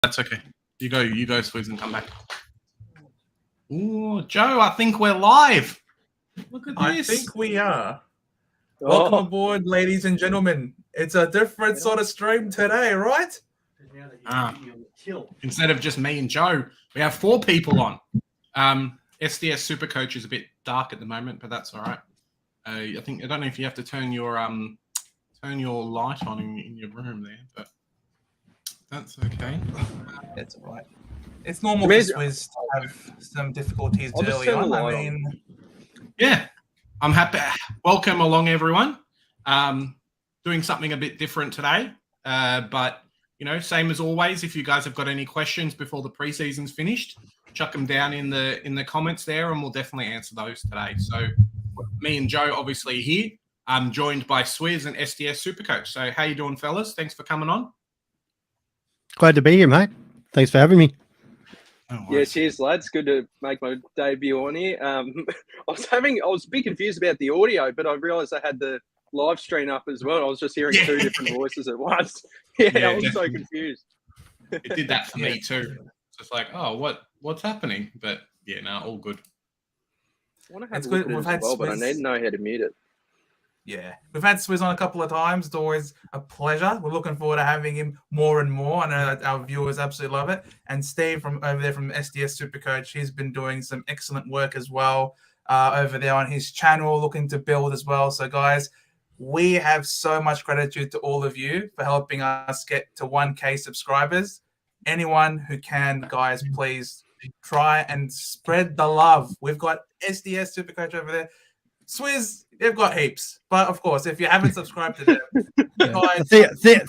That's okay. You go, Swizz, and come back. Ooh, Joe, I think we're live. Look at this. I think we are. Welcome aboard, ladies and gentlemen. It's a different sort of stream today, right? Instead of just me and Joe, we have 4 people on. SDS Super Coach is a bit dark at the moment, but that's all right. I don't know if you have to turn your light on in your room there, but that's okay. It's all right. It's normal for Swizz to have some difficulties early on. Yeah, I'm happy. Welcome along, everyone. Doing something a bit different today, but same as always. If you guys have got any questions before the preseason's finished, chuck them down in the comments there, and we'll definitely answer those today. So, me and Joe obviously here. I'm joined by Swizz and SDS Supercoach. So, how you doing, fellas? Thanks for coming on. Glad to be here, mate. Thanks for having me. Yeah, cheers, lads. Good to make my debut on here. I was a bit confused about the audio, but I realised I had the live stream up as well. I was just hearing 2 different voices at once. I was definitely so confused. It did that for me too. It's like, oh, what's happening? But yeah, no, all good. I want to have a look at it as well, but I need to know how to mute it. Yeah, we've had Swizz on a couple of times. It's always a pleasure. We're looking forward to having him more and more. I know that our viewers absolutely love it. And Steve from over there from SDS Supercoach, he's been doing some excellent work as well over there on his channel, looking to build as well. So, guys, we have so much gratitude to all of you for helping us get to 1K subscribers. Anyone who can, guys, please try and spread the love. We've got SDS Supercoach over there. Swizz, they've got heaps. But, of course, if you haven't subscribed to them, guys...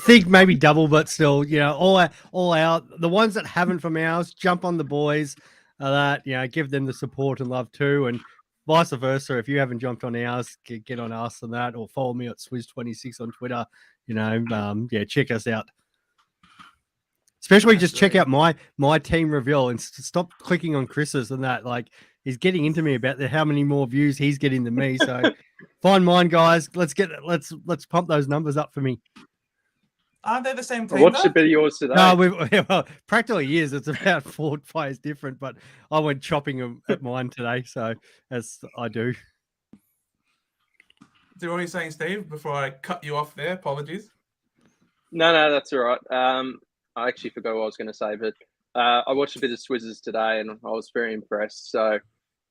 think maybe double, but still, all out. The ones that haven't from ours, jump on the boys. Give them the support and love too. And vice versa. If you haven't jumped on ours, get on us and that, or follow me at Swizz26 on Twitter. Check us out. Especially just check out my team reveal and stop clicking on Chris's and that. Like, he's getting into me about how many more views he's getting than me. So find mine, guys. Let's pump those numbers up for me. Aren't they the same team? I watched a bit of yours today. No, practically is. It's about 4 players different, but I went chopping them at mine today. So as I do. So what are you saying, Steve? Before I cut you off there, apologies. No, that's all right. I actually forgot what I was going to say, but I watched a bit of Swizz's today, and I was very impressed. So,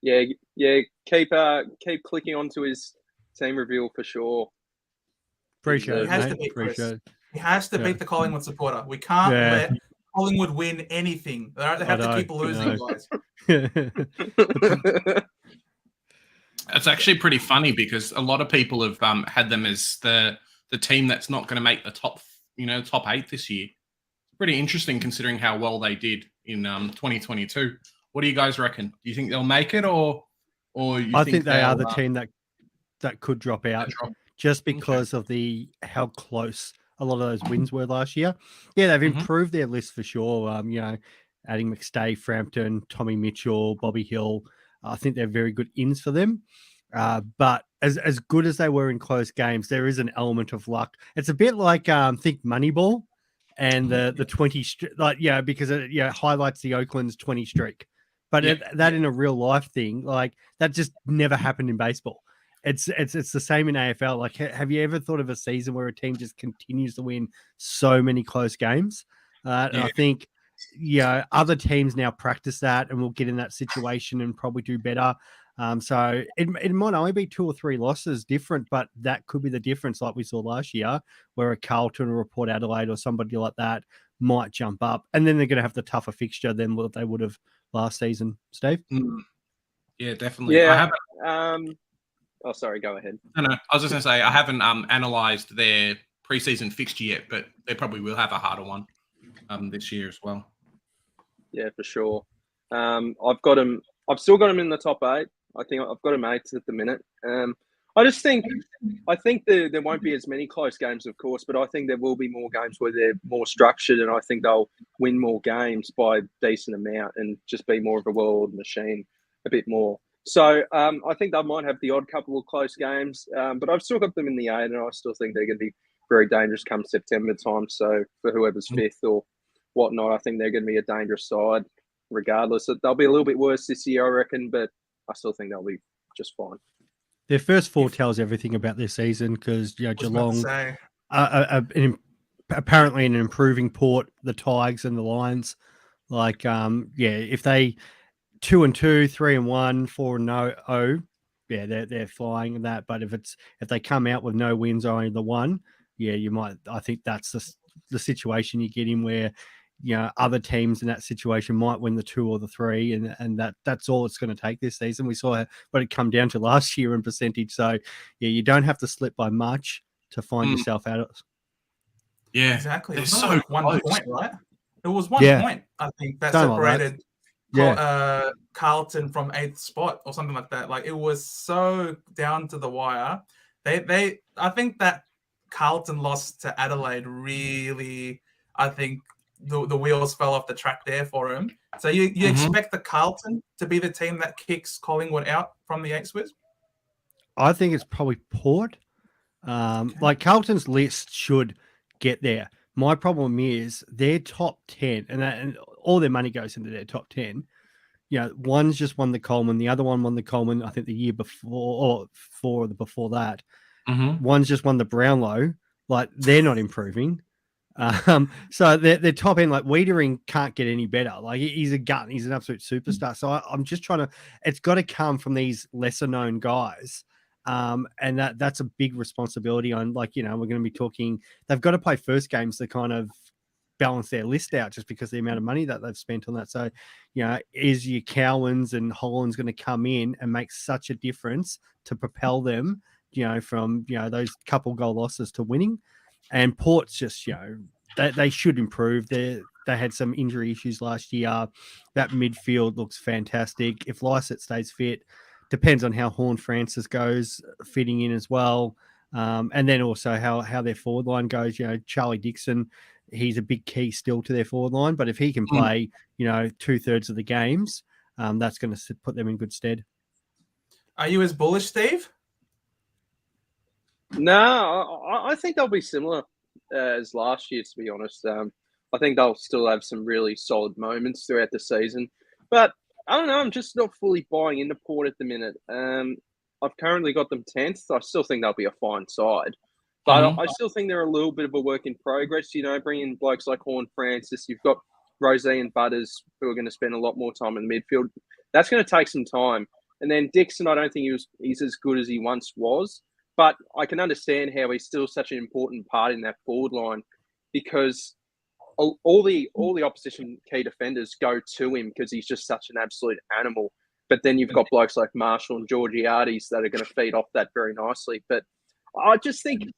yeah, keep clicking onto his team reveal for sure. Appreciate it, mate. Appreciate it. He has to beat the Collingwood supporter. We can't let Collingwood win anything. They have to keep losing, guys. It's actually pretty funny because a lot of people have had them as the team that's not going to make the top 8 this year. Pretty interesting considering how well they did in 2022. What do you guys reckon? Do you think they'll make it, or I think they are the team that could drop out just because of how close a lot of those wins were last year. Yeah, they've improved their list for sure. Adding McStay, Frampton, Tommy Mitchell, Bobby Hill. I think they're very good ins for them. But as good as they were in close games, there is an element of luck. It's a bit like think Moneyball. And the 20 because it highlights the Oakland's 20 streak, but that in a real life thing, like that just never happened in baseball. It's the same in AFL. Like, have you ever thought of a season where a team just continues to win so many close games? And I think other teams now practice that and will get in that situation and probably do better. So it might only be 2 or 3 losses different, but that could be the difference like we saw last year where a Carlton or a Port Adelaide or somebody like that might jump up. And then they're going to have the tougher fixture than what they would have last season. Steve? Yeah, definitely. Yeah. Sorry, go ahead. No, I was just going to say I haven't analysed their preseason fixture yet, but they probably will have a harder one this year as well. Yeah, for sure. I've still got them in the top 8. I think I've got them 8 at the minute. I think there won't be as many close games, of course, but I think there will be more games where they're more structured, and I think they'll win more games by a decent amount and just be more of a world machine a bit more. So I think they might have the odd couple of close games, but I've still got them in the 8, and I still think they're going to be very dangerous come September time. So for whoever's 5th or whatnot. I think they're going to be a dangerous side regardless. They'll be a little bit worse this year, I reckon, but I still think they'll be just fine. Their first four tells everything about their season because Geelong apparently an improving Port, the Tigers and the Lions. Like, if they 2-2, 3-1, 4-0, yeah, they're flying in that. But if they come out with no wins or only the one, yeah, you might. I think that's the situation you get in where other teams in that situation might win the 2 or the 3, and that's all it's going to take this season. We saw what it come down to last year in percentage. So yeah, you don't have to slip by much to find yourself out of it. Yeah, exactly. They're It was so like one close. point, right? It was one point, I think, that separated Carlton from 8th spot or something like that. Like, it was so down to the wire. I think that Carlton loss to Adelaide really, I think the wheels fell off the track there for him. So you expect the Carlton to be the team that kicks Collingwood out from the 8 Swiss? I think it's probably Port. Like, Carlton's list should get there. My problem is their top 10, and all their money goes into their top 10. One's just won the Coleman. The other one won the Coleman, I think, the year before or before that. One's just won the Brownlow. Like, they're not improving. So their top end, like Wiedering, can't get any better. Like, he's a gun. He's an absolute superstar. So I'm just trying to. It's got to come from these lesser known guys. And that's a big responsibility on, like, we're going to be talking, they've got to play first games to kind of balance their list out just because of the amount of money that they've spent on that. So, is your Cowans and Hollands going to come in and make such a difference to propel them, from, those couple goal losses to winning? And Port's just, they should improve. They had some injury issues last year. That midfield looks fantastic. If Lysett stays fit, depends on how Horne-Francis goes fitting in as well. And then also how their forward line goes. Charlie Dixon, he's a big key still to their forward line. But if he can play, 2/3 of the games, that's going to put them in good stead. Are you as bullish, Steve? No, I think they'll be similar as last year, to be honest. I think they'll still have some really solid moments throughout the season. But I don't know, I'm just not fully buying into Port at the minute. I've currently got them 10th. I still think they'll be a fine side. But I still think they're a little bit of a work in progress. Bringing blokes like Horne-Francis, you've got Rosie and Butters, who are going to spend a lot more time in the midfield. That's going to take some time. And then Dixon, I don't think he's as good as he once was. But I can understand how he's still such an important part in that forward line, because all the opposition key defenders go to him because he's just such an absolute animal. But then you've got blokes like Marshall and Georgiades that are going to feed off that very nicely. But I think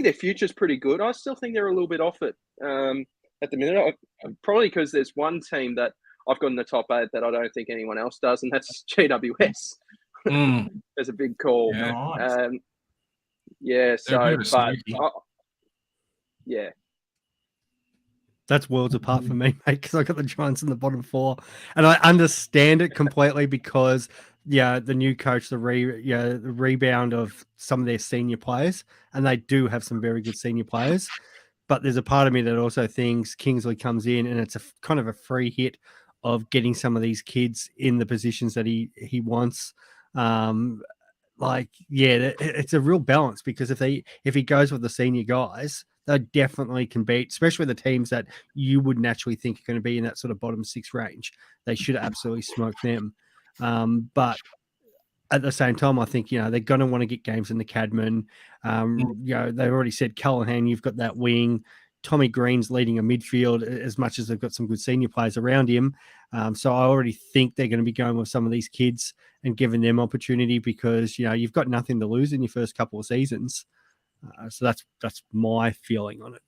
their future's pretty good. I still think they're a little bit off it at the minute. Probably because there's one team that I've got in the top 8 that I don't think anyone else does, and that's GWS. There's a big call. Yeah. That's worlds apart for me, mate, because I got the Giants in the bottom 4, and I understand it completely because the new coach, the rebound of some of their senior players, and they do have some very good senior players. But there's a part of me that also thinks Kingsley comes in and it's a kind of a free hit of getting some of these kids in the positions that he wants. It's a real balance, because if he goes with the senior guys, they definitely can beat, especially the teams that you would naturally think are going to be in that sort of bottom 6 range. They should absolutely smoke them. But at the same time, I think, they're going to want to get games in the Cadman. They've already said Callahan, you've got that wing. Tommy Green's leading a midfield as much as they've got some good senior players around him. So I already think they're going to be going with some of these kids and giving them opportunity, because, you've got nothing to lose in your first couple of seasons. So that's my feeling on it.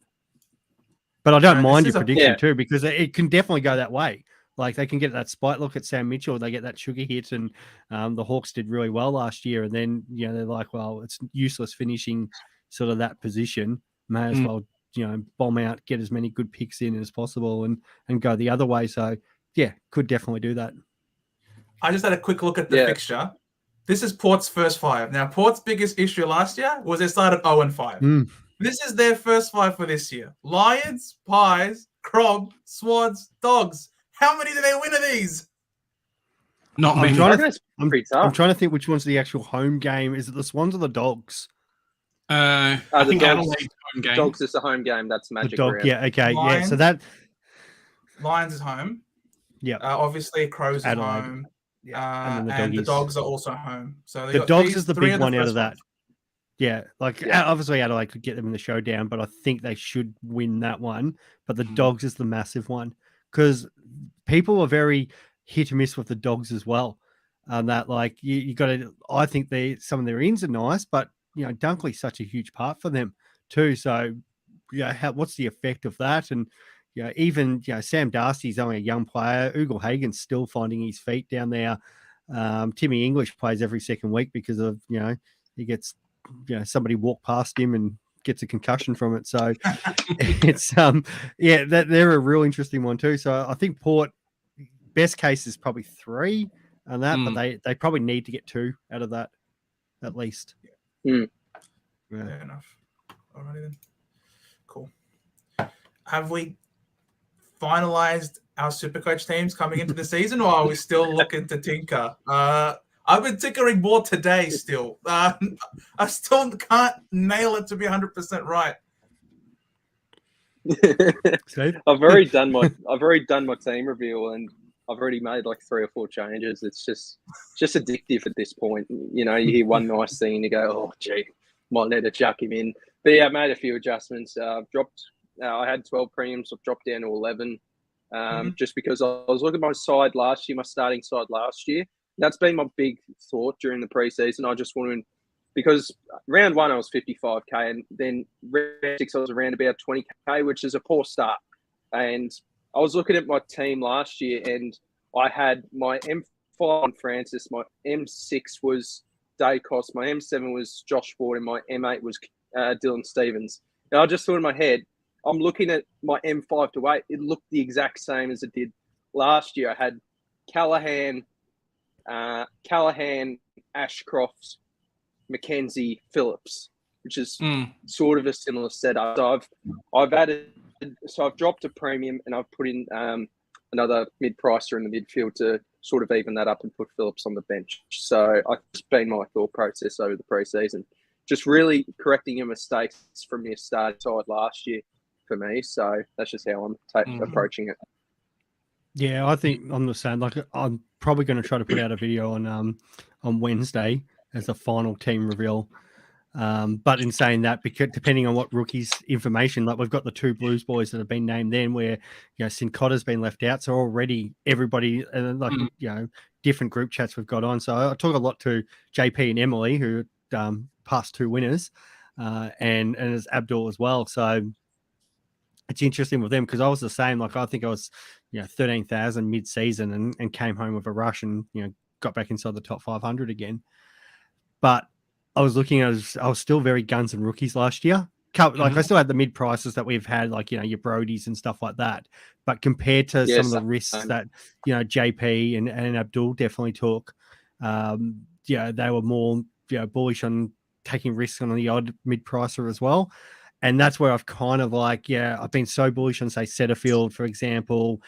But I don't mind your prediction too, because it can definitely go that way. Like, they can get that spite look at Sam Mitchell, they get that sugar hit, and the Hawks did really well last year. And then, they're like, well, it's useless finishing sort of that position. May as well, bomb out, get as many good picks in as possible and go the other way. So, yeah, could definitely do that. I just had a quick look at the fixture. This is Port's first 5. Now, Port's biggest issue last year was they started 0-5. This is their first 5 for this year. Lions, Pies, Krog, Swads, Dogs. How many do they win of these? Not I'm many. trying I to reckon it's pretty I'm tough. trying to think which one's the actual home game. Is it the Swans or the Dogs? I the think Dogs- Adelaide's home game. Dogs is the home game. That's The Magic Dog, Round. yeah, okay, yeah. So Lions. that, Lions is home. yeah, Obviously, Crows is Adelaide. home. Yeah, And the Dogs are also home. So they The got Dogs these is the three big of one out first of that. ones. Yeah, like Yeah. obviously Adelaide could get them in the showdown, but I think they should win that one. But the Dogs is the massive one because people are very hit and miss with the Dogs as well. That like you got to. I think some of their ins are nice, but Dunkley's such a huge part for them too. So what's the effect of that? And even Sam Darcy's only a young player. Ugle Hagen's still finding his feet down there. Timmy English plays every second week because of he gets somebody walk past him and gets a concussion from it. So it's they're a real interesting one too. So I think Port best case is probably 3 on that, but they probably need to get 2 out of that at least. Mm. Yeah. Fair enough. Alrighty then. Cool. Have we finalized our Supercoach teams coming into the season, or are we still looking to tinker? I've been tinkering more today still. I still can't nail it to be 100% right. I've already done my team reveal, and I've already made like 3 or 4 changes. It's just addictive at this point. You hear one nice thing and you go, oh gee, might need to chuck him in. But yeah, I made a few adjustments. Dropped. I had 12 premiums. I've dropped down to 11. Just because I was looking at my side last year, my starting side last year. That's been my big thought during the preseason. I just wanted, because round 1 I was 55k, and then round 6 I was around about 20k, which is a poor start. And I was looking at my team last year, and I had my M5 on Francis, my M6 was Dacos, my M7 was Josh Ford, and my M8 was Dylan Stevens. And I just thought in my head, I'm looking at my M5 to 8. It looked the exact same as it did last year. I had Callahan, Ashcroft, Mackenzie, Phillips, which is sort of a similar setup. So I've dropped a premium and I've put in another mid-pricer in the midfield to sort of even that up and put Phillips on the bench. So it's been my thought process over the preseason, just really correcting your mistakes from your starting side last year for me. So that's just how I'm approaching it. Yeah, I think I'm the same. Like, I'm probably going to try to put out a video on Wednesday as a final team reveal. But in saying that, because depending on what rookies information, like we've got the 2 Blues boys that have been named then, where Sincotta's been left out, so already everybody different group chats we've got on. So I talk a lot to JP and Emily, who past 2 winners, and as Abdul as well. So it's interesting with them because I was the same. Like I think I was 13,000 mid-season and came home with a rush and got back inside the top 500 again. But I was looking at, I was still very guns and rookies last year. Like I still had the mid prices that we've had, like your Brodies and stuff like that. But compared to some of the risks that JP and Abdul definitely took, they were more bullish on taking risks on the odd mid pricer as well. And that's where I've kind of I've been so bullish on, say, Setterfield, for example,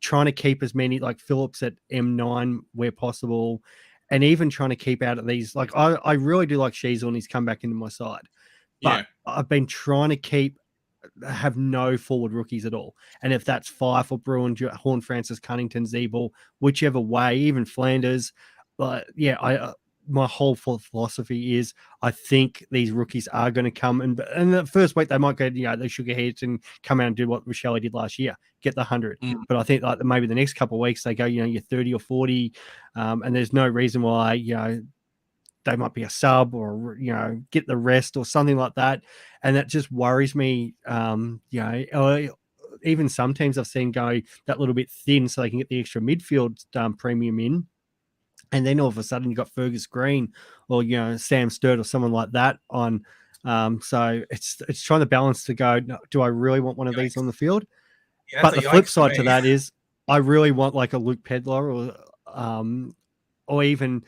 trying to keep as many like Phillips at M9 where possible, and even trying to keep out of these. Like I really do like Sheasel, and he's come back into my side. But I've been trying to have no forward rookies at all. And if that's Fife or Bruin, Horn, Francis, Cunnington, Zeeble, whichever way, even Flanders, my whole philosophy is I think these rookies are going to come and the first week they might go, they sugar heads and come out and do what Rochelle did last year, get the 100. But I think like maybe the next couple of weeks they go, you're 30 or 40, and there's no reason why, they might be a sub or, get the rest or something like that. And that just worries me. Even some teams I've seen go that little bit thin so they can get the extra midfield premium in. And then all of a sudden you got Fergus Green or, Sam Sturt or someone like that on. So it's trying to balance to go, no, do I really want one of these on the field? Yeah, but the flip side to that is I really want like a Luke Pedlar or even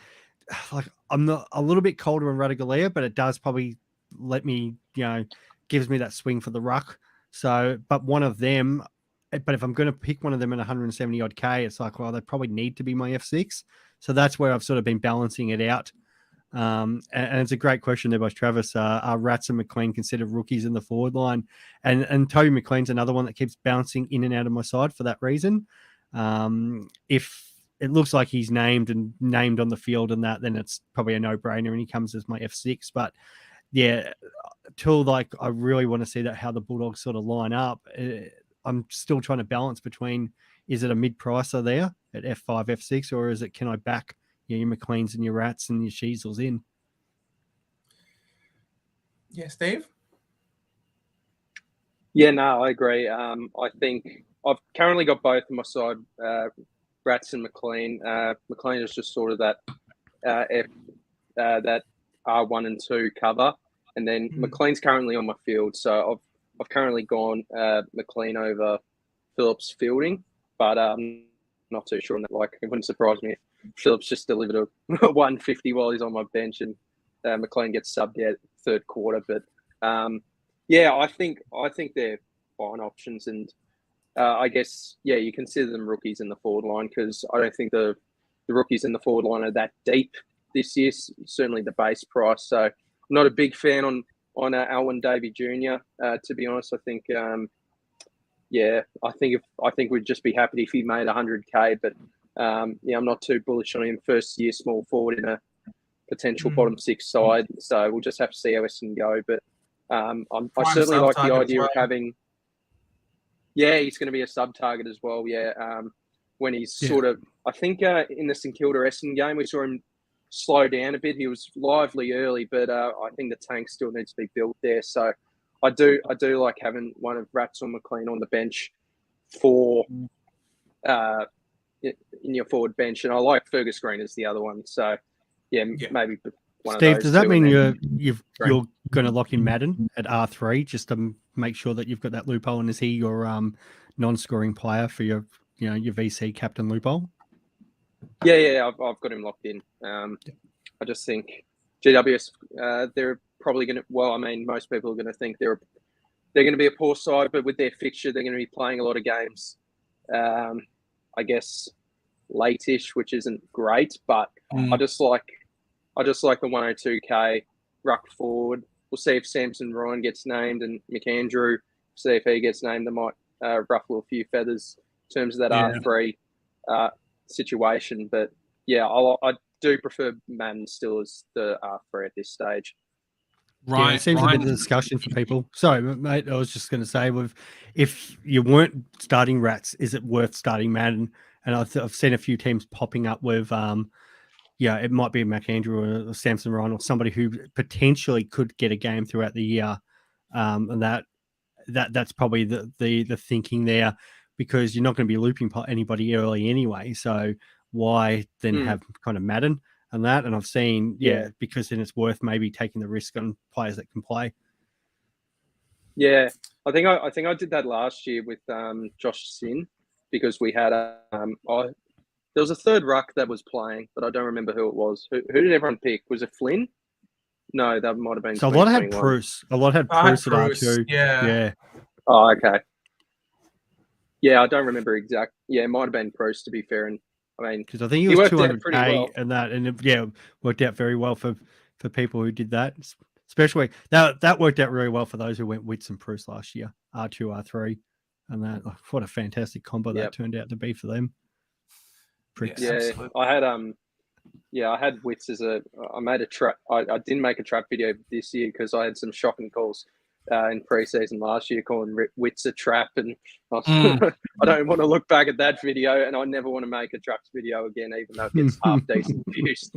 like I'm not a little bit colder on Radigalea, but it does probably let me, gives me that swing for the ruck. So, but one of them, but if I'm going to pick one of them at 170 odd K, it's like, well, they probably need to be my F6. So that's where I've sort of been balancing it out. And it's a great question there by Travis. Are Rats and McLean considered rookies in the forward line? And Toby McLean's another one that keeps bouncing in and out of my side for that reason. If it looks like he's named on the field and that, then it's probably a no-brainer and he comes as my F6. But yeah, till like I really want to see that how the Bulldogs sort of line up. I'm still trying to balance between, is it a mid-pricer there at F5, F6, or is it, can I back your McLeans and your Rats and your Sheasels in? Yeah, Steve? Yeah, no, I agree. I think I've currently got both on my side, Rats and McLean. McLean is just sort of that that R1 and 2 cover. And then McLean's currently on my field. So I've currently gone McLean over Phillips Fielding, but not too sure on that. Like, it wouldn't surprise me if Phillips just delivered a 150 while he's on my bench and McLean gets subbed out third quarter. But yeah, I think they're fine options, and I guess you consider them rookies in the forward line because I don't think the rookies in the forward line are that deep this year. Certainly the base price. So I'm not a big fan on Alwyn Davey Jr. To be honest, I think I think we'd just be happy if he made 100K, but I'm not too bullish on him. First year small forward in a potential bottom six side, so we'll just have to see how Essendon go. But I certainly like the idea of having. Yeah, he's going to be a sub target as well. Yeah, when he's sort of, I think in the St Kilda Essendon game we saw him slow down a bit. He was lively early, but I think the tank still needs to be built there. So I do like having one of Rats or McLean on the bench for in your forward bench, and I like Fergus Green as the other one. So maybe one Steve, of those. does that mean you're going to Green. lock in Madden at R3 just to make sure that you've got that loophole? And is he your non-scoring player for your your VC captain loophole? Yeah, I've got him locked in. I just think GWS they're probably going to. Well, I mean, most people are going to think they're going to be a poor side, but with their fixture, they're going to be playing a lot of games. I guess late-ish, which isn't great, but I just like the 102K ruck forward. We'll see if Samson Ryan gets named and McAndrew. See if he gets named. They might ruffle a few feathers in terms of that R3 situation. But yeah, I do prefer Madden still as the R3 at this stage. Right, it seems a bit of discussion for people. Sorry, mate, I was just going to say, if you weren't starting Rats, is it worth starting Madden? And I've seen a few teams popping up with, it might be McAndrew or Samson Ryan or somebody who potentially could get a game throughout the year, and that's probably the thinking there, because you're not going to be looping anybody early anyway. So why then have kind of Madden? And I've seen, because then it's worth maybe taking the risk on players that can play. Yeah, I think I did that last year with Josh Sin, because we had there was a third ruck that was playing, but I don't remember who it was. Who did everyone pick? Was it Flynn? No, that might have been. So a lot had Bruce. A lot had Bruce at R2. Yeah. Oh, okay. Yeah, I don't remember exact. Yeah, it might have been Bruce, to be fair. And I mean, because I think he was 200K and that, and it worked out very well for people who did that. Especially that worked out really well for those who went Wits and Bruce last year, R2, R3, and that. What a fantastic combo that turned out to be for them. Yeah, I had Wits as I made a trap. I didn't make a trap video this year because I had some shocking calls in preseason last year calling Wits a trap, and I don't want to look back at that video, and I never want to make a traps video again, even though it gets half decent views.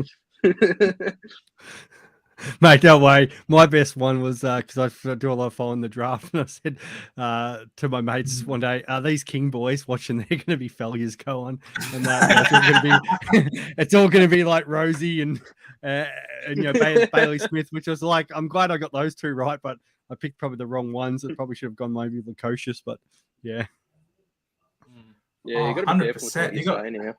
Mate, don't worry. My best one was because I do a lot of following the draft, and I said to my mates one day, "Are these King boys watching? They're going to be failures go on, and it's all going to be like Rosie and Bailey Smith," which was like, I'm glad I got those two right, but I picked probably the wrong ones. It probably should have gone maybe Lukosius, but yeah. Yeah, you got to be careful with what you say anyhow.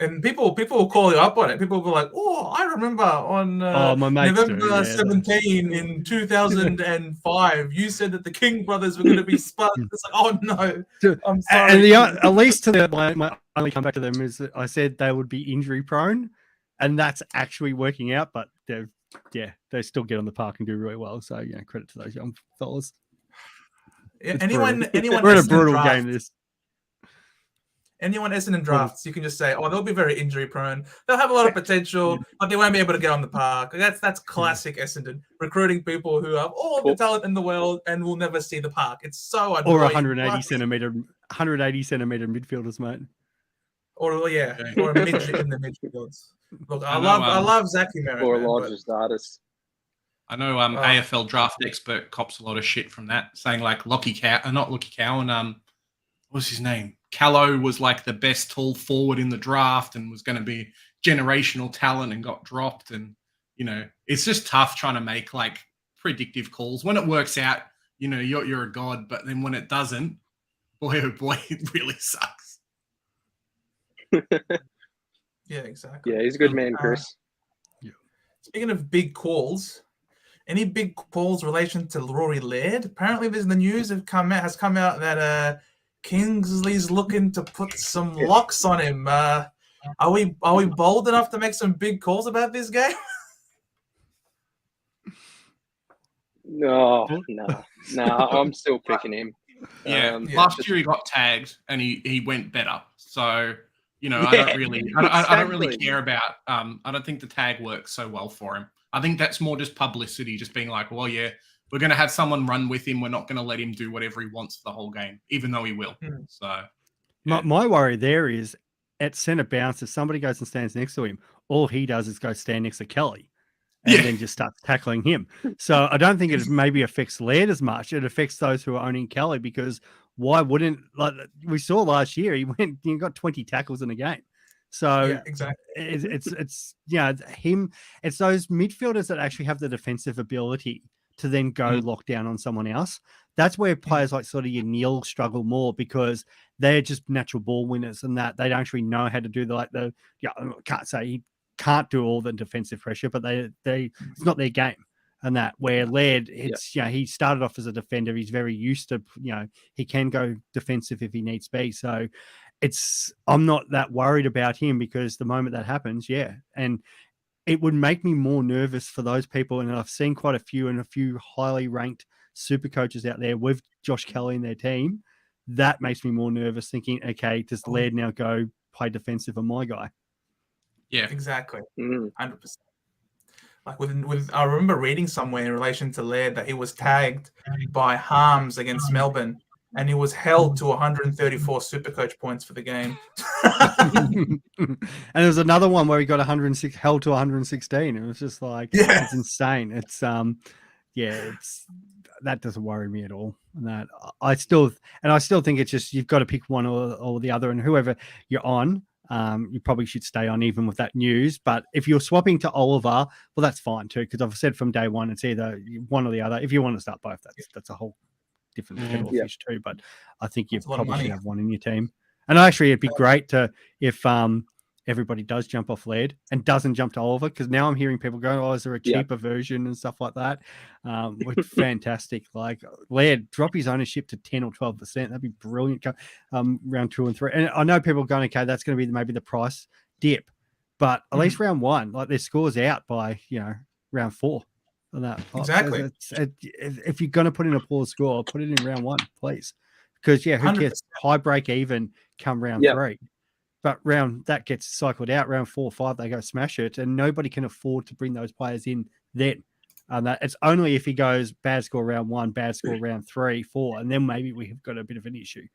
And people will call you up on it. People will be like, "Oh, I remember on my mates do, November 17 in 2005, you said that the King brothers were going to be spun." It's like, oh no, I'm sorry. And at least to my only comeback to them is that I said they would be injury prone, and that's actually working out. But they still get on the park and do really well. So credit to those young fellas. Anyone we're in a brutal game. Anyone Essendon drafts, you can just say, "Oh, they'll be very injury prone. They'll have a lot of potential, but they won't be able to get on the park." That's classic Essendon, recruiting people who have all the talent in the world and will never see the park. It's so annoying. Or 180 centimeter midfielders, mate. Or or a midget in the midfields. Look, I love Zachy Merritt. Or Elijah's artist. I know AFL draft expert cops a lot of shit from that, saying like not Lockie Cowan, what was his name? Callow was like the best tall forward in the draft and was going to be generational talent and got dropped. And, it's just tough trying to make like predictive calls. When it works out, you're a god, but then when it doesn't, boy, oh boy, it really sucks. Yeah, exactly. Yeah, he's a good man, Chris. Speaking of big calls, any big calls in relation to Rory Laird? Apparently there's the news has come out that Kingsley's looking to put some locks on him. Are we bold enough to make some big calls about this game? No, I'm still picking him. Last year he got tagged and he went better. So, I don't really care about. I don't think the tag works so well for him. I think that's more just publicity, just being like, well, yeah, we're going to have someone run with him. We're not going to let him do whatever he wants for the whole game, even though he will. So, my worry there is at centre bounce, if somebody goes and stands next to him, all he does is go stand next to Kelly and then just starts tackling him. So I don't think it maybe affects Laird as much. It affects those who are owning Kelly, because why wouldn't, like we saw last year, he got 20 tackles in a game. So exactly. It's him. It's those midfielders that actually have the defensive ability to then go lock down on someone else. That's where players like sort of your Neil struggle more, because they're just natural ball winners and that they don't actually know how to do I can't say he can't do all the defensive pressure, but it's not their game. And that where Laird, he started off as a defender. He's very used to, he can go defensive if he needs to be. So I'm not that worried about him, because the moment that happens, and it would make me more nervous for those people. And I've seen quite a few highly ranked super coaches out there with Josh Kelly in their team. That makes me more nervous, thinking, okay, does Laird now go play defensive on my guy? Yeah, exactly. 100%. Like with I remember reading somewhere in relation to Laird that he was tagged by Harms against Melbourne, and he was held to 134 Supercoach points for the game. And there's another one where he got held to 116. It was just like, it's insane. It's that doesn't worry me at all. And that I still think it's just, you've got to pick one or the other, and whoever you're on, you probably should stay on even with that news. But if you're swapping to Oliver, well, that's fine too, because I've said from day one it's either one or the other. If you want to start both, that's a whole different kettle of fish too. But I think you probably should have one in your team. And actually, it'd be great if everybody does jump off Laird and doesn't jump to Oliver, because now I'm hearing people go, "Oh, is there a cheaper version?" and stuff like that. Which fantastic. Like Laird, drop his ownership to 10 or 12%. That'd be brilliant. Round 2 and 3, and I know people are going, "Okay, that's going to be maybe the price dip," but at least round 1, like their scores out by round 4. On that exactly. If you're going to put in a poor score, put it in round 1, please. Because who 100%. cares? High break even come round 3. But round that gets cycled out, round 4, 5, they go smash it, and nobody can afford to bring those players in then. And it's only if he goes bad score round 1, bad score round 3, 4, and then maybe we have got a bit of an issue.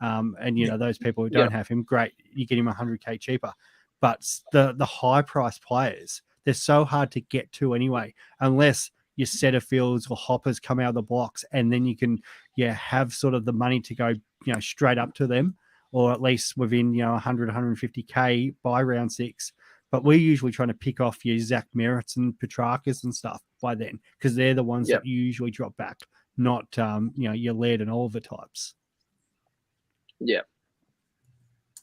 Those people who don't have him, great, you get him 100K cheaper. But the high price players, they're so hard to get to anyway, unless your Setterfields or Hoppers come out of the blocks, and then you can have sort of the money to go straight up to them, or at least within 100, 150K by round 6. But we're usually trying to pick off your Zach Merritts and Petrarcas and stuff by then, because they're the ones that usually drop back, not your Laird and Oliver types. Yeah.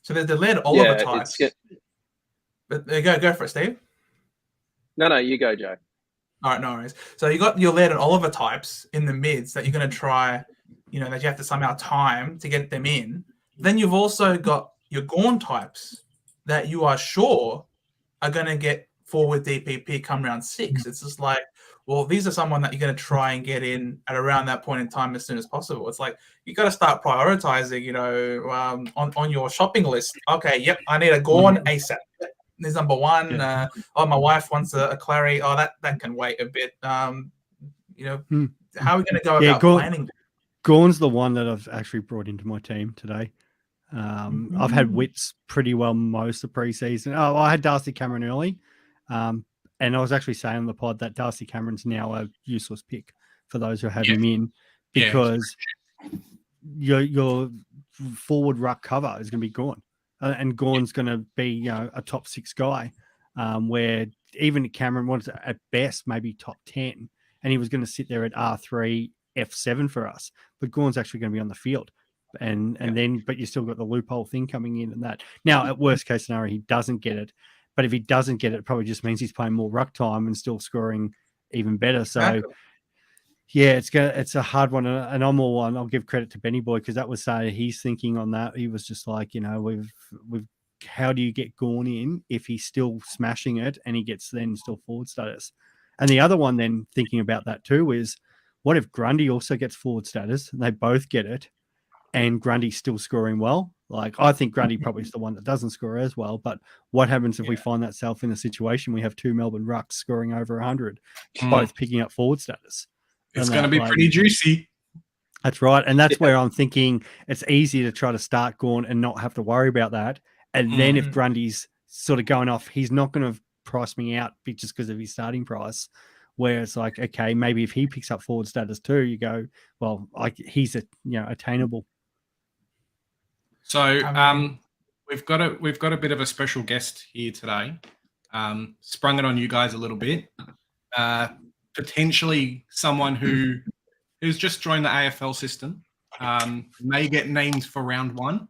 So there's the lead Oliver Yeah, types. it's But go for it, Steve. No, you go, Joe. All right, no worries. So you got your Laird and Oliver types in the mids that you're going to try, that you have to somehow time to get them in. Then you've also got your Gorn types that you are sure are going to get forward DPP come round 6. It's just like, well, these are someone that you're going to try and get in at around that point in time as soon as possible. It's like you got to start prioritizing, on your shopping list. Okay, yep, I need a Gorn ASAP. There's number one. Yeah. My wife wants a Clary. Oh, that can wait a bit. How are we going to go about planning? Gorn's the one that I've actually brought into my team today. I've had Wits pretty well most of preseason. Oh, I had Darcy Cameron early. And I was actually saying on the pod that Darcy Cameron's now a useless pick for those who have him in, because your forward ruck cover is going to be gone. And Gorn's going to be, a top 6 guy, where even Cameron was at best maybe top 10, and he was going to sit there at R3, F7 for us. But Gorn's actually going to be on the field, but you still got the loophole thing coming in and that. Now, at worst case scenario, he doesn't get it, but if he doesn't get it, probably just means he's playing more ruck time and still scoring even better. So. Exactly. Yeah, it's a hard one, and I'm all one. I'll give credit to Benny Boy, because that was he's thinking on that. He was just like, we've how do you get Gorn in if he's still smashing it and he gets then still forward status? And the other one then thinking about that too is, what if Grundy also gets forward status and they both get it, and Grundy's still scoring well? Like, I think Grundy probably is the one that doesn't score as well. But what happens if we find that self in a situation we have 2 Melbourne rucks scoring over 100, both picking up forward status? It's going to be pretty juicy. That's right. And that's where I'm thinking it's easy to try to start Gorn and not have to worry about that. And then if Grundy's sort of going off, he's not going to price me out just because of his starting price. Where it's like, okay, maybe if he picks up forward status too, you go, well, he's attainable. So we've got a bit of a special guest here today. Sprung it on you guys a little bit. Potentially someone who's just joined the AFL system, may get named for round 1.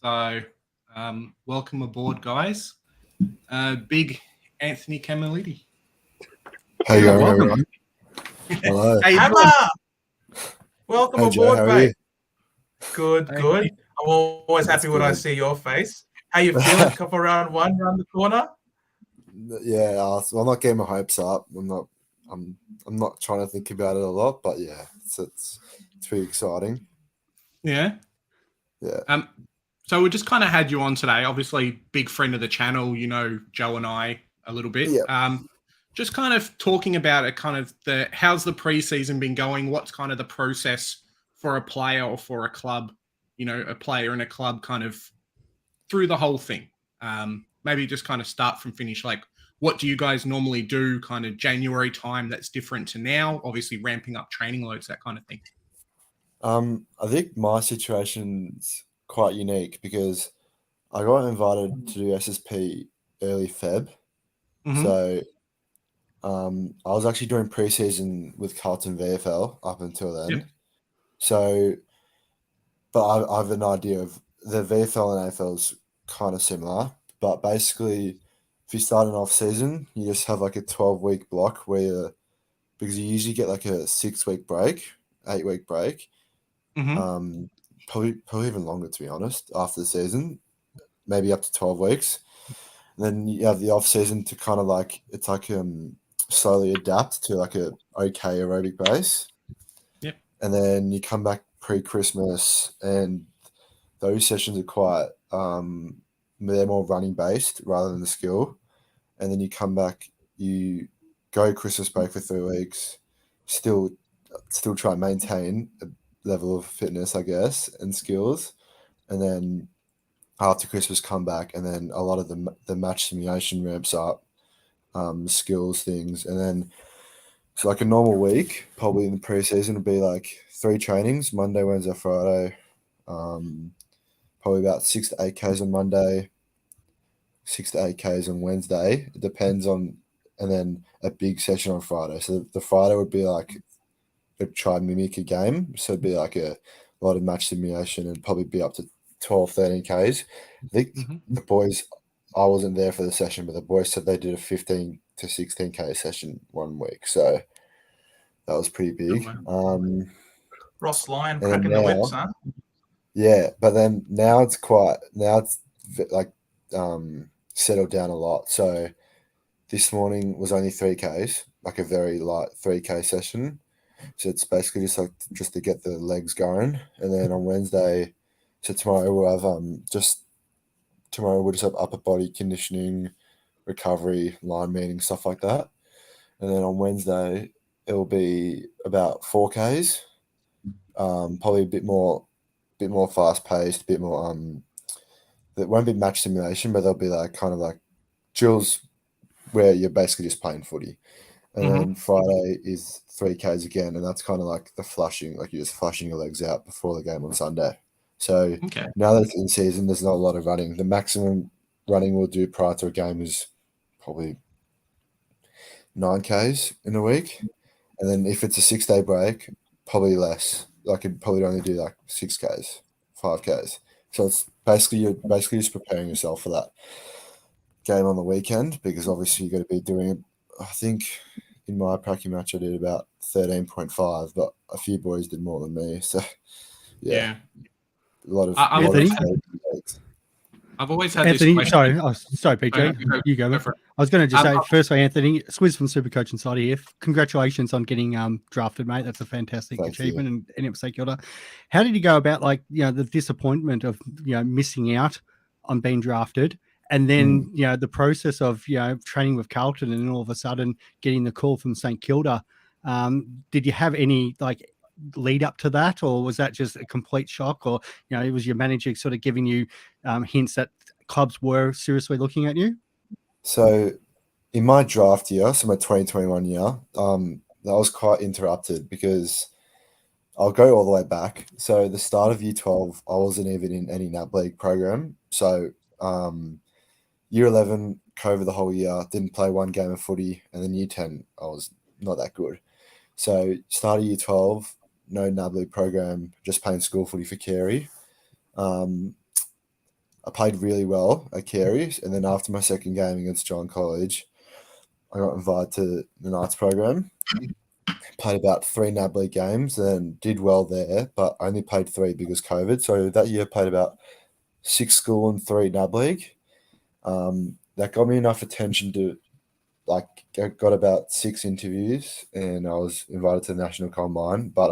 So welcome aboard, guys. Big Anthony Camilleri. How you going, everyone? Hello. Hey, Emma! Welcome Hey, aboard, Joe, mate. Good. I'm always happy when I see your face. How you feeling? Couple round 1 around the corner? Yeah, I'm not getting my hopes up. I'm not trying to think about it a lot, but yeah, it's pretty exciting. Yeah. Yeah. So we just kind of had you on today. Obviously, big friend of the channel. Joe and I a little bit. Yeah. Just kind of talking about it. Kind of how's the preseason been going? What's kind of the process for a player or for a club? A player in a club, kind of through the whole thing. Maybe just kind of start from finish. Like, what do you guys normally do? Kind of January time that's different to now. Obviously, ramping up training loads, that kind of thing. I think my situation's quite unique because I got invited to do SSP early Feb. So I was actually doing preseason with Carlton VFL up until then. Yep. So, but I have an idea of the VFL and AFL's kind of similar, but basically if you start an off season, you just have like a 12-week block because you usually get like a 6-week break, 8-week break. Probably even longer, to be honest, after the season, maybe up to 12 weeks. And then you have the off season to kind of slowly adapt to like a okay aerobic base. Yep. And then you come back pre-Christmas, and those sessions are quite they're more running based rather than the skill. And then you come back, you go Christmas break for 3 weeks, still try and maintain a level of fitness, I guess, and skills. And then after Christmas, come back, and then a lot of the match simulation ramps up, skills things. And then so like a normal week, probably in the preseason, would be like 3 trainings, Monday, Wednesday, Friday, probably about 6 to 8 Ks on Monday, 6 to 8 Ks on Wednesday. It depends on, and then a big session on Friday. So the Friday would be like try and mimic a game. So it'd be like a lot of match simulation and probably be up to 12, 13 Ks. I think the boys, I wasn't there for the session, but the boys said they did a 15 to 16K session 1 week. So that was pretty big. Ross Lyon and cracking the whips, huh? Yeah, but then now it's like settled down a lot. So this morning was only 3Ks, like a very light 3K session. So it's basically just to get the legs going. And then on Wednesday, so tomorrow we'll have upper body conditioning, recovery, line meeting, stuff like that. And then on Wednesday it'll be about 4Ks, probably a bit more fast paced, a bit more it won't be match simulation, but they'll be like kind of like drills where you're basically just playing footy. And then Friday is 3Ks again, and that's kind of like the flushing, like you're just flushing your legs out before the game on Sunday. So now that it's in season, there's not a lot of running. The maximum running we'll do prior to a game is probably 9Ks in a week. And then if it's a 6-day break, probably less. I could probably only do like 6Ks, 5Ks. So it's you're basically just preparing yourself for that game on the weekend, because obviously you're going to be doing it. I think in my practice match I did about 13.5, but a few boys did more than me. So yeah. A lot of I've always had Anthony, this question. Sorry, PJ. You go. I was going to just say, firstly, Anthony, Swizz from Supercoach Insider here. Congratulations on getting drafted, mate. That's a fantastic achievement, and it was Kia ora. How did you go about, the disappointment of, missing out on being drafted, and then, the process of, training with Carlton, and then all of a sudden getting the call from St Kilda? Did you have any, lead up to that, or was that just a complete shock, or it was your manager sort of giving you hints that clubs were seriously looking at you? So in my draft year, so my 2021 year, that was quite interrupted because I'll go all the way back. So the start of year 12, I wasn't even in any NAB League program. So year 11, COVID the whole year, didn't play one game of footy, and then year 10, I was not that good. So start of year 12, no NAB League program, just playing school footy for Carey. I played really well at Carey, and then after my second game against John College, I got invited to the Knights program. Played about 3 NAB League games and did well there, but only played 3 because COVID. So that year I played about 6 school and 3 NAB League. That got me enough attention to, I got about 6 interviews, and I was invited to the National Combine. But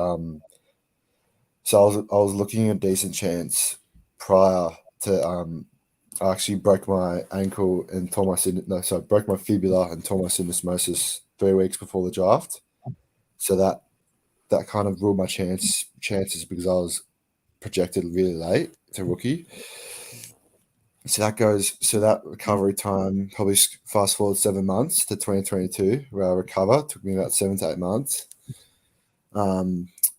so I was looking at a decent chance prior to I actually broke my ankle and broke my fibula and tore my syndesmosis 3 weeks before the draft. So that kind of ruled my chances because I was projected really late to rookie. So that recovery time, probably fast forward 7 months to 2022, where I recover. It took me about 7 to 8 months. I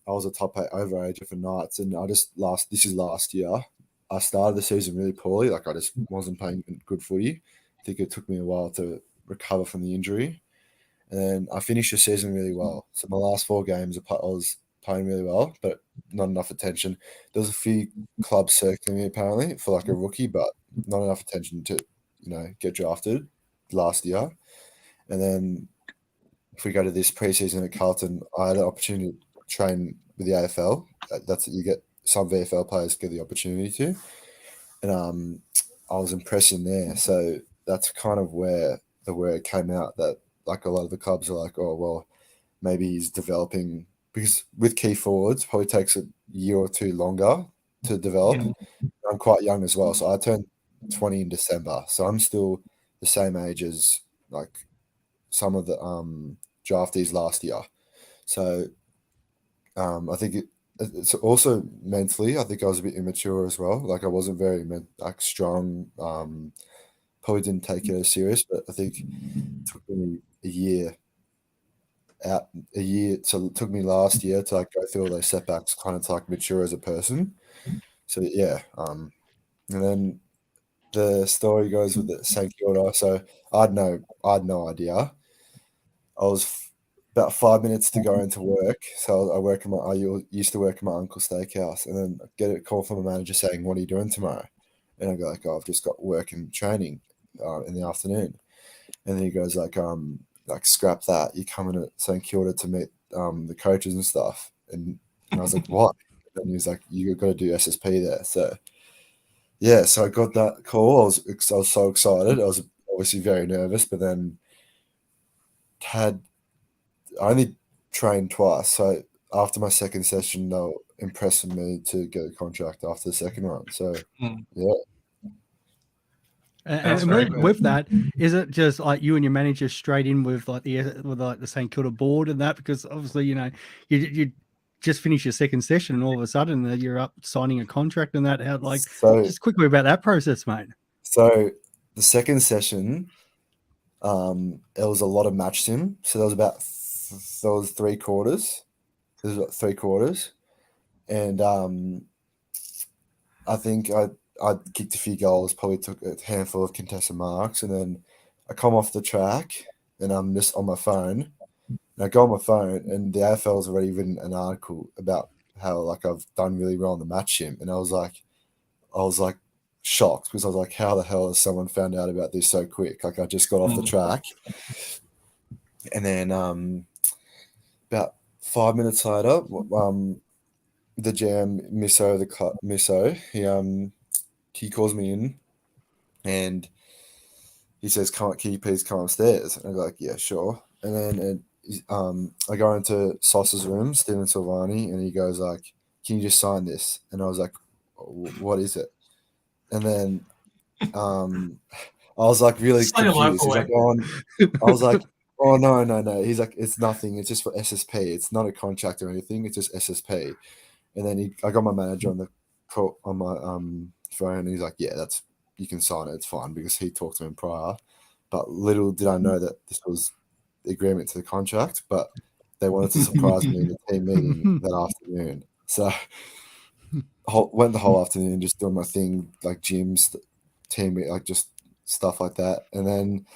was a top 8 overager for Knights, and this is last year. I started the season really poorly. I just wasn't playing good footy. I think it took me a while to recover from the injury. And then I finished the season really well. So my last 4 games, I was playing really well, but not enough attention. There was a few clubs circling me apparently for a rookie, but not enough attention to, get drafted last year. And then if we go to this preseason at Carlton, I had an opportunity to train with the AFL. That's what you get. Some VFL players get the opportunity to. And I was impressed in there. So that's kind of where the word came out that a lot of the clubs are like, oh, well, maybe he's developing, because with key forwards, probably takes a year or 2 longer to develop. Yeah. I'm quite young as well. So I turned 20 in December. So I'm still the same age as some of the draftees last year. So I think it's also mentally, I think I was a bit immature as well. I wasn't very strong. Probably didn't take it as serious, but I think it took me a year. So it took me last year to go through all those setbacks, kind of to mature as a person. So yeah, and then the story goes with the St Kilda. So I had no idea. about 5 minutes to go into work. So I used to work at my uncle's steakhouse, and then I get a call from a manager saying, "What are you doing tomorrow?" And I go like, "Oh, I've just got work and training in the afternoon." And then he goes like scrap that. You come in at St Kilda to meet the coaches and stuff. And I was like, "What?" And he was like, "You got to do SSP there." So yeah, so I got that call. I was so excited. I was obviously very nervous, but then I only trained twice. So after my second session, they were impressing me to get a contract after the second one. So yeah. And with that, is it just like you and your manager straight in with the St Kilda board and that? Because obviously, you just finished your second session and all of a sudden you're up signing a contract and that. Just quickly about that process, mate. So the second session, it was a lot of match sim. So there was 3 quarters. There's about 3 quarters, and I think I kicked a few goals, probably took a handful of contested marks, and then I come off the track and I'm just on my phone. And I go on my phone, and the AFL's already written an article about how like I've done really well in the match sim, and I was like shocked because I was like, how the hell has someone found out about this so quick? Like I just got off the track, and then about 5 minutes later, the GM Misso, he calls me in, and he says, can you please come upstairs? And I go like, yeah, sure. And then I go into Sauce's room, Stephen Silvani, and he goes like, can you just sign this? And I was like, what is it? And then I was like really confused. He's like, I was like, oh no. He's like, it's nothing. It's just for SSP. It's not a contract or anything. It's just SSP. And then I got my manager on my phone, and he's like, yeah, you can sign it. It's fine, because he talked to him prior. But little did I know that this was the agreement to the contract. But they wanted to surprise me in the team meeting that afternoon. So went the whole afternoon just doing my thing, like gyms, team, like just stuff like that. And then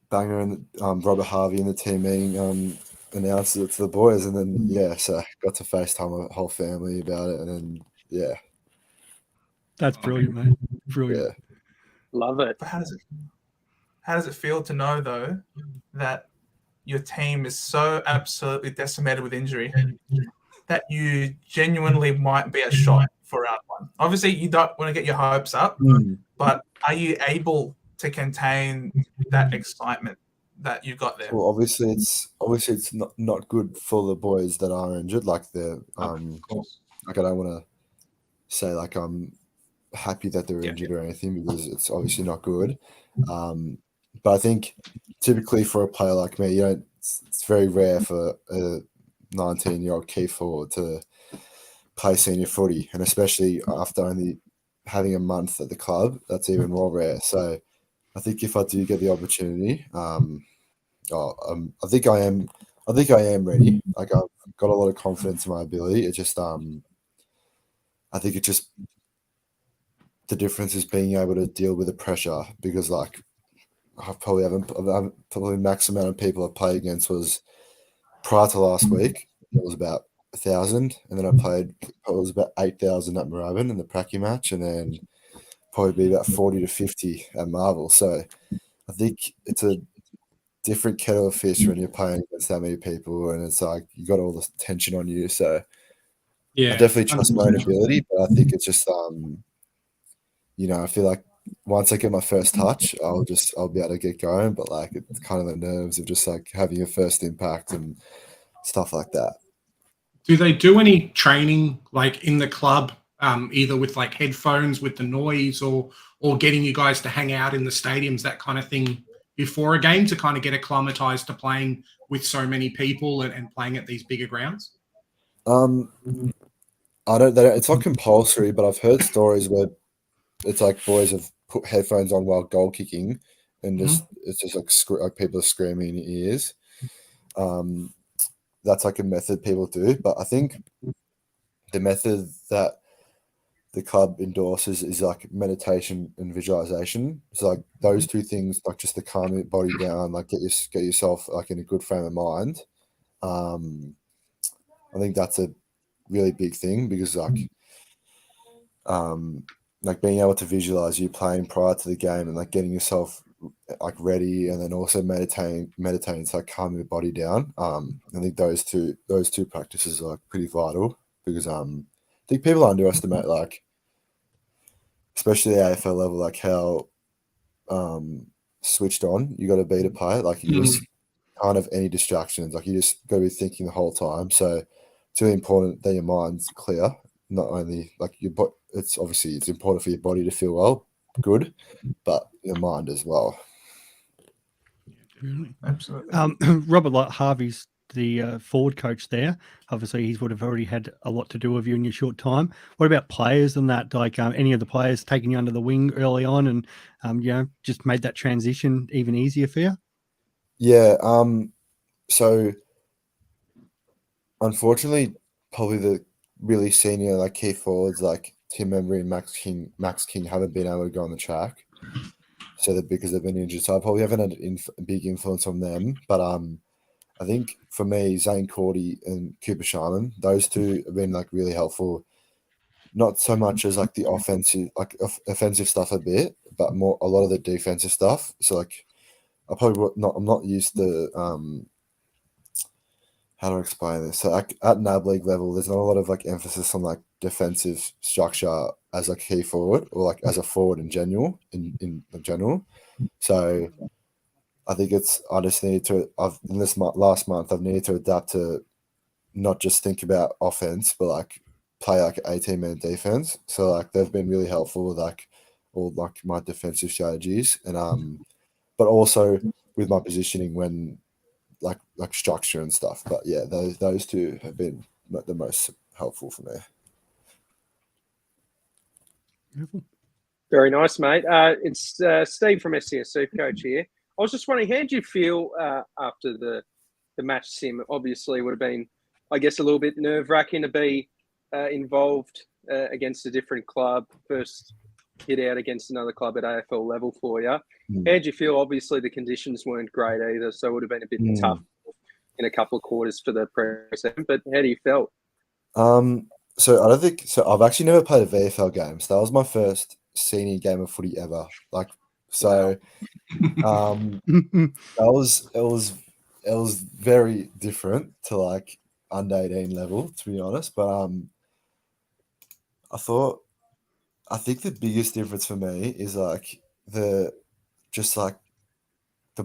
Banger and Robert Harvey in the team meeting announced it to the boys, and then so got to FaceTime my whole family about it, and then that's brilliant, mate. Brilliant. Yeah. Love it. But how does it feel to know though that your team is so absolutely decimated with injury that you genuinely might be a shot for round 1? Obviously, you don't want to get your hopes up, but are you able to contain that excitement that you got there? Well, obviously it's not good for the boys that are injured. Like they're like, I don't want to say like I'm happy that they're injured or anything, because it's obviously not good. But I think typically for a player like me, it's very rare for a 19-year-old key forward to play senior footy, and especially after only having a month at the club, that's even more rare. So I think if I do get the opportunity, I think I am ready. Like I've got a lot of confidence in my ability. It just I think the difference is being able to deal with the pressure, because like probably max amount of people I played against was prior to last week. It was about 1,000, and then it was about 8,000 at Moorabbin in the Pracky match, and then probably be about 40 to 50 at Marvel. So I think it's a different kettle of fish when you're playing against that many people, and it's like you got all the tension on you. So I definitely trust my own ability, but I think it's just I feel like once I get my first touch, I'll be able to get going. But like it's kind of the nerves of just like having a first impact and stuff like that. Do they do any training like in the club, either with like headphones with the noise, or getting you guys to hang out in the stadiums, that kind of thing, before a game to kind of get acclimatized to playing with so many people and playing at these bigger grounds? It's not compulsory, but I've heard stories where it's like boys have put headphones on while goal kicking, and it's just like people are screaming in your ears. That's like a method people do, but I think the method that the club endorses is like meditation and visualization. So like those two things, like just to calm your body down, like get yourself like in a good frame of mind. I think that's a really big thing because like being able to visualize you playing prior to the game and like getting yourself like ready, and then also meditating to like calm your body down. I think those two practices are like pretty vital because I think people underestimate, like especially the AFL level, like how switched on you got to be to play. Like you just can't have any distractions. Like you just got to be thinking the whole time. So it's really important that your mind's clear. Not only like it's important for your body to feel good, but your mind as well. Absolutely. Robert, like Harvey's the forward coach there. Obviously, he would have already had a lot to do with you in your short time. What about players and that? Like any of the players taking you under the wing early on and just made that transition even easier for you? Yeah. So unfortunately, probably the really senior like key forwards like Tim Membry and Max King haven't been able to go on the track. So that because they've been injured, so I probably haven't had a big influence on them. But I think for me, Zane Cordy and Cooper Sharman, those two have been like really helpful. Not so much as like the offensive stuff a bit, but more a lot of the defensive stuff. So like I'm not used to how to explain this. So like at NAB league level, there's not a lot of like emphasis on like defensive structure as a key forward or like as a forward in general. So I think I just need to. Last month I've needed to adapt to not just think about offense, but like play like an 18-man defense. So like they've been really helpful with like all like my defensive strategies and but also with my positioning when like structure and stuff. But yeah, those two have been the most helpful for me. Beautiful. Very nice, mate. It's Steve from SCS Supercoach here. I was just wondering, how did you feel after the match sim? Obviously, would have been, I guess, a little bit nerve-wracking to be involved against a different club, first hit out against another club at AFL level for you. How did you feel? Obviously, the conditions weren't great either, so it would have been a bit tough in a couple of quarters for the preseason. But how do you feel? So I don't think so. I've actually never played a VFL game, so that was my first senior game of footy ever. Like, so, it was very different to like under 18 level, to be honest. But I think the biggest difference for me is like the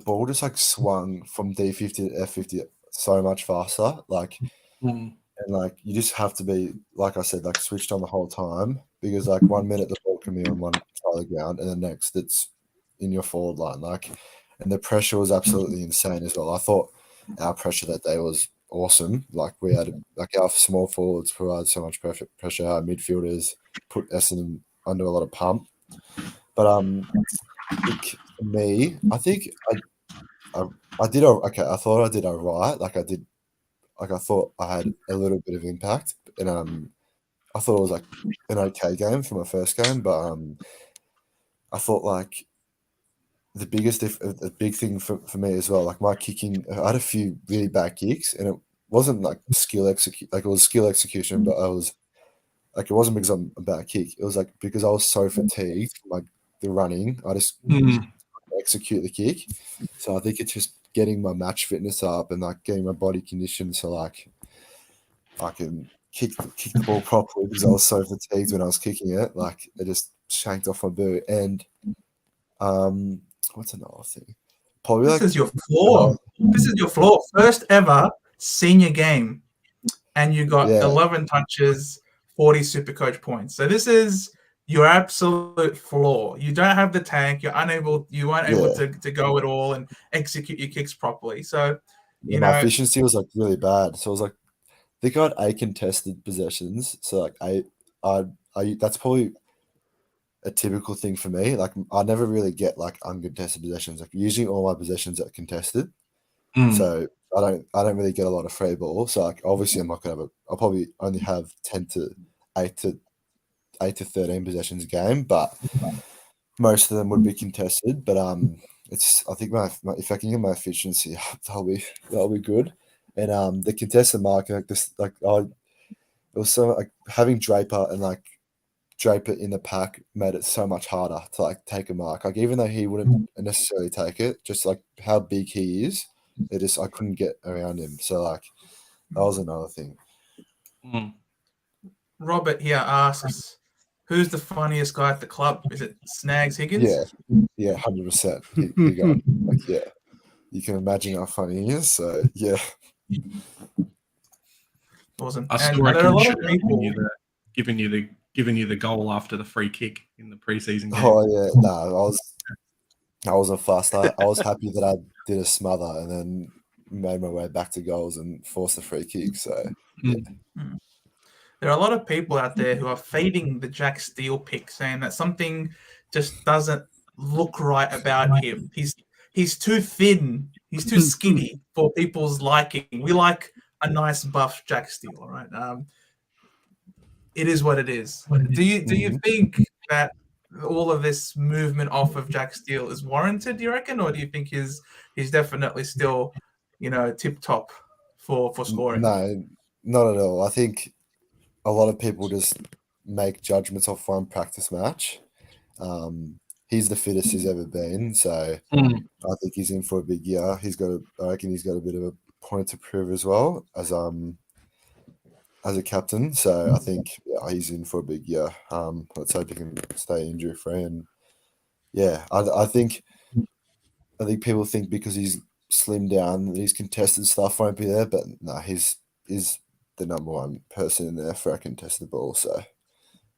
ball just like swung from D50 to F50 so much faster. Like, and like you just have to be, like I said, like switched on the whole time because like 1 minute the ball can be on one side of the ground and the next it's in your forward line. Like, and the pressure was absolutely insane as well. I thought our pressure that day was awesome. Like we had like our small forwards provided so much pressure. Our midfielders put Essendon under a lot of pump. But for me, I think I did okay. I thought I did all right. I thought I had a little bit of impact, and I thought it was like an okay game for my first game. But I thought like the big thing for me as well. Like my kicking, I had a few really bad kicks, and it wasn't like it was skill execution, but I was like, it wasn't because I'm a bad kick. It was like because I was so fatigued, like the running, I just execute the kick. So I think it's just getting my match fitness up and like getting my body conditioned so like I can kick the ball properly because I was so fatigued when I was kicking it. Like it just shanked off my boot. And what's another thing? Probably this is your flaw. This is your flaw. First ever senior game, and you got 11 touches, 40 Supercoach points. So this is your absolute flaw. You don't have the tank. You weren't able to go at all and execute your kicks properly. So my efficiency was like really bad. So I was like, I think I had 8 contested possessions. So like that's probably a typical thing for me. Like I never really get like uncontested possessions. Like usually all my possessions are contested. So I don't really get a lot of free ball. So like obviously I'm not gonna I'll probably only have 8 8 to 13 possessions a game, but most of them would be contested. But it's I think my if I can get my efficiency up, that'll be good. And the contested mark it was so like having Draper in the pack made it so much harder to like take a mark. Like even though he wouldn't necessarily take it, just like how big he is, I couldn't get around him. So like that was another thing. Robert here asks, who's the funniest guy at the club? Is it Snags Higgins? Yeah, 100%. He got like you can imagine how funny he is. So yeah. Awesome. I still reckon we should have given you the goal after the free kick in the preseason game. Oh yeah, no, I wasn't fast. I was happy that I did a smother and then made my way back to goals and forced a free kick. So yeah. There are a lot of people out there who are fading the Jack Steele pick, saying that something just doesn't look right about him. He's too thin. He's too skinny for people's liking. We like a nice buff Jack Steele, all right? It is what it is. Do you think that all of this movement off of Jack Steele is warranted, do you reckon? Or do you think he's definitely still, tip top for scoring? No, not at all. I think a lot of people just make judgments off one practice match. He's the fittest he's ever been, so I think he's in for a big year. I reckon he's got a bit of a point to prove as well as a captain. So I think he's in for a big year. Let's hope he can stay injury free. And I think people think because he's slimmed down that his contested stuff won't be there, but no, he's the number one person in there for a contested ball. So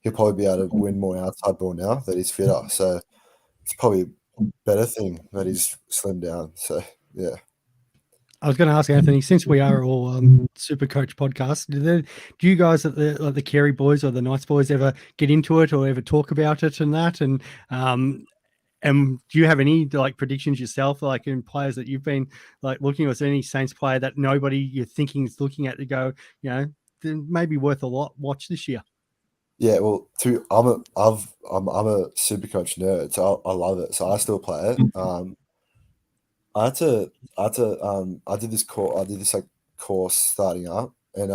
he'll probably be able to win more outside ball now that he's fitter. So it's probably a better thing that he's slimmed down. So yeah. I was going to ask Anthony, since we are all Super Coach podcasts, do you guys at the Carey boys or the Knights boys ever get into it or ever talk about it and that? And do you have any like predictions yourself, like in players that you've been like looking, or is there any Saints player that nobody you're thinking is looking at to go, they're maybe worth a lot watch this year? Yeah, well, I'm a Super Coach nerd, so I love it. So I still play it. I did this course starting up, and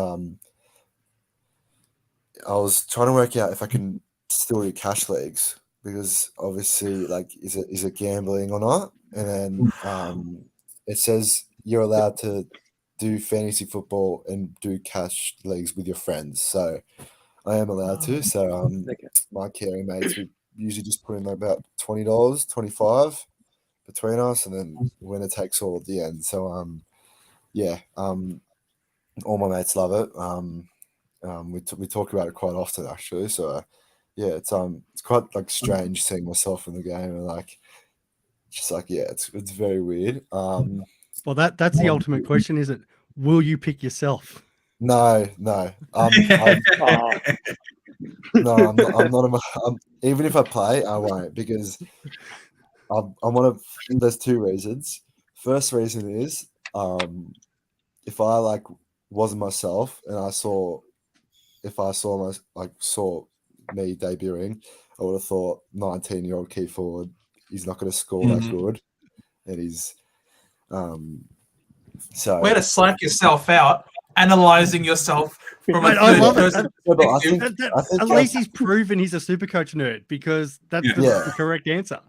I was trying to work out if I can still do cash leagues, because obviously, like, is it gambling or not? And then it says you're allowed to do fantasy football and do cash leagues with your friends. So I am allowed to. So my Carey mates, we usually just put in about $20, $25 between us, and then winner takes all at the end. So all my mates love it. We talk about it quite often, actually. So it's quite like strange seeing myself in the game, and like just like it's very weird. Well, that's the ultimate question, is it? Will you pick yourself? No. No, I'm not. Even if I play, I won't, because I'm one of. There's two reasons. First reason is, if I like wasn't myself and saw me debuting, I would have thought 19-year-old key forward, he's not going to score that good, and he's so way to psych yourself out, analyzing yourself from I love it. I think at least he's proven he's a Super Coach nerd, because that's the correct answer.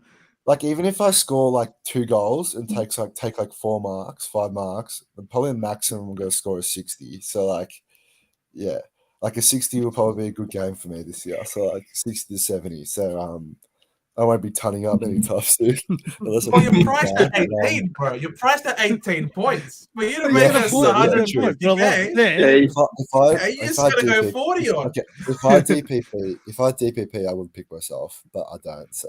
Like, even if I score like 2 goals and take like 4 marks, 5 marks, probably the maximum I'm going to score is 60. So like, like a 60 will probably be a good game for me this year. So like 60 to 70. So I won't be turning up anytime soon. Well, you're priced at 18, bro. You're priced at 18 points. But you'd have made us 150K. You're just going to go 40 on. Okay. If I DPP, I would pick myself, but I don't. So.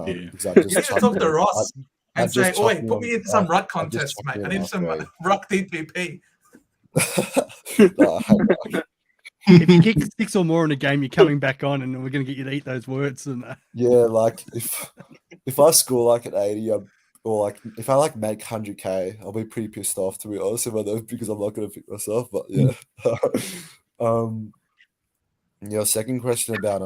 Because I you need to talk to Ross and say, "Oh, wait, put me into some ruck contest, mate. I need some ruck DPP." If you kick 6 or more in a game, you're coming back on, and we're going to get you to eat those words. And like if I score like an 80, or like if I like make 100K, I'll be pretty pissed off, to be honest, because I'm not going to pick myself. But Your second question about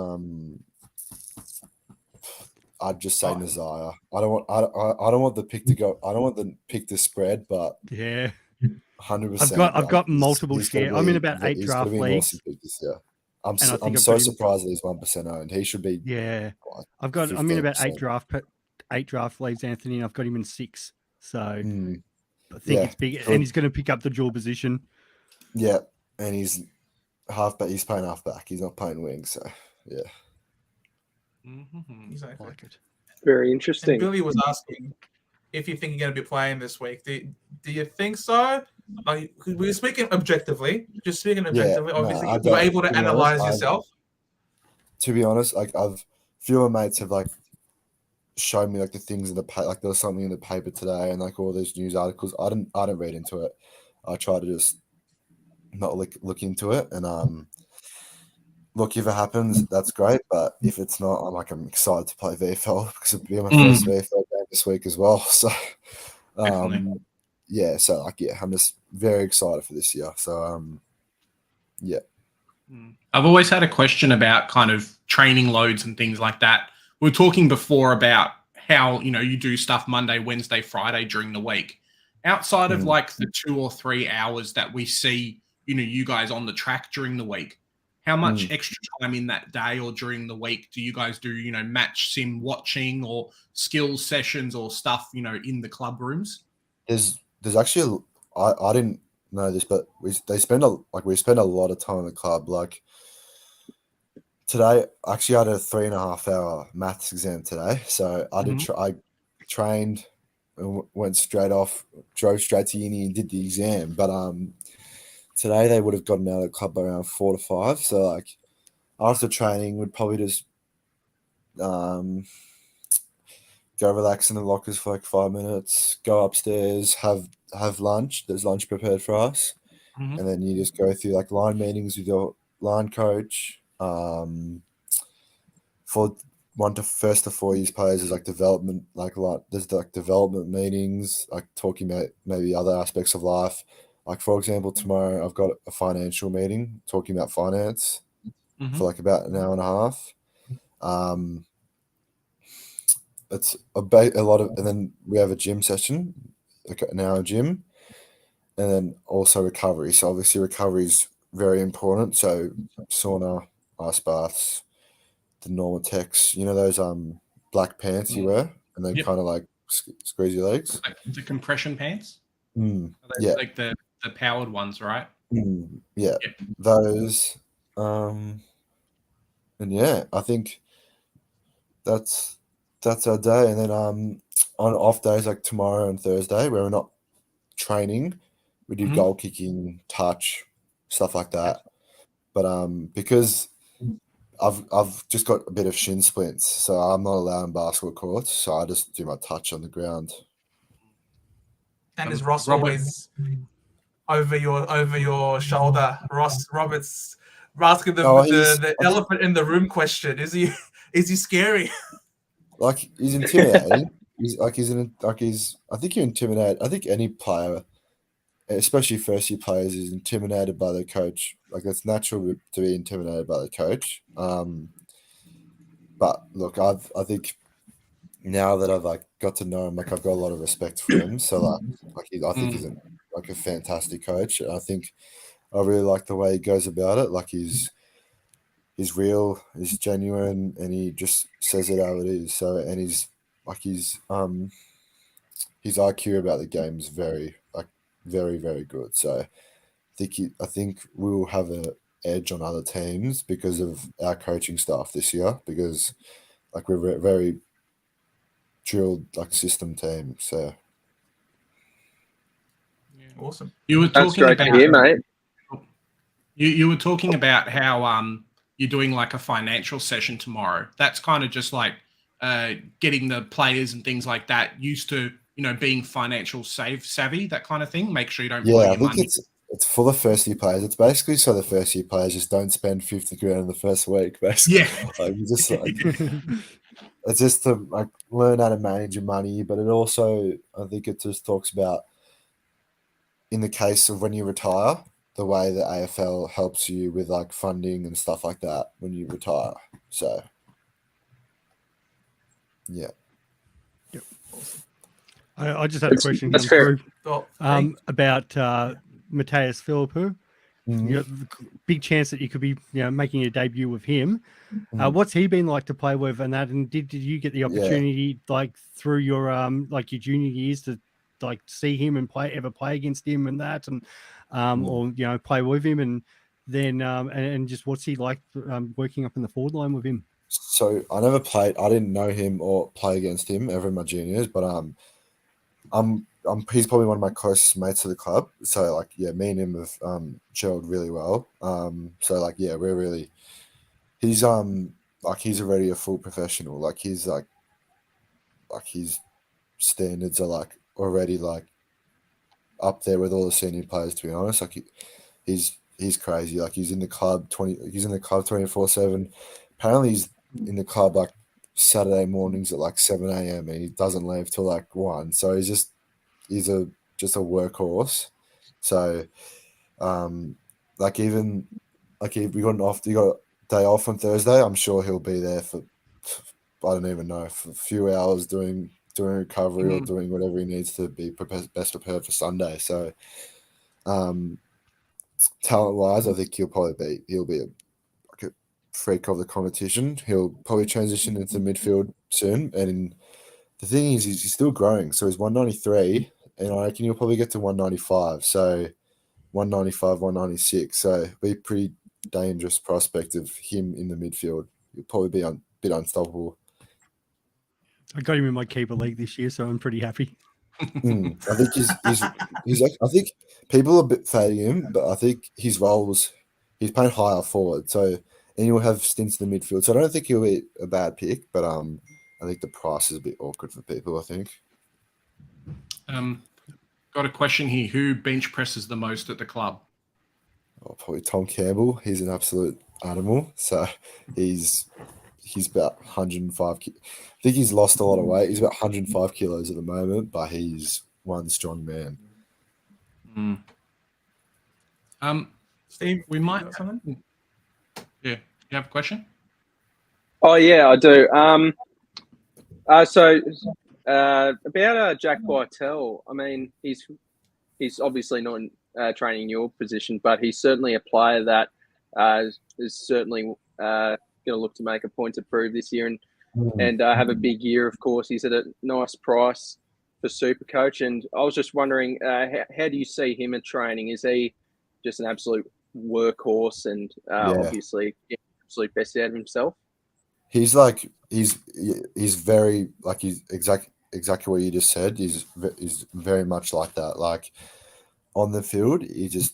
I'd just say Nazaya. I don't want the pick to go. I don't want the pick to spread, but Yeah. 100%. I've got multiple share. I'm in about 8 He's draft gonna be an leagues. awesome pick this year. I'm And I think I've so got him- surprised that he's 1% owned. He should be. Yeah. like, I'm in about 15%. 8 draft leagues, Anthony, and I've got him in 6. So I think Yeah, it's big, good. and he's going to pick up the dual position. Yeah, and he's halfback. He's playing halfback. He's not playing wing. So yeah. Exactly. I like it. Very And interesting. Billy was asking if you think you're going to be playing this week. Do you think so? Like, we're speaking objectively. Just speaking objectively. no, Obviously, I you're don't- able to to be honest, analyze yourself. To be honest, like few of my mates have like shown me like the things in the like there was something in the paper today and like all these news articles. I don't read into it. I try to just not look into it and look, if it happens, that's great. But if it's not, I'm excited to play VFL because it'll be my first VFL game this week as well. So yeah, so like I'm just very excited for this year. So yeah. I've always had a question about kind of training loads and things like that. We were talking before about how, you do stuff Monday, Wednesday, Friday during the week. Outside of like the 2 or 3 hours that we see, you guys on the track during the week, how much extra time in that day or during the week do you guys do, match sim watching or skills sessions or stuff, in the club rooms? There's actually I didn't know this, but we spend a lot of time in the club. Like today, I actually had a 3.5 hour maths exam today, so I did. I trained and drove straight to uni and did the exam. But today they would have gotten out of the club around 4 to 5. So like after training, we'd probably just go relax in the lockers for like 5 minutes, go upstairs, have lunch. There's lunch prepared for us. And then you just go through like line meetings with your line coach. For 1 to 1st to 4 years players, there's like development, there's like development meetings, like talking about maybe other aspects of life. Like for example, tomorrow I've got a financial meeting talking about finance for like about an hour and a half. It's a lot of, and then we have a gym session, like an hour gym, and then also recovery. So obviously recovery is very important. So sauna, ice baths, the normal techs, those black pants you wear, and they kind of like squeeze your legs. Like the compression pants? Yeah. Like the powered ones, right? Yeah. Those. And yeah, I think that's our day. And then on off days like tomorrow and Thursday, where we're not training, we do goal kicking, touch, stuff like that. But because I've just got a bit of shin splints, so I'm not allowed in basketball courts. So I just do my touch on the ground. And is Ross always over your shoulder? Robert's asking the elephant in the room question. Is he scary? Like he's intimidating. I think you intimidate. I think any player, especially first year players, is intimidated by their coach. Like that's natural to be intimidated by the coach. But look, I think now that I've like got to know him, like I've got a lot of respect for him. So I think he's a fantastic coach. I think I really like the way he goes about it. Like he's real, he's genuine, and he just says it how it is. So and his IQ about the game is very, very good. So I think we will have an edge on other teams because of our coaching staff this year. Because like we're very drilled like system team. So awesome. You were That's talking great about to hear, mate. You were talking about how you're doing like a financial session tomorrow. That's kind of just like getting the players and things like that used to, being financial savvy, that kind of thing. Make sure you don't blow your money. It's for the first year players. It's basically so the first year players just don't spend 50 grand in the first week. Basically, it's just to like learn how to manage your money. But it also, I think, it just talks about in the case of when you retire, the way that AFL helps you with like funding and stuff like that when you retire. So, yeah. Yep. I just had a question That's come fair. through about Mateus Philippou. Mm-hmm. You know, big chance that you could be, making a debut with him. Mm. What's he been like to play with, and that? And did you get the opportunity, like through your like your junior years, to like see him and play against him and that, and or play with him, and then and just what's he like working up in the forward line with him? So I never played. I didn't know him or play against him ever in my juniors, but he's probably one of my closest mates to the club. So like, yeah, me and him have gelled really well. So like, yeah, we're really. He's like he's already a full professional. Like his standards are like already like up there with all the senior players. To be honest, like he's crazy. Like he's in the club 24/7. Apparently he's in the club like Saturday mornings at like 7 a.m. and he doesn't leave till like 1. So he's just a workhorse. So like even like if we got a day off on Thursday, I'm sure he'll be there for I don't even know, for a few hours doing recovery or doing whatever he needs to be best prepared for Sunday. So talent wise, I think he'll be a freak of the competition. He'll probably transition into midfield soon, and the thing is he's still growing. So he's 193, and I reckon he'll probably get to 195. So 195, 196. So it'll be a pretty dangerous prospect of him in the midfield. He'll probably be a bit unstoppable. I got him in my keeper league this year, so I'm pretty happy. I think he's I think people are a bit fading him, but I think his roles he's playing higher forward, so and he'll have stints in the midfield. So I don't think he'll be a bad pick, but I think the price is a bit awkward for people. I think. Got a question here: who bench presses the most at the club? Oh, probably Tom Campbell. He's an absolute animal. So he's about 105. I think he's lost a lot of weight. He's about 105 kilos at the moment, but he's one strong man. Steve, we might have something. Yeah, you have a question? Oh yeah, I do. So about Jack Bartel. I mean, he's obviously not training in your position, but he's certainly a player that is certainly going to look to make a point to prove this year and have a big year. Of course, he's at a nice price for Supercoach, and I was just wondering, how do you see him in training? Is he just an absolute workhorse and obviously absolute best out of himself? He's very like he's exactly what you just said. He's very much like that. Like on the field, he's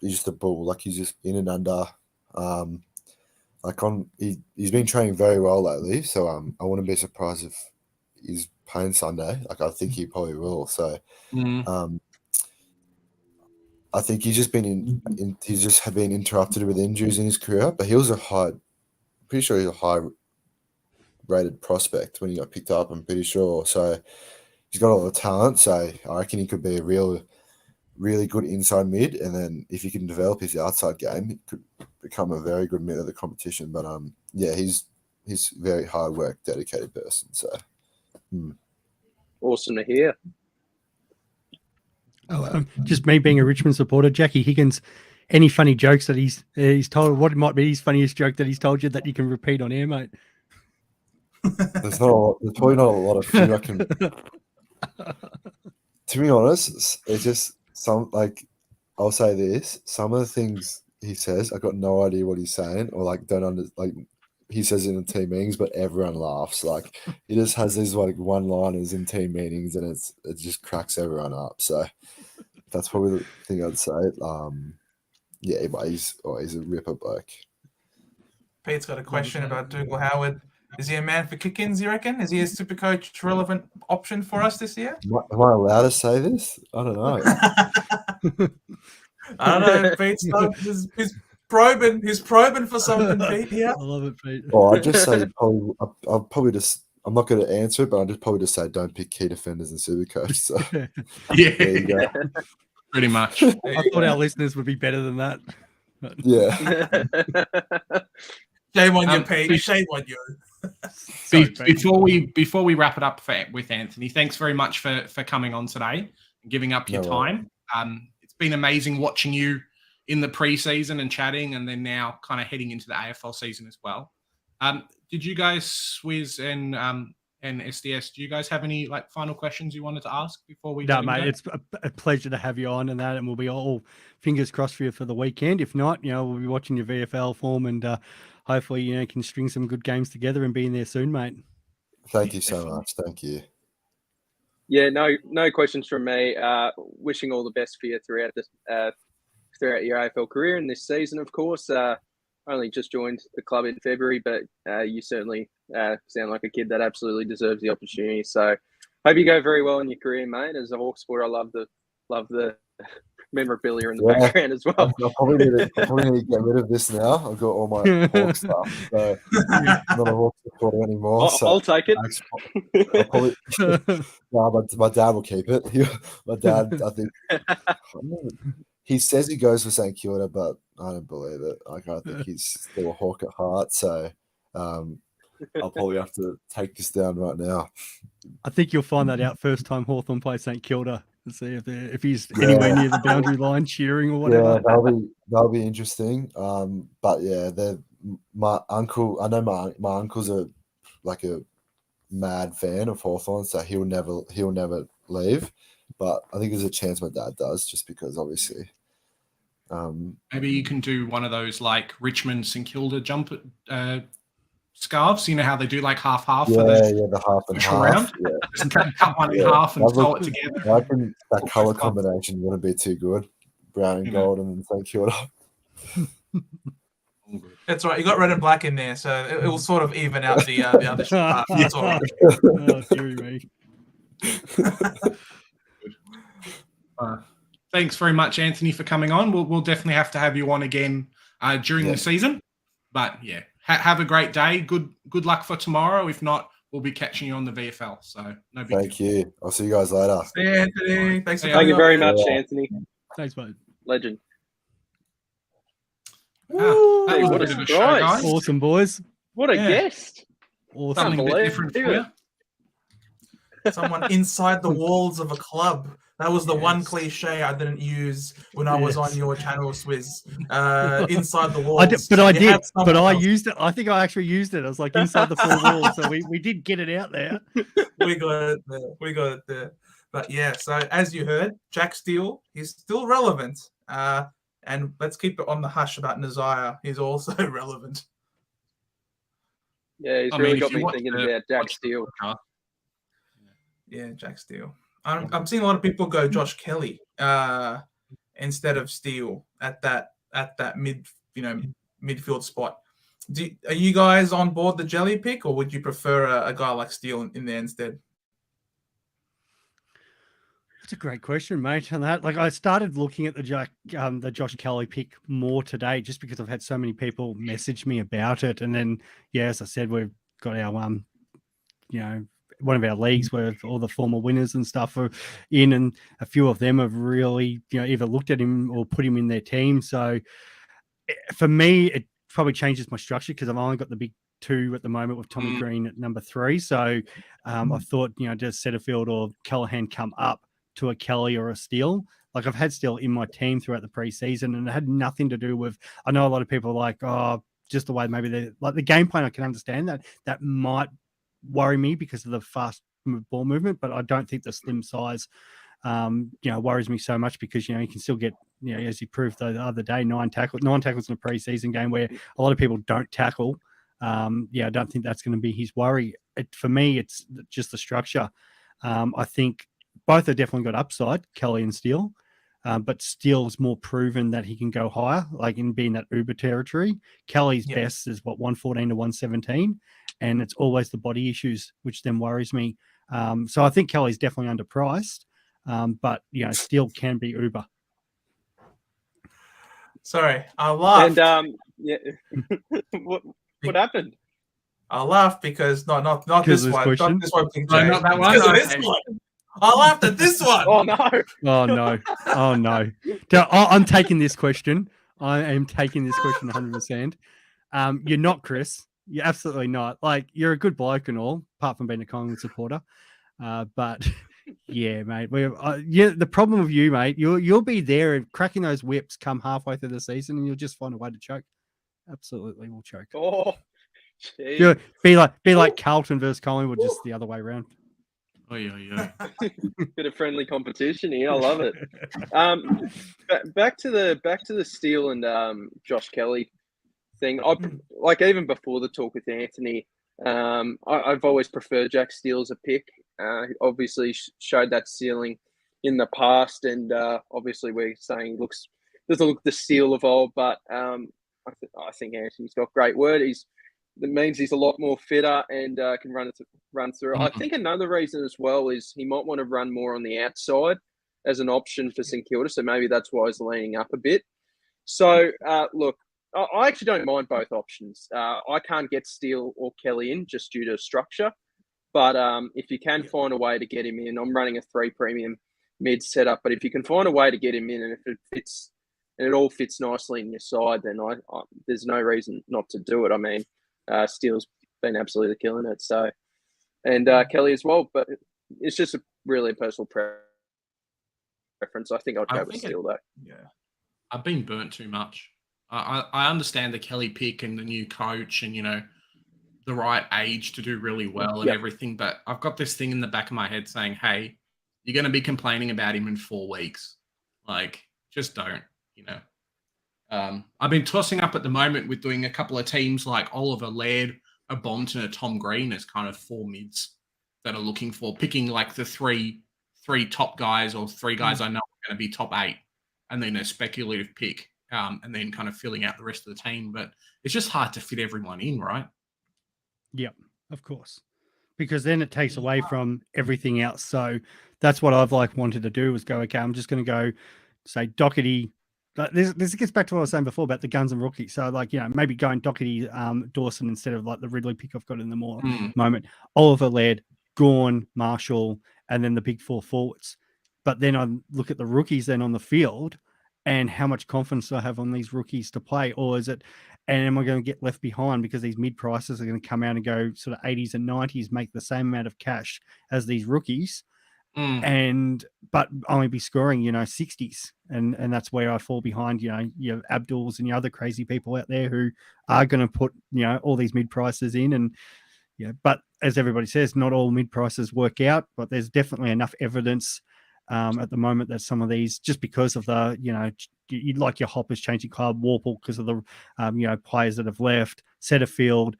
just a bull. Like he's just in and under. He's been training very well lately. So I wouldn't be surprised if he's playing Sunday. Like I think he probably will. So I think he's just been he's just been interrupted with injuries in his career. But he was pretty sure he's a high rated prospect when he got picked up. I'm pretty sure. So he's got a lot of talent. So I reckon he could be a really good inside mid, and then if he can develop his outside game, he could become a very good mid of the competition. But he's very hard work, dedicated person. So awesome to hear. Just me being a Richmond supporter, Jackie Higgins. Any funny jokes that he's told? What might be his funniest joke that he's told you that you can repeat on air, mate? There's probably not a lot of few I can. To be honest, it's just some I'll say this. Some of the things he says, I got no idea what he's saying, or he says it in team meetings, but everyone laughs. Like he just has these one-liners in team meetings, and it just cracks everyone up. So that's probably the thing I'd say. But he's a ripper bloke. Pete's got a question about Dougal Howard. Is he a man for kick-ins, you reckon? Is he a Supercoach relevant option for us this year? Am I allowed to say this? I don't know. I don't know. Pete's probing for something, Pete. Yeah, I love it, Pete. Well, I'd just say I'll probably just. I'm not going to answer it, but I'll just probably just say don't pick key defenders in Supercoach. So yeah, there you go. Pretty much. I thought our listeners would be better than that. Yeah. Shame on you, Pete. Shame on you. Sorry, Before we wrap it up with Anthony, thanks very much for coming on today and giving up your time. It's been amazing watching you in the preseason and chatting, and then now kind of heading into the AFL season as well. Did you guys, Swizz and SDS, do you guys have any like final questions you wanted to ask before we? No, mate, it's a pleasure to have you on and that, and we'll be all fingers crossed for you for the weekend. If not, we'll be watching your VFL form, and hopefully, you can string some good games together and be in there soon, mate. Thank you so much. Thank you. Yeah, no questions from me. Wishing all the best for you throughout your AFL career and this season, of course. Only just joined the club in February, but you certainly sound like a kid that absolutely deserves the opportunity. So, hope you go very well in your career, mate. As a Hawk supporter, I love the memorabilia in the background as well. I probably need to get rid of this now. I've got all my Hawk stuff, so I'm not a Hawk supporter anymore. I'll take it. My dad will keep it. My dad, I think, he says he goes for St Kilda, but I don't believe it. I think he's still a Hawk at heart. So I'll probably have to take this down right now. I think you'll find that out first time Hawthorn plays St Kilda and see if he's anywhere near the boundary line cheering or whatever. Yeah, that'll be interesting. But yeah, my uncle. I know my uncle's like a mad fan of Hawthorn, so he'll never leave. But I think there's a chance my dad does, just because obviously. Maybe you can do one of those like Richmond St Kilda jump scarves. You know how they do like half. Yeah, the half and half. Round. Yeah. Just cut one in half and sew it together. I think that colour combination wouldn't be too good. Brown and gold and St Kilda. That's right. You got red and black in there, so it will sort of even out the other half. That's all right. Oh, dearie me. Thanks very much, Anthony, for coming on. We'll definitely have to have you on again during the season. But yeah, have a great day. Good luck for tomorrow. If not, we'll be catching you on the VFL. So no big Thank you. I'll see you guys later. See you, Anthony. Thanks for Thank you very much, Anthony. Thanks, mate. Legend. That was what a a bit of a show, surprise. guys. Awesome, boys. What a guest. Awesome. Something a bit different for you. Someone inside the walls of a club. That was the one cliche I didn't use when I was on your channel, Swizz. Inside the walls. But I used it. I think I actually used it. I was like inside the four walls. So we did get it out there. We got it there. But yeah, so as you heard, Jack Steele, he's still relevant. And let's keep it on the hush about Nazaya. He's also relevant. Yeah, he's really got me thinking about Jack Steele. Yeah, Jack Steele. I'm seeing a lot of people go Josh Kelly instead of Steele at that midfield spot. Are you guys on board the jelly pick, or would you prefer a guy like Steele in there instead? That's a great question, mate. On that, like, I started looking at the Josh Kelly pick more today, just because I've had so many people message me about it. And then, yeah, as I said, we've got our one of our leagues where all the former winners and stuff are in, and a few of them have really, either looked at him or put him in their team. So for me, it probably changes my structure, because I've only got the big two at the moment with Tommy Green at number 3. So I thought, does Setterfield or Callaghan come up to a Kelly or a Steele? Like, I've had Steele in my team throughout the preseason, and it had nothing to do with, I know a lot of people are like, just the way maybe they like the game plan. I can understand that might worry me because of the fast ball movement, but I don't think the slim size worries me so much, because you can still get, as you proved the other day, 9 tackles in a preseason game where a lot of people don't tackle. I don't think that's going to be his worry. For me, it's just the structure. I think both have definitely got upside, Kelly and Steele, but Steele's more proven that he can go higher, like in being that Uber territory. Kelly's best is 114 to 117, and it's always the body issues, which then worries me. So I think Kelly's definitely underpriced, but Steele can be Uber. Sorry, I laughed. And what happened? I laughed because not this one. Question? Not this one. No, not that one. Because of this one. I laughed at this one. Oh no! Oh no! Oh no! I'm taking this question. I am taking this question 100%. You're not, Chris. You're absolutely not. Like, you're a good bloke and all, apart from being a Collingwood supporter. But yeah, mate. The problem with you, mate, you'll be there and cracking those whips come halfway through the season, and you'll just find a way to choke. Absolutely, will choke. Oh, geez. Be like Carlton versus Collingwood, just the other way around. Oh yeah. Bit of friendly competition here. I love it. Back to the Steele and Josh Kelly thing. Like even before the talk with Anthony, I've always preferred Jack Steele as a pick. Obviously showed that ceiling in the past, and obviously we're saying doesn't look the Steele of old, but I think Anthony's got great word. That means he's a lot more fitter and can run through. Mm-hmm. I think another reason as well is he might want to run more on the outside as an option for St Kilda, so maybe that's why he's leaning up a bit. So, look, I actually don't mind both options. I can't get Steele or Kelly in just due to structure, but if you can find a way to get him in, I'm running a 3 premium mid setup, but if you can find a way to get him in and if it fits and it all fits nicely in your side, then there's no reason not to do it. I mean, Steele's been absolutely killing it. So, and Kelly as well, but it's just really a personal preference. I think I'd go with Steele though. Yeah, I've been burnt too much. I understand the Kelly pick and the new coach and the right age to do really well and everything, but I've got this thing in the back of my head saying, "Hey, you're going to be complaining about him in 4 weeks. Like, just don't." I've been tossing up at the moment with doing a couple of teams like Oliver Laird, a Bont, and a Tom Green as kind of 4 mids that are looking for picking like the three top guys or 3 guys I know are going to be top 8, and then a speculative pick, and then kind of filling out the rest of the team. But it's just hard to fit everyone in, right? Yep, of course, because then it takes away from everything else. So that's what I've wanted to do was go, okay, I'm just going to go say Doherty. This gets back to what I was saying before about the guns and rookies. So maybe going Doherty, Dawson instead of like the Ridley pick I've got in the moment. Oliver Laird, Gawn, Marshall, and then the big 4 forwards. But then I look at the rookies then on the field and how much confidence I have on these rookies to play, or is it, and am I going to get left behind because these mid prices are going to come out and go sort of 80s and 90s, make the same amount of cash as these rookies, but only be scoring 60s, and that's where I fall behind your Abduls and your other crazy people out there who are going to put all these mid prices in, and but as everybody says, not all mid prices work out, but there's definitely enough evidence at the moment that some of these, just because of the you'd like your Hoppers changing club, Warple because of the players that have left, Setterfield,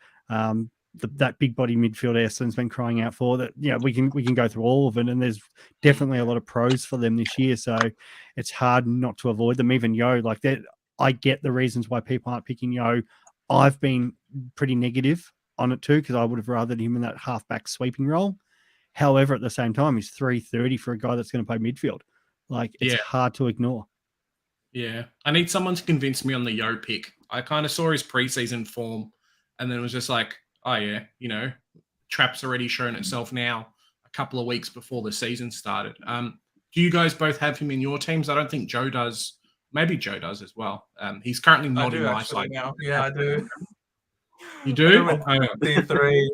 that big body midfield Essendon's been crying out for, that we can go through all of it, and there's definitely a lot of pros for them this year, so it's hard not to avoid them. Even Yo, like that, I get the reasons why people aren't picking Yo. I've been pretty negative on it too, because I would have rathered him in that halfback sweeping role. However, at the same time, he's 330 for a guy that's going to play midfield. Like, it's hard to ignore. Yeah, I need someone to convince me on the Yo pick. I kind of saw his preseason form, and then it was just like, oh yeah, Trap's already shown itself now a couple of weeks before the season started. Do you guys both have him in your teams? I don't think Joe does. Maybe Joe does as well. He's currently not in my side now. Yeah, I do. You do? D3.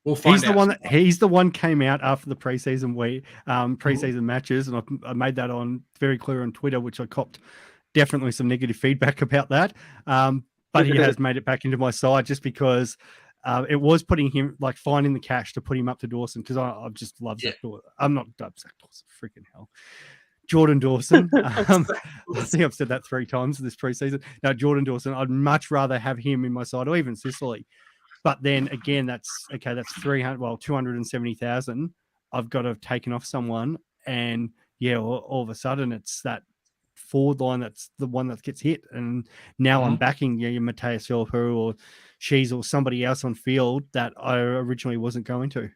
We'll find out. He's the one came out after the preseason preseason matches, and I made that on very clear on Twitter, which I copped definitely some negative feedback about that. But he has made it back into my side just because it was putting him, like, finding the cash to put him up to Dawson, because I just love Zach Dawson. I'm not Zach Dawson, freaking hell. Jordan Dawson. I think I've said that 3 times this preseason. No, Jordan Dawson. I'd much rather have him in my side, or even Sicily. But then again, that's 270,000. I've got to have taken off someone, and all of a sudden it's that forward line that's the one that gets hit. And now I'm backing your Mateus Philippou or Shees or somebody else on field that I originally wasn't going to.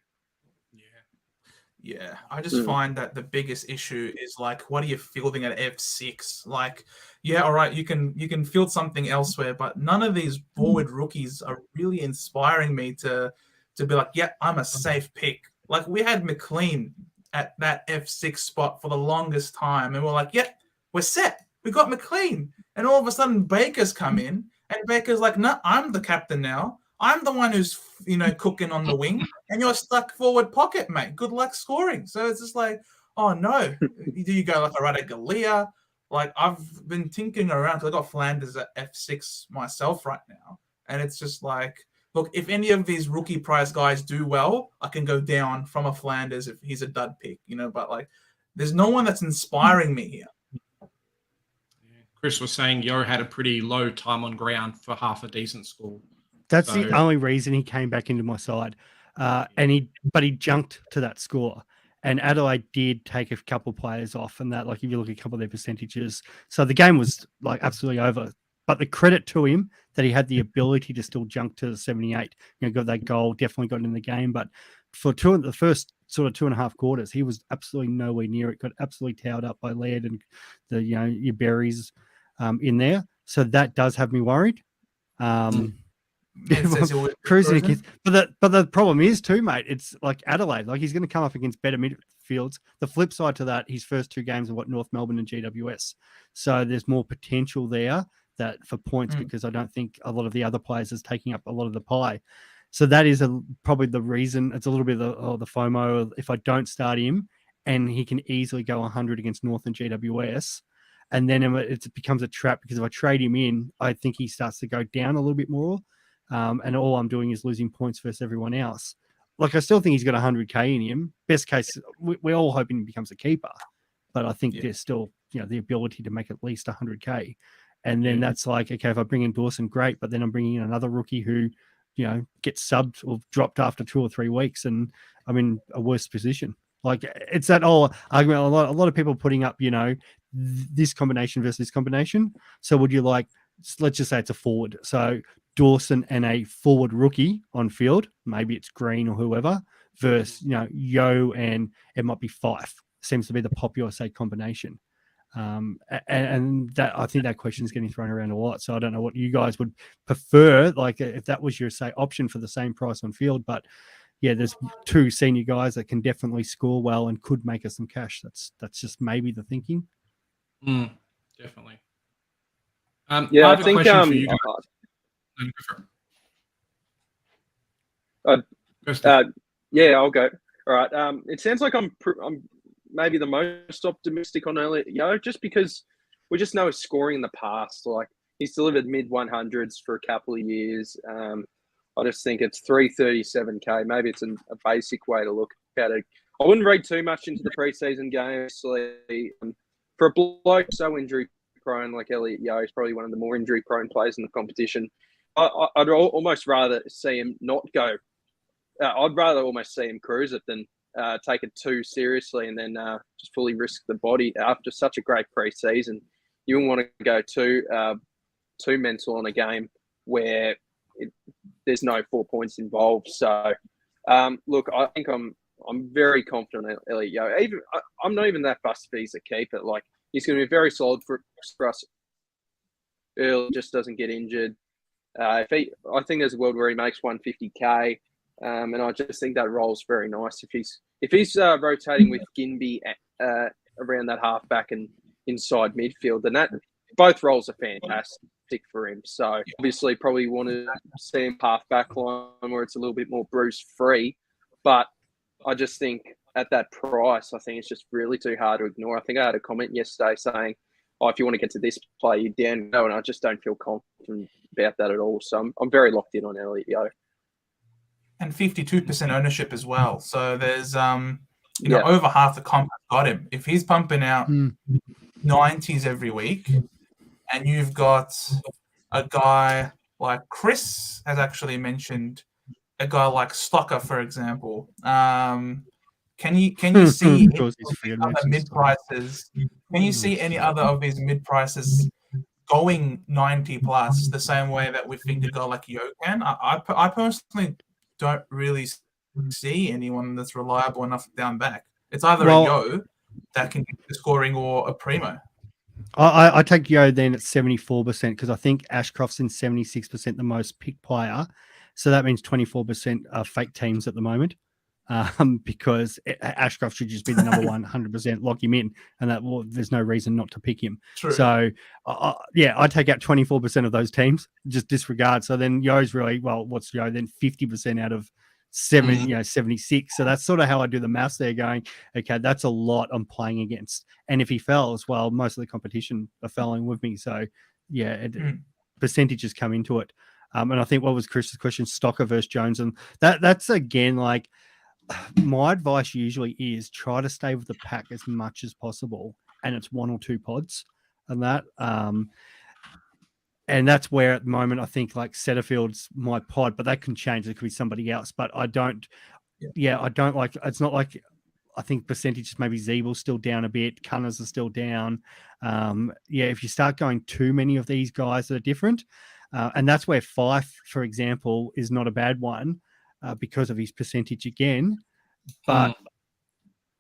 Yeah, I just find that the biggest issue is, like, what are you fielding at F6? Like, all right, you can field something elsewhere, but none of these forward rookies are really inspiring me to be like, I'm a safe pick. Like, we had McLean at that F6 spot for the longest time, and we're like, "Yep, we're set. We got McLean." And all of a sudden, Baker's come in, and Baker's like, "No, I'm the captain now. I'm the one who's cooking on the wing, and you're stuck forward pocket, mate. Good luck scoring." So it's just like, oh no. Do you go like a Rada Galea? Like I've been tinkering around because I got Flanders at F6 myself right now, and it's just like, look, if any of these rookie price guys do well, I can go down from a Flanders if he's a dud pick, But like, there's no one that's inspiring me here. Chris was saying Yo had a pretty low time on ground for half a decent score. That's the only reason he came back into my side. But he junked to that score. And Adelaide did take a couple players off, and that, like, if you look at a couple of their percentages, so the game was like absolutely over. But the credit to him that he had the ability to still junk to 78, got that goal, definitely got in the game. But for the first sort of 2.5 quarters, he was absolutely nowhere near it. Got absolutely towed up by Laird and your berries in there. So that does have me worried. Cruising, but the problem is too, mate. It's like Adelaide, like he's going to come up against better midfields. The flip side to that, his first 2 games are North Melbourne and GWS, so there's more potential there that for points because I don't think a lot of the other players is taking up a lot of the pie. So that is probably the reason. It's a little bit of the FOMO. If I don't start him, and he can easily go 100 against North and GWS. And then it becomes a trap because if I trade him in, I think he starts to go down a little bit more. And all I'm doing is losing points versus everyone else. Like, I still think he's got 100K in him. Best case, we're all hoping he becomes a keeper. But I think there's still, the ability to make at least 100K. And then that's like, okay, if I bring in Dawson, great. But then I'm bringing in another rookie who, gets subbed or dropped after 2 or 3 weeks. And I'm in a worse position. Like, it's that whole argument. A lot of people putting up, this combination versus this combination. So would you like, let's just say it's a forward. So Dawson and a forward rookie on field, maybe it's Green or whoever, versus, Yo and it might be Fife. Seems to be the popular, say, combination. And that, I think that question is getting thrown around a lot. So I don't know what you guys would prefer, like if that was your, say, option for the same price on field. But yeah, there's 2 senior guys that can definitely score well and could make us some cash. That's just maybe the thinking. Definitely. I have think a question for you guys. I'll go. All right. It sounds like I'm maybe the most optimistic on Elliot Yo, just because we just know his scoring in the past. Like, he's delivered mid 100s for a couple of years. I just think it's 337K. Maybe it's a basic way to look at it. I wouldn't read too much into the preseason game. For a bloke so injury prone like Elliot Yo, he's probably one of the more injury prone players in the competition. I'd almost rather see him not go. I'd rather almost see him cruise it than take it too seriously and then just fully risk the body after such a great preseason. You wouldn't want to go too mental on a game where there's no 4 points involved. So, look, I think I'm very confident in Elliot Yo. I'm not even that fussed if he's a keeper. Like, he's going to be very solid for us. Early, just doesn't get injured. I think there's a world where he makes 150K, and I just think that role's very nice. If he's rotating with Ginby around that halfback and inside midfield, then both roles are fantastic for him. So obviously, probably want to see him halfback line where it's a little bit more bruise free, but I just think at that price, I think it's just really too hard to ignore. I think I had a comment yesterday saying, if you want to get to this play, you down go, and I just don't feel confident about that at all. So I'm very locked in on Elliot Yo. And 52% ownership as well. So there's over half the comp got him. If he's pumping out 90s every week, and you've got a guy like Chris has actually mentioned a guy like Stocker, for example. Can you see other mid prices? Can you see any other of these mid prices going 90 plus the same way that we think a guy like Yo can? I personally don't really see anyone that's reliable enough down back. It's either a Yo that can get the scoring or a Primo. I take Yo then at 74% because I think Ashcroft's in 76% the most picked player. So that means 24% are fake teams at the moment. because Ashcroft should just be the number 100%, lock him in, and there's no reason not to pick him. True. So, I take out 24% of those teams, just disregard. So then Yo's really, well, what's Yo? Then 50% out of 76. So that's sort of how I do the maths there, going, okay, that's a lot I'm playing against. And if he fells, well, most of the competition are felling with me. So, percentages come into it. And I think what was Chris's question, Stocker versus Jones, and that's again, like, my advice usually is try to stay with the pack as much as possible, and it's 1 or 2 pods, and that and that's where at the moment I think like Setterfield's my pod, but that can change. It could be somebody else, but I don't. I don't like. It's not like. I think percentages, maybe Zeebel's still down a bit. Cunners are still down. If you start going too many of these guys that are different, and that's where Fife, for example, is not a bad one because of his percentage again. But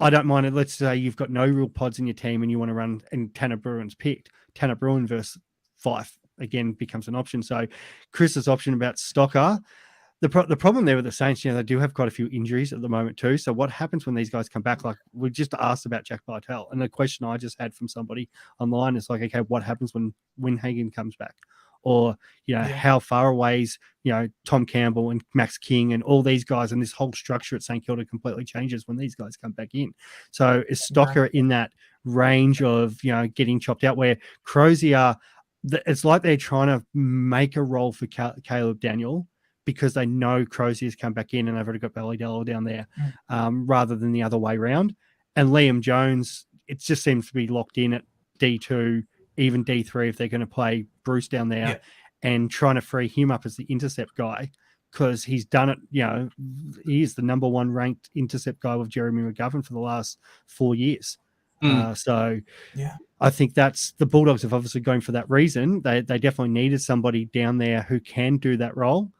I don't mind it. Let's say you've got no real pods in your team and you want to run, and Tanner Bruin's picked. Tanner Bruin versus Fife again becomes an option. So Chris's option about Stocker. The problem there with the Saints, they do have quite a few injuries at the moment too. So what happens when these guys come back? Like we just asked about Jack Bartel, and the question I just had from somebody online is like, okay, what happens when Winhagen comes back? Or, how far away is, Tom Campbell and Max King and all these guys, and this whole structure at St Kilda completely changes when these guys come back in. So is Stocker in that range of, getting chopped out, where Crozier, it's like they're trying to make a role for Caleb Daniel, because they know Crozier's come back in and they've already got Ballydello down there, rather than the other way around. And Liam Jones, it just seems to be locked in at D2, even D3 if they're going to play Bruce down there, and trying to free him up as the intercept guy, because he's done it. He is the number 1 ranked intercept guy with Jeremy McGovern for the last 4 years. I think that's the Bulldogs have obviously going for that reason. They definitely needed somebody down there who can do that role.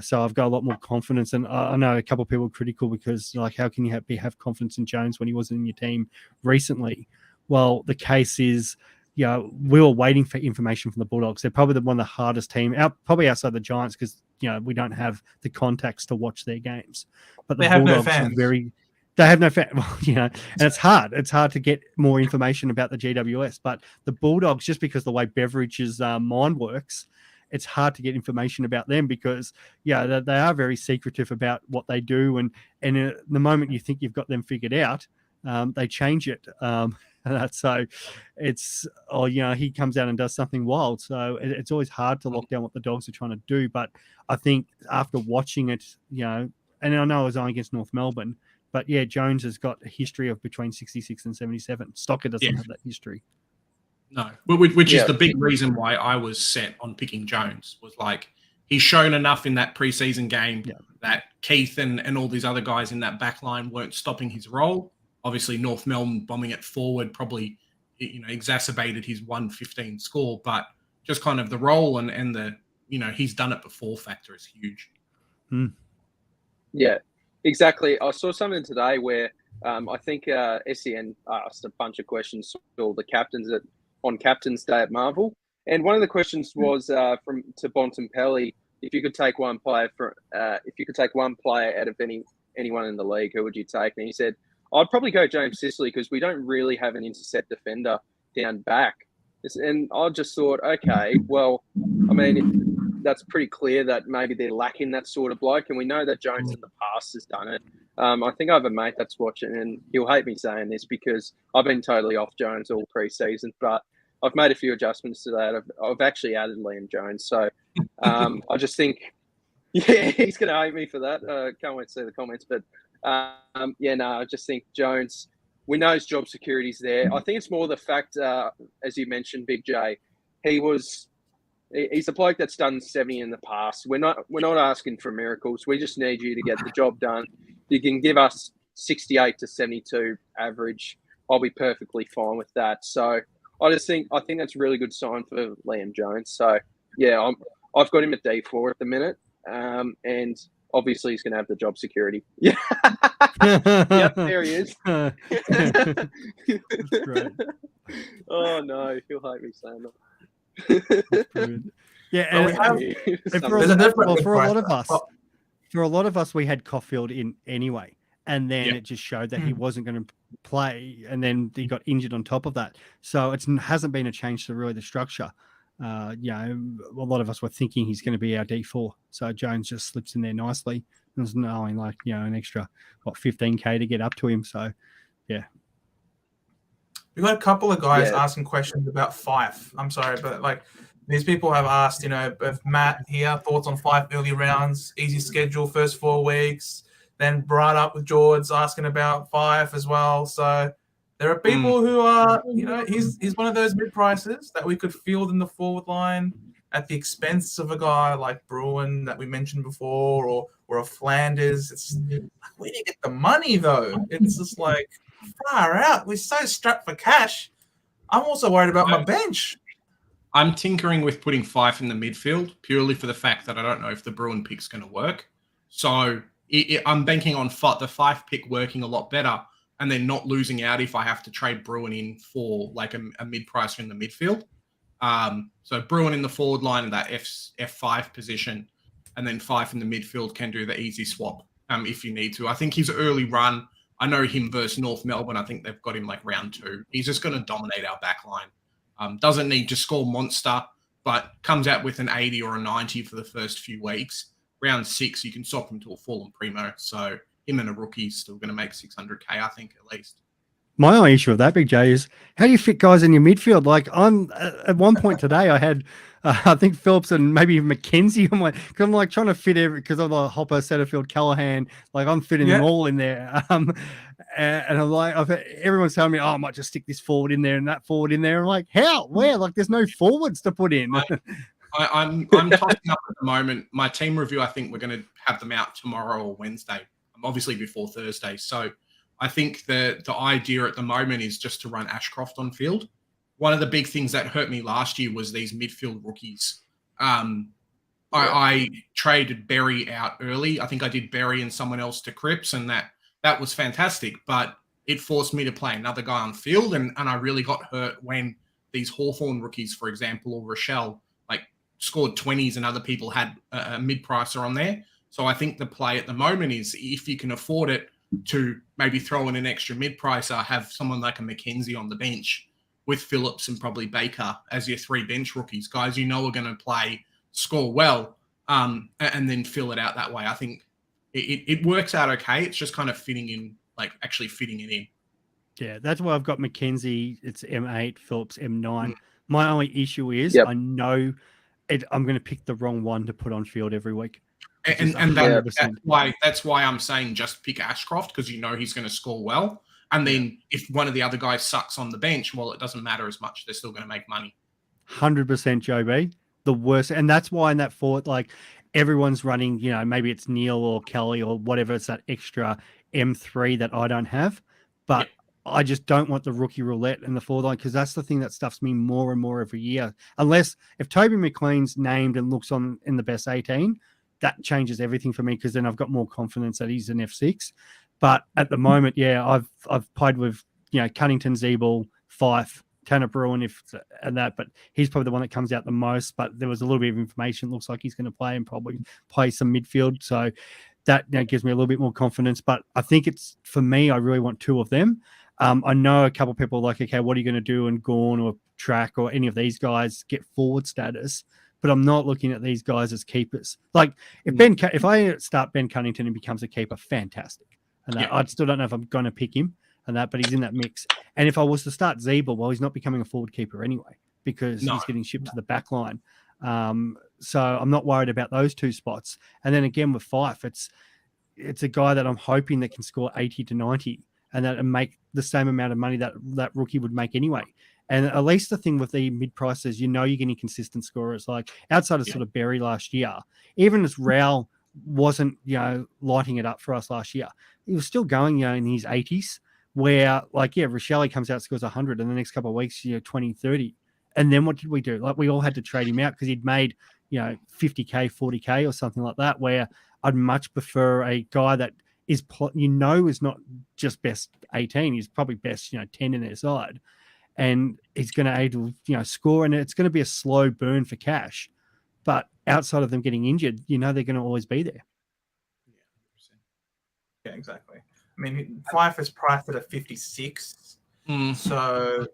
So I've got a lot more confidence, and I know a couple of people are critical because, like, how can you have confidence in Jones when he wasn't in your team recently? Well, the case is, we were waiting for information from the Bulldogs. They're probably one of the hardest team probably outside the Giants, because we don't have the contacts to watch their games. But the Bulldogs are they have no fans. And it's hard. It's hard to get more information about the GWS. But the Bulldogs, just because the way Beveridge's mind works, it's hard to get information about them, because they are very secretive about what they do, and the moment you think you've got them figured out, they change it. So it's he comes out and does something wild. So it's always hard to lock down what the Dogs are trying to do. But I think after watching it, and I know it was only against North Melbourne, but Jones has got a history of between 66 and 77. Stocker doesn't have that history. No, which is the big reason why I was set on picking Jones, was like, he's shown enough in that preseason game that Keith and all these other guys in that back line weren't stopping his role. Obviously, North Melbourne bombing it forward probably, exacerbated his 115 score, but just kind of the role and the, he's done it before factor is huge. Yeah, exactly. I saw something today where I think SEN asked a bunch of questions to all the captains on Captain's Day at Marvel, and one of the questions was to Bontempelli, if you could take one player out of anyone in the league, who would you take? And he said, I'd probably go James Sicily, because we don't really have an intercept defender down back. And I just thought, okay, well, I mean, that's pretty clear that maybe they're lacking that sort of bloke, and we know that Jones in the past has done it. I think I have a mate that's watching, and he'll hate me saying this because I've been totally off Jones all pre-season, but I've made a few adjustmts to that. I've actually added Liam Jones. So I just think, he's going to hate me for that. Can't wait to see the comments. But, I just think Jones, we know his job security's there. I think it's more the fact, as you mentioned, Big J, he's a bloke that's done 70 in the past. We're not asking for miracles. We just need you to get the job done. You can give us 68 to 72 average. I'll be perfectly fine with that. So I think that's a really good sign for Liam Jones. So I've got him at D4 at the minute, and obviously he's going to have the job security. Yeah, yep, there he is. That's great. Oh no, he'll hate me saying that. For a lot of us, we had Caulfield in anyway, and then it just showed that he wasn't going to play, and then he got injured on top of that. So it hasn't been a change to really the structure. A lot of us were thinking he's going to be our D4, so Jones just slips in there nicely. There's knowing an extra 15K to get up to him. So yeah. We've got a couple of guys asking questions about Fife. I'm sorry, but these people have asked, if Matt here, thoughts on Fife early rounds, easy schedule, first 4 weeks. Then brought up with George asking about Fife as well. So there are people who are, he's one of those mid prices that we could field in the forward line at the expense of a guy like Bruin that we mentioned before, or a Flanders. It's we didn't get the money though. It's just far out. We're so strapped for cash. I'm also worried about my bench. I'm tinkering with putting Fife in the midfield purely for the fact that I don't know if the Bruin pick's going to work. So I'm banking on the Fife pick working a lot better, and then not losing out if I have to trade Bruin in for a mid-pricer in the midfield. So Bruin in the forward line in that F5 position, and then Fife in the midfield can do the easy swap if you need to. I think his early run, I know him versus North Melbourne, I think they've got him round 2. He's just going to dominate our back line. Doesn't need to score monster, but comes out with an 80 or a 90 for the first few weeks. Round 6, you can swap him to a fallen primo. So him and a rookie is still going to make 600K, I think, at least. My only issue with that, Big J, is how do you fit guys in your midfield? I'm at one point today, I had, I think Phillips and maybe McKenzie. I'm trying to fit because of the Hopper, Setterfield, Callahan. I'm fitting them all in there. And everyone's telling me, I might just stick this forward in there and that forward in there. I'm how? Where? There's no forwards to put in. I'm tossing up at the moment. My team review, I think we're going to have them out tomorrow or Wednesday, obviously before Thursday. So I think the idea at the moment is just to run Ashcroft on field. One of the big things that hurt me last year was these midfield rookies. I traded Berry out early. I think I did Berry and someone else to Cripps, and that was fantastic. But it forced me to play another guy on field, and I really got hurt when these Hawthorn rookies, for example, or Rochelle, scored 20s and other people had a mid-pricer on there. So I think the play at the moment is, if you can afford it, to maybe throw in an extra mid-pricer, have someone like a McKenzie on the bench with Phillips and probably Baker as your 3 bench rookies, guys are going to play, score well, and then fill it out that way. I think it works out okay. It's just kind of fitting in, actually fitting it in. Yeah, that's why I've got McKenzie. It's M8, Phillips M9. My only issue is I know I'm going to pick the wrong one to put on field every week. And that's why I'm saying just pick Ashcroft, because he's going to score well. And then if one of the other guys sucks on the bench, well, it doesn't matter as much. They're still going to make money. 100% Joe B. The worst. And that's why in that forward, everyone's running, maybe it's Neil or Kelly or whatever. It's that extra M3 that I don't have. But I just don't want the rookie roulette in the forward line, because that's the thing that stuffs me more and more every year. Unless if Toby McLean's named and looks on in the best 18, that changes everything for me, because then I've got more confidence that he's an F6. But at the moment, I've played with Cunnington, Zeeble, Fife, Tanner Bruin, but he's probably the one that comes out the most. But there was a little bit of information. It looks like he's going to play and probably play some midfield, so that gives me a little bit more confidence. But I think it's, for me, I really want 2 of them. I know a couple of people are okay, what are you going to do? And Gorn or Track or any of these guys get forward status, but I'm not looking at these guys as keepers. If I start Ben Cunnington and becomes a keeper, fantastic. And I still don't know if I'm going to pick him and that, but he's in that mix. And if I was to start Zeeble, well, he's not becoming a forward keeper anyway, because he's getting shipped to the back line. So I'm not worried about those 2 spots. And then again with Fife, it's a guy that I'm hoping that can score 80 to 90 and that make the same amount of money that rookie would make anyway. And at least the thing with the mid-prices, you're getting consistent scorers. Outside of sort of Berry last year, even as Rao wasn't, lighting it up for us last year, he was still going, in his 80s, where, Rochelle comes out, scores 100, and the next couple of weeks, 20, 30. And then what did we do? We all had to trade him out because he'd made, 50K, 40K or something like that, where I'd much prefer a guy that is, is not just best 18. He's probably best, 10 in their side. And he's going to able, score, and it's going to be a slow burn for cash. But outside of them getting injured, they're going to always be there. Yeah, exactly. I mean, Fife is priced at a 56, so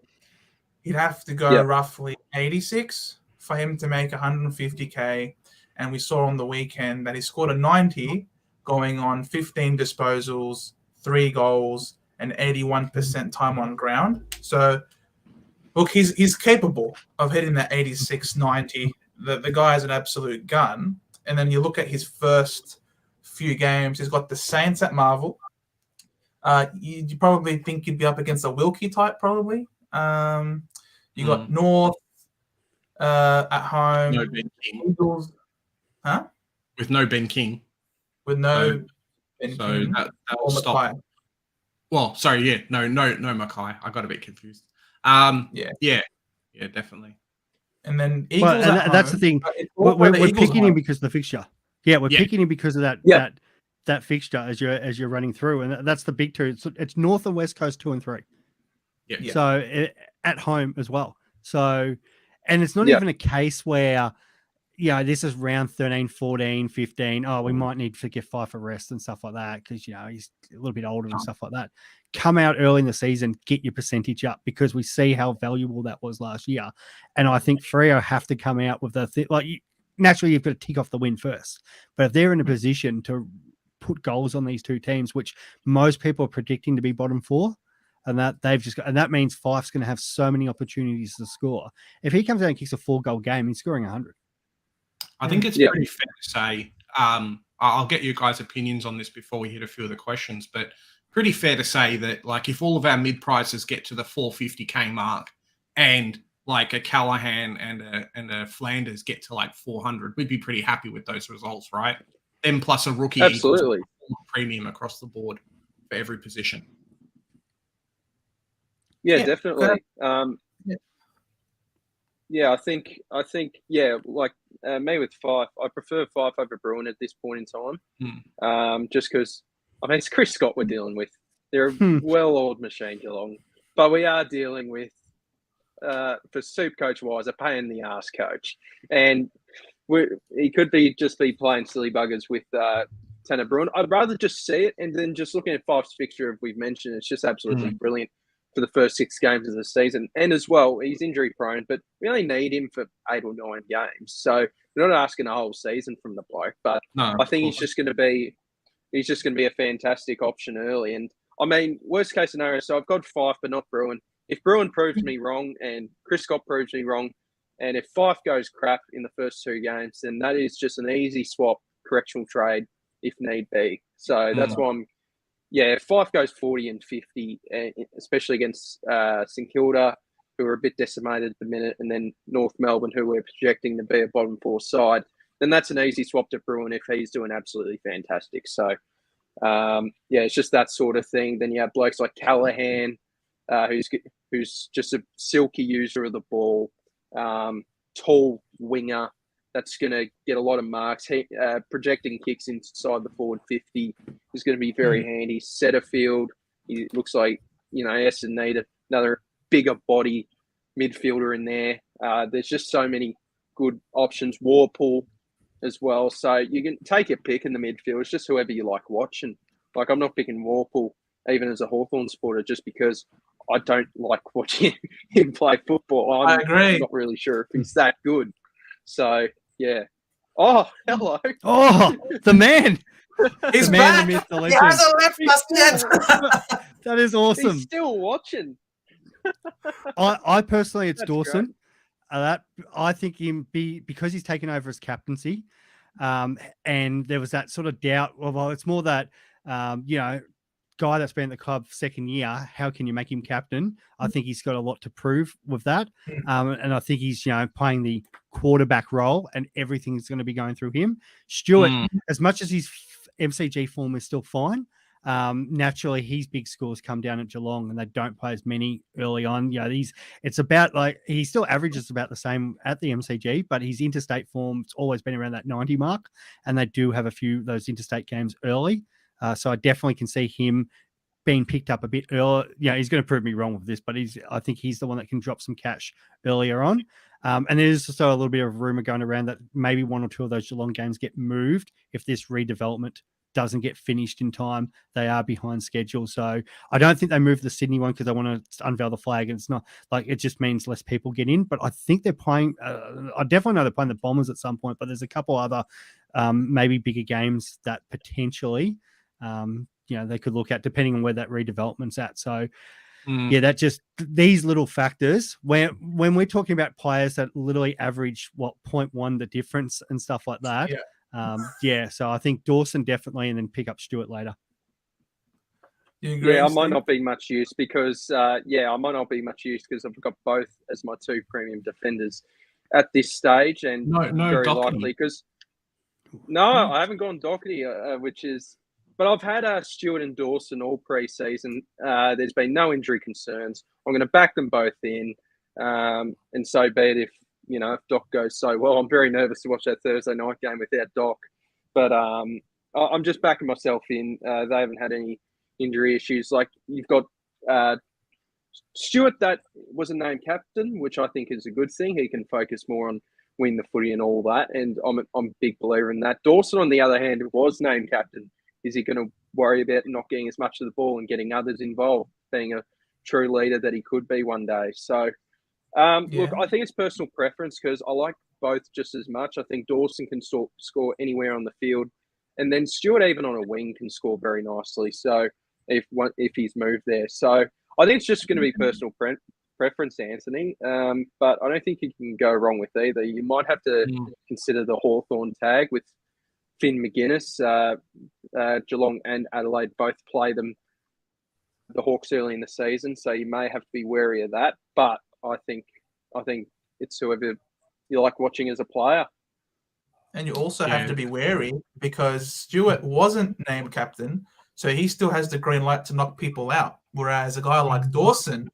he'd have to go roughly 86 for him to make 150k. And we saw on the weekend that he scored a 90, going on 15 disposals, 3 goals, and 81% time on ground. So, look, he's capable of hitting that 86, 90. The guy is an absolute gun. And then you look at his first few games, he's got the Saints at Marvel. You probably think he'd be up against a Wilkie type, probably. You got North at home. No Ben King. Eagles, huh? With no Ben King. With no Ben King. That will stop. Well, sorry, no Mackay. I got a bit confused. Yeah, definitely. And then Eagles at home, that's the thing. We're picking him because of the fixture. Yeah, we're picking him because of that fixture as you're running through, and that's the big two. It's North and West Coast 2 and 3. Yeah. So at home as well. So, and it's not even a case where, this is round 13, 14, 15. Oh, we might need to get Fife a rest and stuff like that because he's a little bit older and stuff like that. Come out early in the season, get your percentage up because we see how valuable that was last year. And I think Freo have to come out with naturally you've got to tick off the win first. But if they're in a position to put goals on these two teams, which most people are predicting to be bottom 4, and that that means Fife's going to have so many opportunities to score. If he comes out and kicks a 4-goal game, he's scoring 100. I think it's pretty fair to say, I'll get you guys' opinions on this before we hit a few of the questions, but pretty fair to say that if all of our mid prices get to the 450k mark and a Callahan and a Flanders get to 400, we'd be pretty happy with those results, right? Then plus a rookie absolutely premium across the board for every position. Yeah, definitely. I think me with Fife, I prefer Fife over Bruin at this point in time. Just because it's Chris Scott we're dealing with. They're a well-oiled machine, Geelong, but we are dealing with for Soup coach wise a pain in the ass coach, and he could be playing silly buggers with Tanner Bruin. I'd rather just see it, and then just looking at Fife's fixture, we've mentioned, it's just absolutely brilliant for the first 6 games of the season. And as well, he's injury prone, but we only need him for 8 or 9 games. So we're not asking a whole season from the bloke, but I think he's just going to be a fantastic option early. And worst case scenario, so I've got Fife, but not Bruin. If Bruin proves me wrong and Chris Scott proves me wrong, and if Fife goes crap in the first 2 games, then that is just an easy swap, correctional trade if need be. So that's why if Fife goes 40 and 50, especially against St Kilda, who are a bit decimated at the minute, and then North Melbourne, who we're projecting to be a bottom 4 side, then that's an easy swap to Bruin if he's doing absolutely fantastic. So, it's just that sort of thing. Then you have blokes like Callahan, who's just a silky user of the ball, tall winger that's going to get a lot of marks. Projecting kicks inside the forward 50 is going to be very handy. Setterfield, he looks like, S and need another bigger body midfielder in there. There's just so many good options. Warpool as well. So you can take a pick in the midfield. It's just whoever you like watching. I'm not picking Warpool, even as a Hawthorn supporter, just because I don't like watching him play football. I agree. I'm not really sure if he's that good. So, yeah. Oh, hello. Oh, the man. He's the back. Man, the he hasn't left us yet. That is awesome. He's still watching. I personally, it's That's Dawson. I think because he's taken over as captaincy, and there was that sort of doubt. Well, it's more that guy that's been at the club second year. How can you make him captain? I think he's got a lot to prove with that, and I think he's playing the quarterback role, and everything's going to be going through him. Stuart, as much as his MCG form is still fine. Naturally, his big scores come down at Geelong, and they don't play as many early on. It's about he still averages about the same at the MCG, but his interstate form's always been around that 90 mark, and they do have a few of those interstate games early. So I definitely can see him being picked up a bit early. He's going to prove me wrong with this, but I think he's the one that can drop some cash earlier on. And there's also a little bit of rumor going around that maybe one or two of those Geelong games get moved if this redevelopment doesn't get finished in time, they are behind schedule. So I don't think they moved the Sydney one because they want to unveil the flag. And it's not like it just means less people get in. But I think they're playing. I definitely know they're playing the Bombers at some point. But there's a couple other maybe bigger games that potentially they could look at depending on where that redevelopment's at. So. Yeah, that just these little factors when we're talking about players that literally average 0.1 the difference and stuff like that. So I think Dawson definitely, and then pick up Stewart later. You agree, I Steve? might not be much use because I've got both as my two premium defenders at this stage, and no very Doherty. likely because I haven't gone Doherty, which is. But I've had Stewart and Dawson all pre-season. There's been no injury concerns. I'm going to back them both in, and so be it if Doc goes so well. I'm very nervous to watch that Thursday night game without Doc, but I'm just backing myself in. They haven't had any injury issues. Like you've got Stewart that was a named captain, which I think is a good thing. He can focus more on win the footy and all that, and I'm a big believer in that. Dawson, on the other hand, was named captain. Is he going to worry about not getting as much of the ball and getting others involved, being a true leader that he could be one day? So, look, I think it's personal preference because I like both just as much. I think Dawson can score anywhere on the field, and then Stewart, even on a wing, can score very nicely. So, if he's moved there, so I think it's just going to be personal preference, Anthony. But I don't think you can go wrong with either. You might have to consider the Hawthorn tag with Finn McGuinness. Geelong and Adelaide both play the Hawks early in the season, so you may have to be wary of that. But I think it's whoever you like watching as a player. And you also have to be wary because Stewart wasn't named captain, so he still has the green light to knock people out. Whereas a guy like Dawson,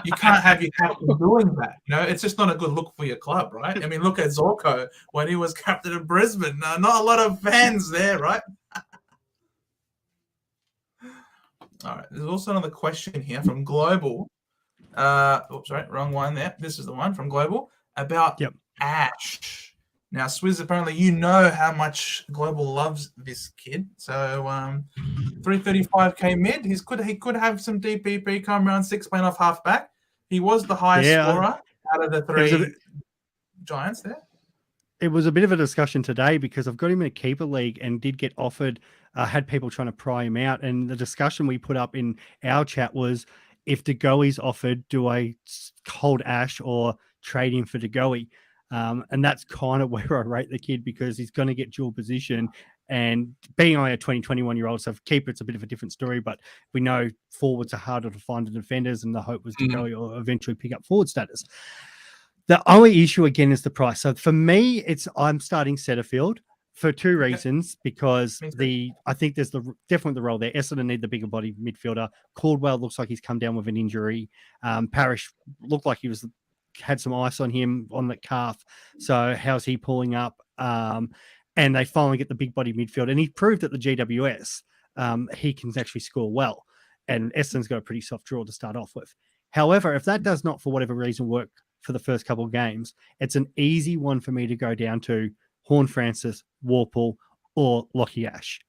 you can't have your captain doing that. It's just not a good look for your club, right? I mean, look at Zorko when he was captain of Brisbane. Not a lot of fans there, right? All right. There's also another question here from Global. Wrong one there. This is the one from Global about Ash. Now, Swizz, apparently you know how much Global loves this kid. So 335k mid. He could have some DPP come around 6 playing off halfback. He was the highest scorer out of the three Giants there. It was a bit of a discussion today because I've got him in a keeper league and did get offered, had people trying to pry him out. And the discussion we put up in our chat was, if DeGoey's offered, do I hold Ash or trade him for DeGoey? And that's kind of where I rate the kid because he's going to get dual position. And being only a 21-year-old, so for keeper, it's a bit of a different story. But we know forwards are harder to find than defenders, and the hope was DeGoey or eventually pick up forward status. The only issue again is the price. So for me, I'm starting Setterfield for two reasons. Because I think there's definitely the role there. Essendon need the bigger body midfielder. Caldwell looks like he's come down with an injury. Parrish looked like he had some ice on him on the calf. So how's he pulling up? And they finally get the big body midfield, and he proved at the GWS he can actually score well. And Essendon's got a pretty soft draw to start off with. However, if that does not, for whatever reason, work for the first couple of games, it's an easy one for me to go down to Horne-Francis, Warple, or Lockie Ash.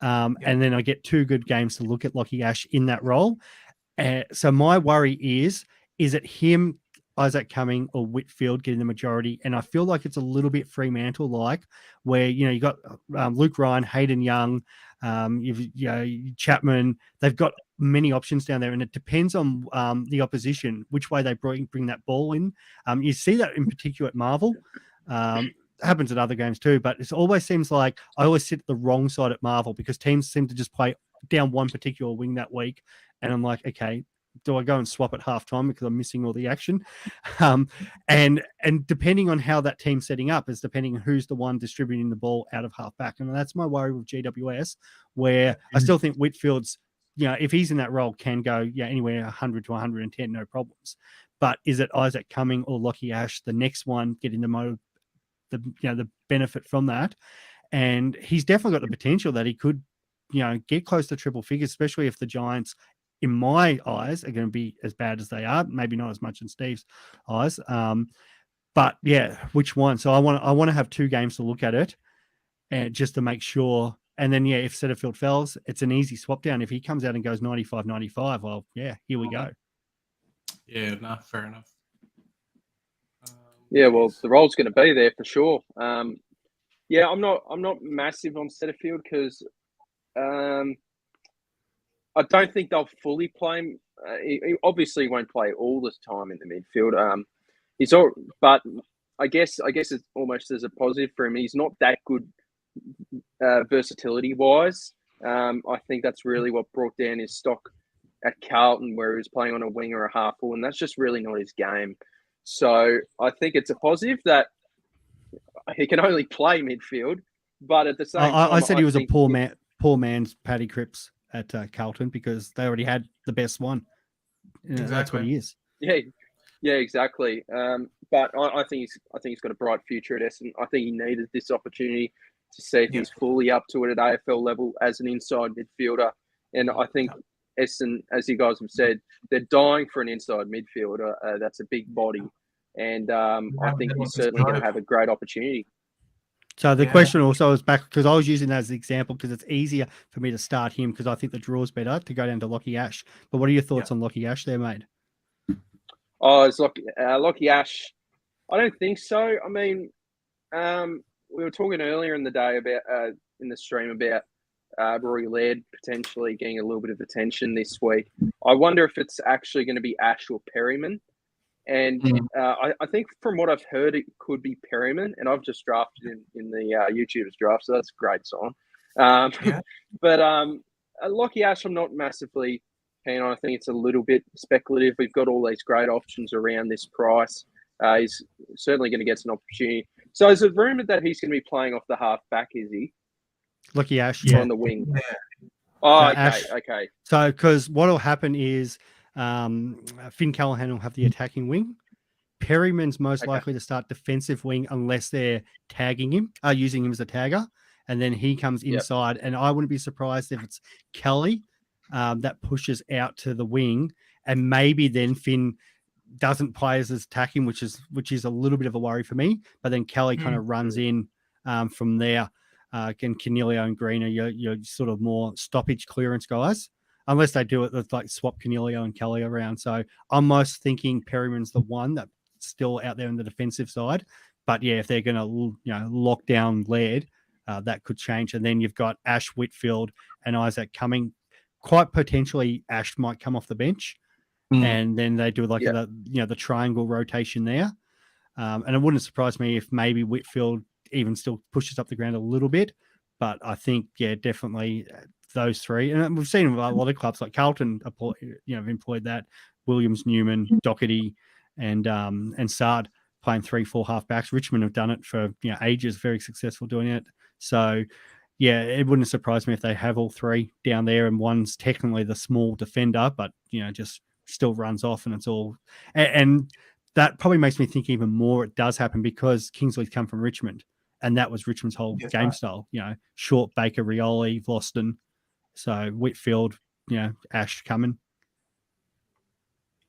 And then I get two good games to look at Lockie Ash in that role. So my worry is it him, Isaac Cumming, or Whitfield getting the majority? And I feel like it's a little bit Fremantle-like, where you got Luke Ryan, Hayden Young, Chapman. They've got many options down there, and it depends on the opposition which way they bring that ball in. You see that in particular at Marvel. Happens at other games too, but it always seems like I always sit the wrong side at Marvel because teams seem to just play down one particular wing that week, and I'm like, okay, do I go and swap at halftime because I'm missing all the action? And depending on how that team's setting up is depending on who's the one distributing the ball out of halfback, and that's my worry with GWS, where I still think Whitfield's, if he's in that role, can go anywhere 100 to 110, no problems. But is it Isaac Cumming or Lockie Ash, the next one, getting the benefit from that? And he's definitely got the potential that he could, get close to triple figures, especially if the Giants, in my eyes, are going to be as bad as they are. Maybe not as much in Steve's eyes. But yeah, which one? So I want to have two games to look at it, and just to make sure And then, yeah, if Setterfield fells, it's an easy swap down. If he comes out and goes 95-95, well, yeah, here we go. Yeah, no, fair enough. Yeah, well, the role's going to be there for sure. Yeah, I'm not massive on Setterfield because I don't think they'll fully play him. He obviously won't play all the time in the midfield. But I guess it's almost as a positive for him. He's not that good versatility wise. I think that's really what brought down his stock at Carlton, where he was playing on a wing or a half full, and that's just really not his game. So I think it's a positive that he can only play midfield, but at the same time, I said he was a poor man's Paddy Cripps at Carlton because they already had the best one. Exactly. That's what he is. Yeah, exactly. But I think he's got a bright future at Essendon. I think he needed this opportunity to see if he's fully up to it at AFL level as an inside midfielder. And I think Essendon, as you guys have said, they're dying for an inside midfielder. That's a big body. And I think he's certainly going to have a great opportunity. So the question also is back, because I was using that as an example because it's easier for me to start him because I think the draw's better to go down to Lockie Ash. But what are your thoughts on Lockie Ash there, mate? Oh, it's Lockie Ash. I don't think so. I mean, we were talking earlier in the day about in the stream about Rory Laird potentially getting a little bit of attention this week. I wonder if it's actually going to be Ash or Perryman. And I think from what I've heard, it could be Perryman. And I've just drafted him in the YouTuber's draft, so that's a great song. But Lockie Ash, I'm not massively keen on. I think it's a little bit speculative. We've got all these great options around this price. He's certainly going to get an opportunity. So is it rumoured that he's going to be playing off the half back, is he? Lockie Ash, on the wing. Yeah. Oh, okay. So, because what will happen is Finn Callahan will have the attacking wing. Perryman's most likely to start defensive wing unless they're tagging him, using him as a tagger, and then he comes inside. And I wouldn't be surprised if it's Kelly that pushes out to the wing, and maybe then Finn doesn't play as attacking, which is a little bit of a worry for me. But then Kelly kind of runs in from there. Again, Canelio and Green are your sort of more stoppage clearance guys, unless they do it with like swap Canelio and Kelly around. So I'm most thinking Perryman's the one that's still out there in the defensive side. But yeah, if they're going to lock down Laird, that could change. And then you've got Ash, Whitfield, and Isaac coming. Quite potentially, Ash might come off the bench, and then they do like the triangle rotation there. And it wouldn't surprise me if maybe Whitfield even still pushes up the ground a little bit, but I think definitely those three, and we've seen a lot of clubs like Carlton, have employed that. Williams, Newman, Doherty, and Sard playing 3-4 halfbacks. Richmond have done it for ages, very successful doing it. So yeah, it wouldn't surprise me if they have all three down there, and one's technically the small defender, but just still runs off, and it's all and that probably makes me think even more it does happen because Kingsley's come from Richmond. And that was Richmond's whole game style, short Baker, Rioli, Vlosten. So Whitfield, Ash coming.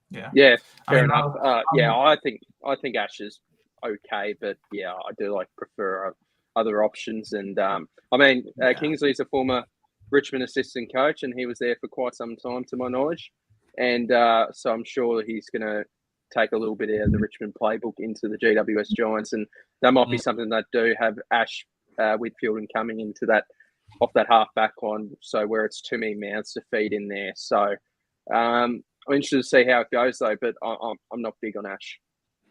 Yeah, fair enough. I think Ash is okay, but I do prefer other options. And Kingsley's a former Richmond assistant coach, and he was there for quite some time, to my knowledge. And so I'm sure he's going to take a little bit out of the Richmond playbook into the GWS Giants, and that might be something that do have Ash, Whitfield, and coming into that off that half back line, so where it's too many mouths to feed in there. So I'm interested to see how it goes though, but I'm not big on Ash.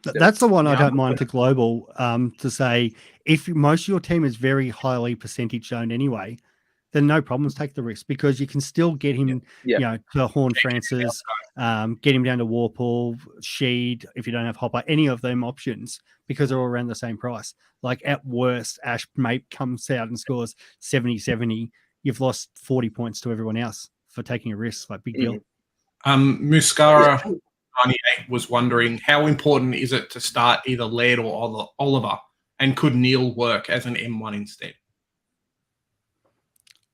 That's the one I don't mind to global to say if most of your team is very highly percentage zoned anyway, then no problems, take the risk because you can still get him, to Horn Francis, get him down to Warple, Sheed, if you don't have Hopper, any of them options, because they're all around the same price. Like at worst, Ash mate comes out and scores 70-70. You've lost 40 points to everyone else for taking a risk, like big deal. Muscara 98 was wondering how important is it to start either Laird or Oliver, and could Neil work as an M1 instead?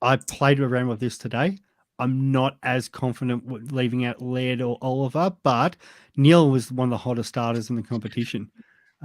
I played around with this today. I'm not as confident with leaving out Laird or Oliver, but Neil was one of the hottest starters in the competition.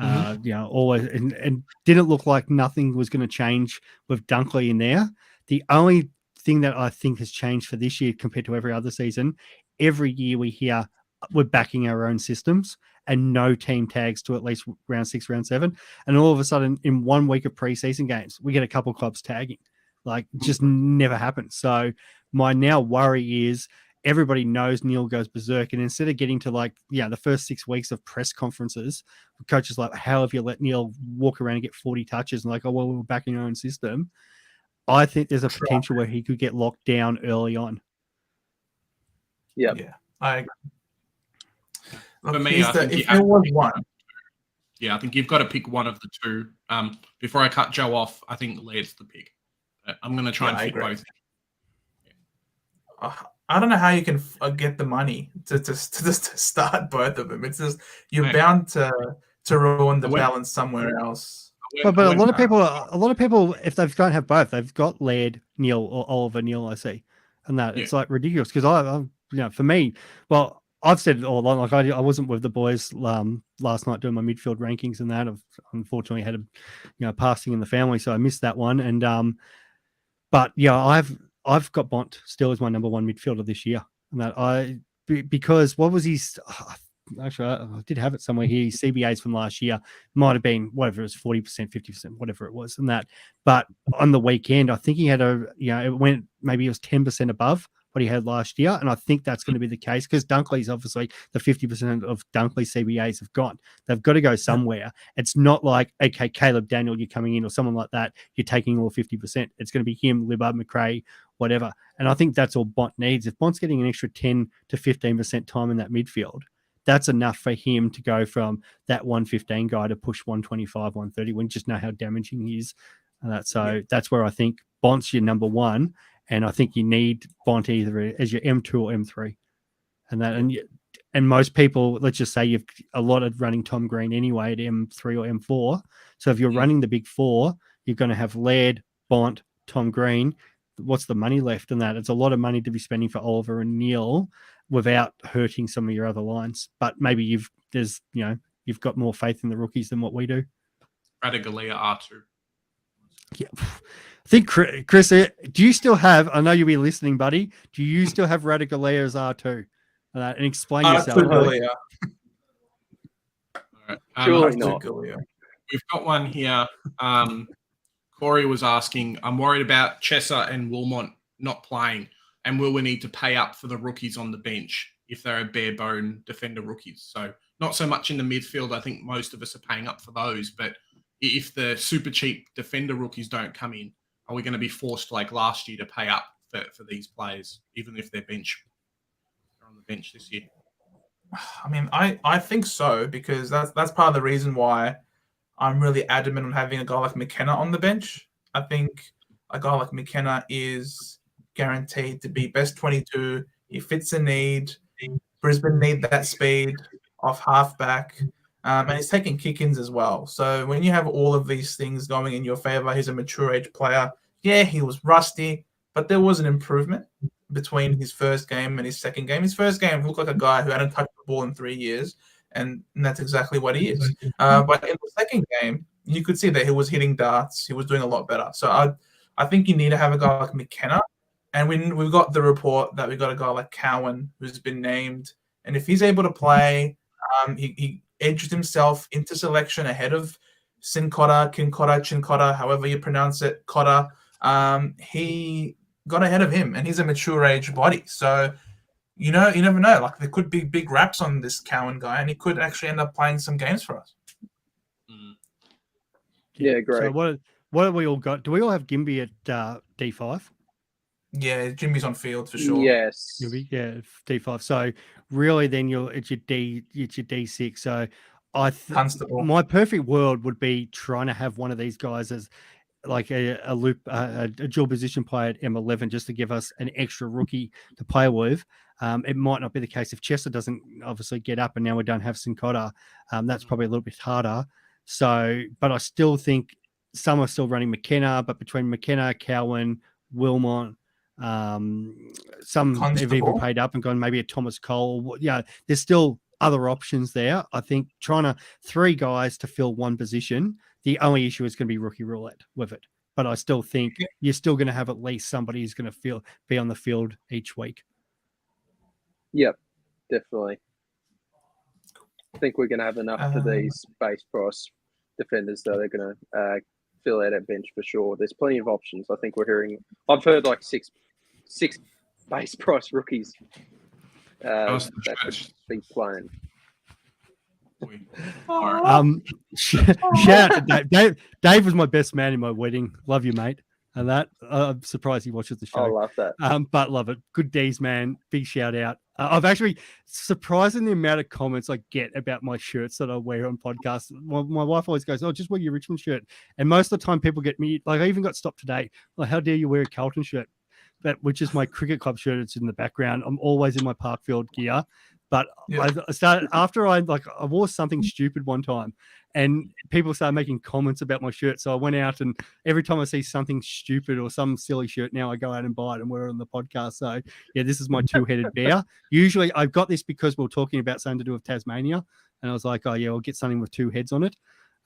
Always and didn't look like nothing was going to change with Dunkley in there. The only thing that I think has changed for this year compared to every other season, every year we hear we're backing our own systems and no team tags to at least round 6, round 7. And all of a sudden, in 1 week of preseason games, we get a couple clubs tagging. Like, just never happens. So my now worry is everybody knows Neil goes berserk. And instead of getting to the first 6 weeks of press conferences, coaches like, how have you let Neil walk around and get 40 touches? And like, oh, well, we're backing our own system. I think there's a potential where he could get locked down early on. Yeah. I agree. For me, I think if there was one. Yeah, I think you've got to pick one of the two. Before I cut Joe off, I think Laird's the pick. I'm going to try and fit both. I don't know how you can get the money to start both of them. It's just you're bound to ruin the balance somewhere else. But a lot of people, if they don't have both, they've got Laird, Neil, or Oliver, Neil. I see, and that it's like ridiculous because I for me, well, I've said it all along. Like I wasn't with the boys last night doing my midfield rankings and that. I've unfortunately had a passing in the family, so I missed that one. And but yeah, I've got Bont still as my number one midfielder this year, and that because what was his? Actually, I did have it somewhere here. CBAs from last year might have been whatever it was, 40%, 50%, whatever it was, and that. But on the weekend, I think he had it went maybe it was 10% above what he had last year, and I think that's going to be the case because Dunkley's obviously the 50% of Dunkley CBAs have gone. They've got to go somewhere. It's not like, okay, Caleb Daniel, you're coming in, or someone like that, you're taking all 50%. It's going to be him, Libbard, McRae, whatever. And I think that's all Bont needs. If Bont's getting an extra 10 to 15% time in that midfield, that's enough for him to go from that 115 guy to push 125, 130. We just know how damaging he is. That's where I think Bont's your number one. And I think you need Bont either as your M2 or M3. And most people, let's just say you've a lot of running Tom Green anyway at M3 or M4. So if you're running the big four, you're going to have Laird, Bont, Tom Green. What's the money left in that? It's a lot of money to be spending for Oliver and Neil without hurting some of your other lines. But maybe you've got more faith in the rookies than what we do. Radigalia R2. Yeah. I think, Chris, do you still have, I know you'll be listening, buddy, do you still have Radigalia as R2? And explain yourself. Surely not. We've got one here. Corey was asking, I'm worried about Chesser and Wilmot not playing, and will we need to pay up for the rookies on the bench if they're a bare bone defender rookies? So not so much in the midfield. I think most of us are paying up for those, but if the super cheap defender rookies don't come in, are we going to be forced like last year to pay up for these players, even if they're on the bench this year? I mean, I think so, because that's part of the reason why I'm really adamant on having a guy like McKenna on the bench. I think a guy like McKenna is guaranteed to be best 22. He fits a need. Brisbane need that speed off halfback. And he's taking kick-ins as well. So when you have all of these things going in your favor, he's a mature age player. Yeah, he was rusty, but there was an improvement between his first game and his second game. His first game, he looked like a guy who hadn't touched the ball in 3 years, and that's exactly what he is. But in the second game, you could see that he was hitting darts. He was doing a lot better. So I think you need to have a guy like McKenna. And when we've got the report that we've got a guy like Cowan who's been named, and if he's able to play, he edged himself into selection ahead of Chincotta, however you pronounce it, Cotta. He got ahead of him, and he's a mature age body. So, you never know. Like, there could be big raps on this Cowan guy, and he could actually end up playing some games for us. Yeah, great. So what have we all got? Do we all have Gimby at D5? Yeah, Jimmy's on field for sure. Yes. Yeah, D5. So really, then it's your D6. So my perfect world would be trying to have one of these guys as like a dual position player at M11, just to give us an extra rookie to play with. It might not be the case if Chester doesn't obviously get up, and now we don't have Sincotta. That's probably a little bit harder. So, but I still think some are still running McKenna, but between McKenna, Cowan, Wilmot, some have even paid up and gone maybe a Thomas Cole. Yeah, there's still other options there. I think trying to 3 guys to fill one position, the only issue is going to be rookie roulette with it. but I still think you're still going to have at least somebody who's going to be on the field each week. Yep, definitely. I think we're going to have enough for these base price defenders that are going to fill out our bench for sure. There's plenty of options. I think I've heard like six base price rookies that could be playing. Shout out to Dave. Dave was my best man in my wedding. Love you, mate. And that I'm surprised he watches the show. I love that. But love it. Good days, man. Big shout out. I've actually surprised in the amount of comments I get about my shirts that I wear on podcasts. My wife always goes, "Oh, just wear your Richmond shirt." And most of the time, people get me like I even got stopped today. Like, how dare you wear a Carlton shirt? Which is my cricket club shirt. It's in the background. I'm always in my Parkfield gear. But I started after I wore something stupid one time, and people started making comments about my shirt. So I went out, and every time I see something stupid or some silly shirt, now I go out and buy it and wear it on the podcast. So yeah, this is my two-headed bear. Usually I've got this because we're talking about something to do with Tasmania, and I was like, oh yeah, I'll get something with two heads on it.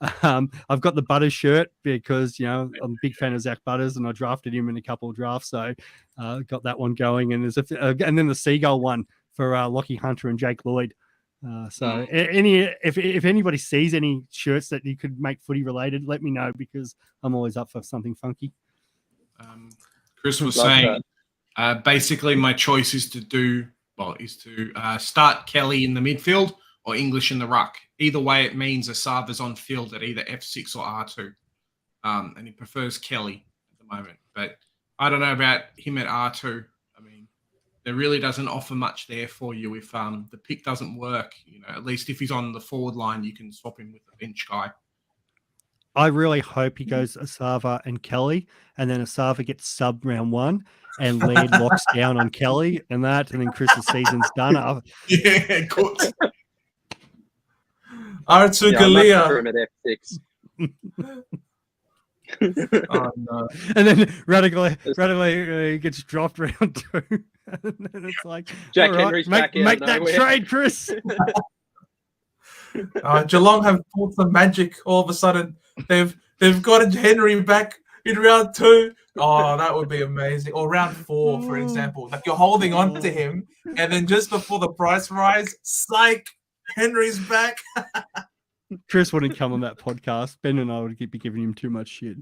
I've got the Butters shirt because I'm a big fan of Zach Butters, and I drafted him in a couple of drafts, so got that one going. And and then the Seagull one for Lockie Hunter and Jake Lloyd. If anybody sees any shirts that you could make footy related, let me know because I'm always up for something funky. Chris was saying basically my choice is to start Kelly in the midfield or English in the ruck. Either way, it means Asava's on field at either F6 or R2. And he prefers Kelly at the moment. But I don't know about him at R2. I mean, there really doesn't offer much there for you if the pick doesn't work. At least if he's on the forward line, you can swap him with the bench guy. I really hope he goes Asava and Kelly, and then Asava gets sub round one, and Laird locks down on Kelly and then Chris's season's done. Yeah, good. R2 Galea. I'm at F6. Oh, no. And then Radically gets dropped round two. And then it's like, Jack Henry's back out. Make that trade, Chris. Geelong have pulled some magic all of a sudden. They've got Henry back in round 2. Oh, that would be amazing. Or round 4, for example. Like you're holding on to him, and then just before the price rise, psych, Henry's back. Chris wouldn't come on that podcast. Ben and I would be giving him too much shit.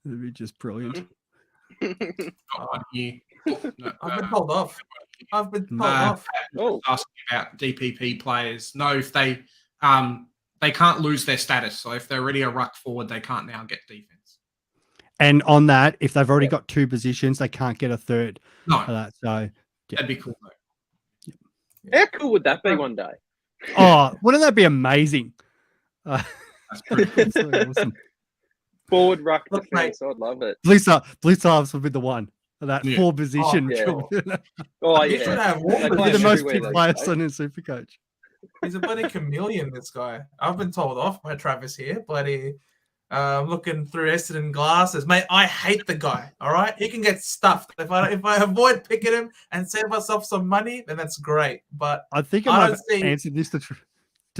It'd be just brilliant. I've been told off. Asking about DPP players. No, if they can't lose their status. So if they're already a ruck forward, they can't now get defense. And on that, if they've already got 2 positions, they can't get a third. No, for that. So that'd be cool though. How cool would that be one day? Oh, wouldn't that be amazing? That's pretty awesome. Forward ruck defense, I'd love it. Blue Stars would be the one. That 4 position. Oh, You should have Be the most picked players on in Supercoach. He's a bloody chameleon, this guy. I've been told off by Travis here. Bloody looking through Essendon glasses. Mate, I hate the guy, all right? He can get stuffed. If I avoid picking him and save myself some money, then that's great. But I think I might have answered this to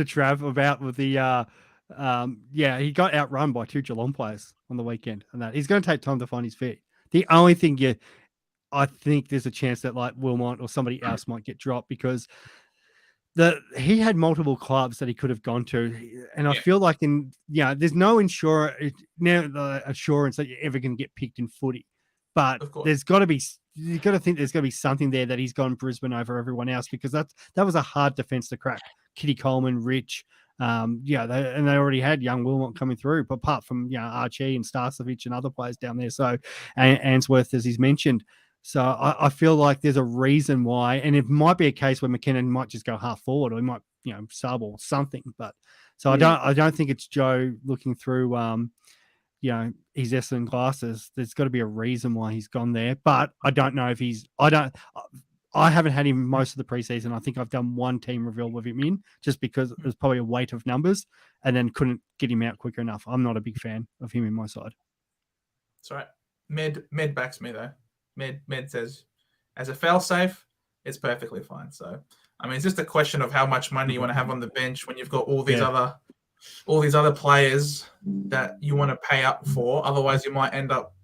Trav about with the he got outrun by 2 Geelong players on the weekend, and that he's going to take time to find his feet. The only thing I think there's a chance that like Wilmot or somebody else might get dropped because he had multiple clubs that he could have gone to, and I feel like there's no assurance that you're ever going to get picked in footy, but there's got to be. You got to think there's going to be something there that he's gone Brisbane over everyone else because that was a hard defense to crack. Kitty Coleman, Rich, they already had young Wilmot coming through, but apart from Archie and Starcevich and other players down there, so and Answorth as he's mentioned. So I feel like there's a reason why, and it might be a case where McKinnon might just go half forward, or he might sub or something. But so I don't think it's Joe looking through his Essendon glasses. There's got to be a reason why he's gone there, but I don't know if I haven't had him most of the preseason. I think I've done 1 team reveal with him in just because it was probably a weight of numbers and then couldn't get him out quicker enough. I'm not a big fan of him in my side. That's right. Med backs me though. Med says as a fail safe, it's perfectly fine. So I mean, it's just a question of how much money you want to have on the bench when you've got all these other players that you want to pay up for. Otherwise, you might end up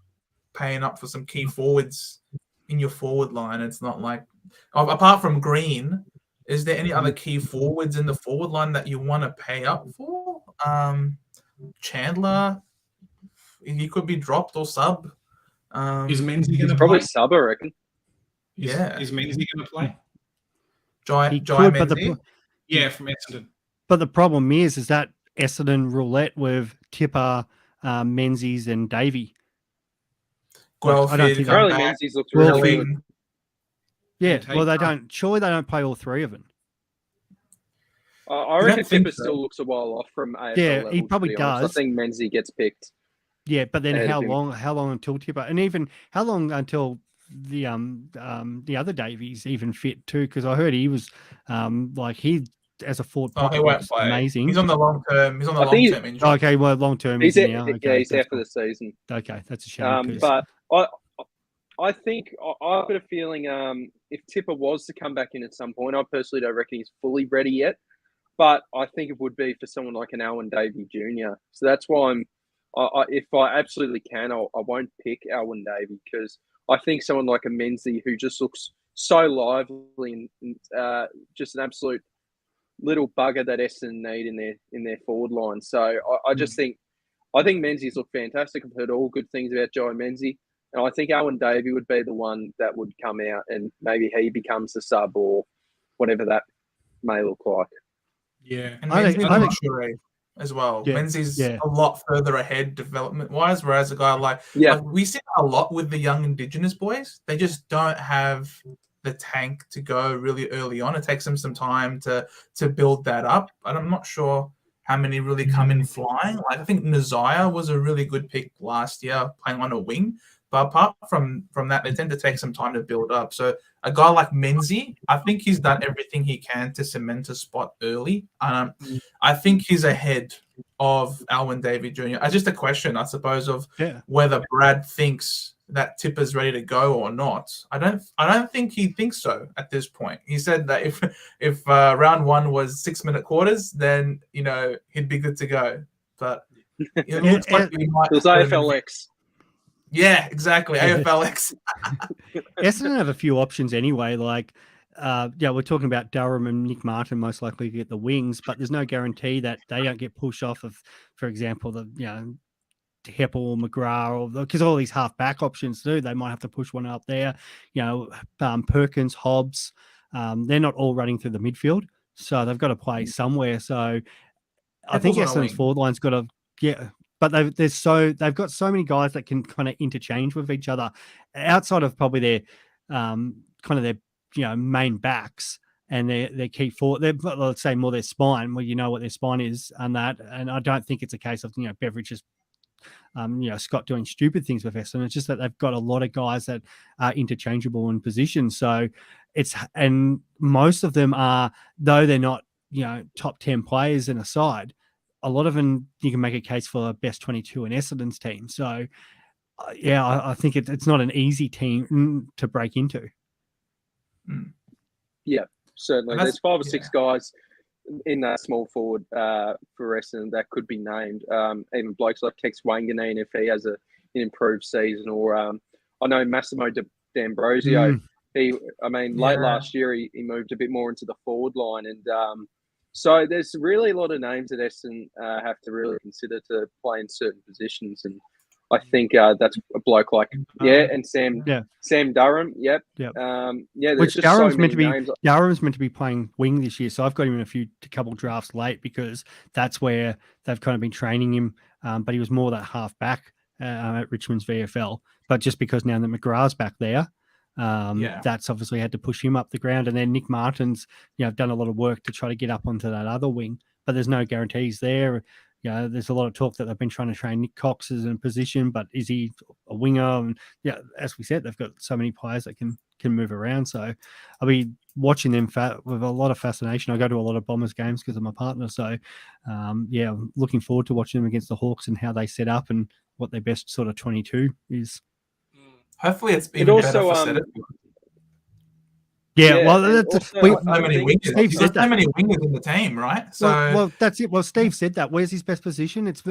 paying up for some key forwards in your forward line. It's not like, apart from Green, is there any other key forwards in the forward line that you want to pay up for? Chandler, he could be dropped or sub. Is Menzies going to Probably play? sub, I reckon. Is Menzies going to play? He could, but from Essendon. But the problem is that Essendon roulette with Tipper, Menzies, and Davey. Well, I don't think apparently Menzies looks really good. Yeah, well, they don't. Surely they don't play all three of them. I reckon Tipper still looks a while off from AFL level, he probably does. I think Menzies gets picked. Yeah, but then how long until Tipper, and even how long until the other Davies even fit too? Because I heard he was he as a forward pocket was amazing. He's on the long term. He's on the long term injury. Okay, well, long term he's now. Okay, yeah, he's there for the season. Okay, that's a shame. But I think I've got a feeling if Tipper was to come back in at some point, I personally don't reckon he's fully ready yet. But I think it would be for someone like an Alwyn Davey Jr. So that's why if I absolutely can, I won't pick Alwyn Davey, because I think someone like a Menzies who just looks so lively and just an absolute little bugger that Essendon need in their forward line. So I just think Menzies look fantastic. I've heard all good things about Joey Menzies, and I think Alwyn Davey would be the one that would come out and maybe he becomes the sub or whatever that may look like. Yeah, and Menzies is mature as well. Yeah, Menzies a lot further ahead development-wise, whereas a guy like we see a lot with the young Indigenous boys. They just don't have the tank to go really early on. It takes them some time to build that up. And I'm not sure how many really come in flying. Like, I think Nazaya was a really good pick last year, playing on a wing. But apart from that, they tend to take some time to build up. So a guy like Menzies, I think he's done everything he can to cement a spot early. I think he's ahead of Alwyn Davey Jr. It's just a question, I suppose, of whether Brad thinks that Tipper's ready to go or not. I don't think he thinks so at this point. He said that if round one was 6-minute quarters, then he'd be good to go. But it looks like he might. It was AFLX. Yeah, exactly. AFLX. Essendon have a few options anyway. Like, we're talking about Durham and Nick Martin most likely to get the wings, but there's no guarantee that they don't get pushed off of, for example, Heppel or McGrath, or because all these half-back options do. They might have to push one up there. Perkins, Hobbs, they're not all running through the midfield, so they've got to play somewhere. So I think Essendon's forward line's got to but they've got so many guys that can kind of interchange with each other outside of probably their main backs and their key forward. Let's say more their spine, where you know what their spine is, and I don't think it's a case of Beveridge just Scott doing stupid things with Essendon. It's just that they've got a lot of guys that are interchangeable in position. So and most of them are, though they're not top 10 players in a side, a lot of them you can make a case for a best 22 in Essendon's team. So I think it's not an easy team to break into. Yeah, certainly. There's 5 or 6 guys in that small forward for Essendon that could be named. Even blokes like Tex Wanganeen if he has an improved season, or I know Massimo D'Ambrosio. Late last year he moved a bit more into the forward line, and so there's really a lot of names that Essendon have to really consider to play in certain positions, and I think that's a bloke like and Sam Durham. Yep. Which Durham's meant to be names. Durham's meant to be playing wing this year, so I've got him in a couple drafts late because that's where they've kind of been training him. But he was more that half back at Richmond's VFL. But just because now that McGrath's back there, that's obviously had to push him up the ground. And then Nick Martin's done a lot of work to try to get up onto that other wing, but there's no guarantees there. There's a lot of talk that they've been trying to train Nick Cox as in position, but is he a winger? And as we said, they've got so many players that can move around. So I'll be watching them with a lot of fascination. I go to a lot of Bombers games because of my partner. So I'm looking forward to watching them against the Hawks and how they set up and what their best sort of 22 is. Hopefully it's even better for Setterfield. So many wingers. Steve said so many wingers in the team, right? So that's it. Well, Steve said that. Where's his best position? It's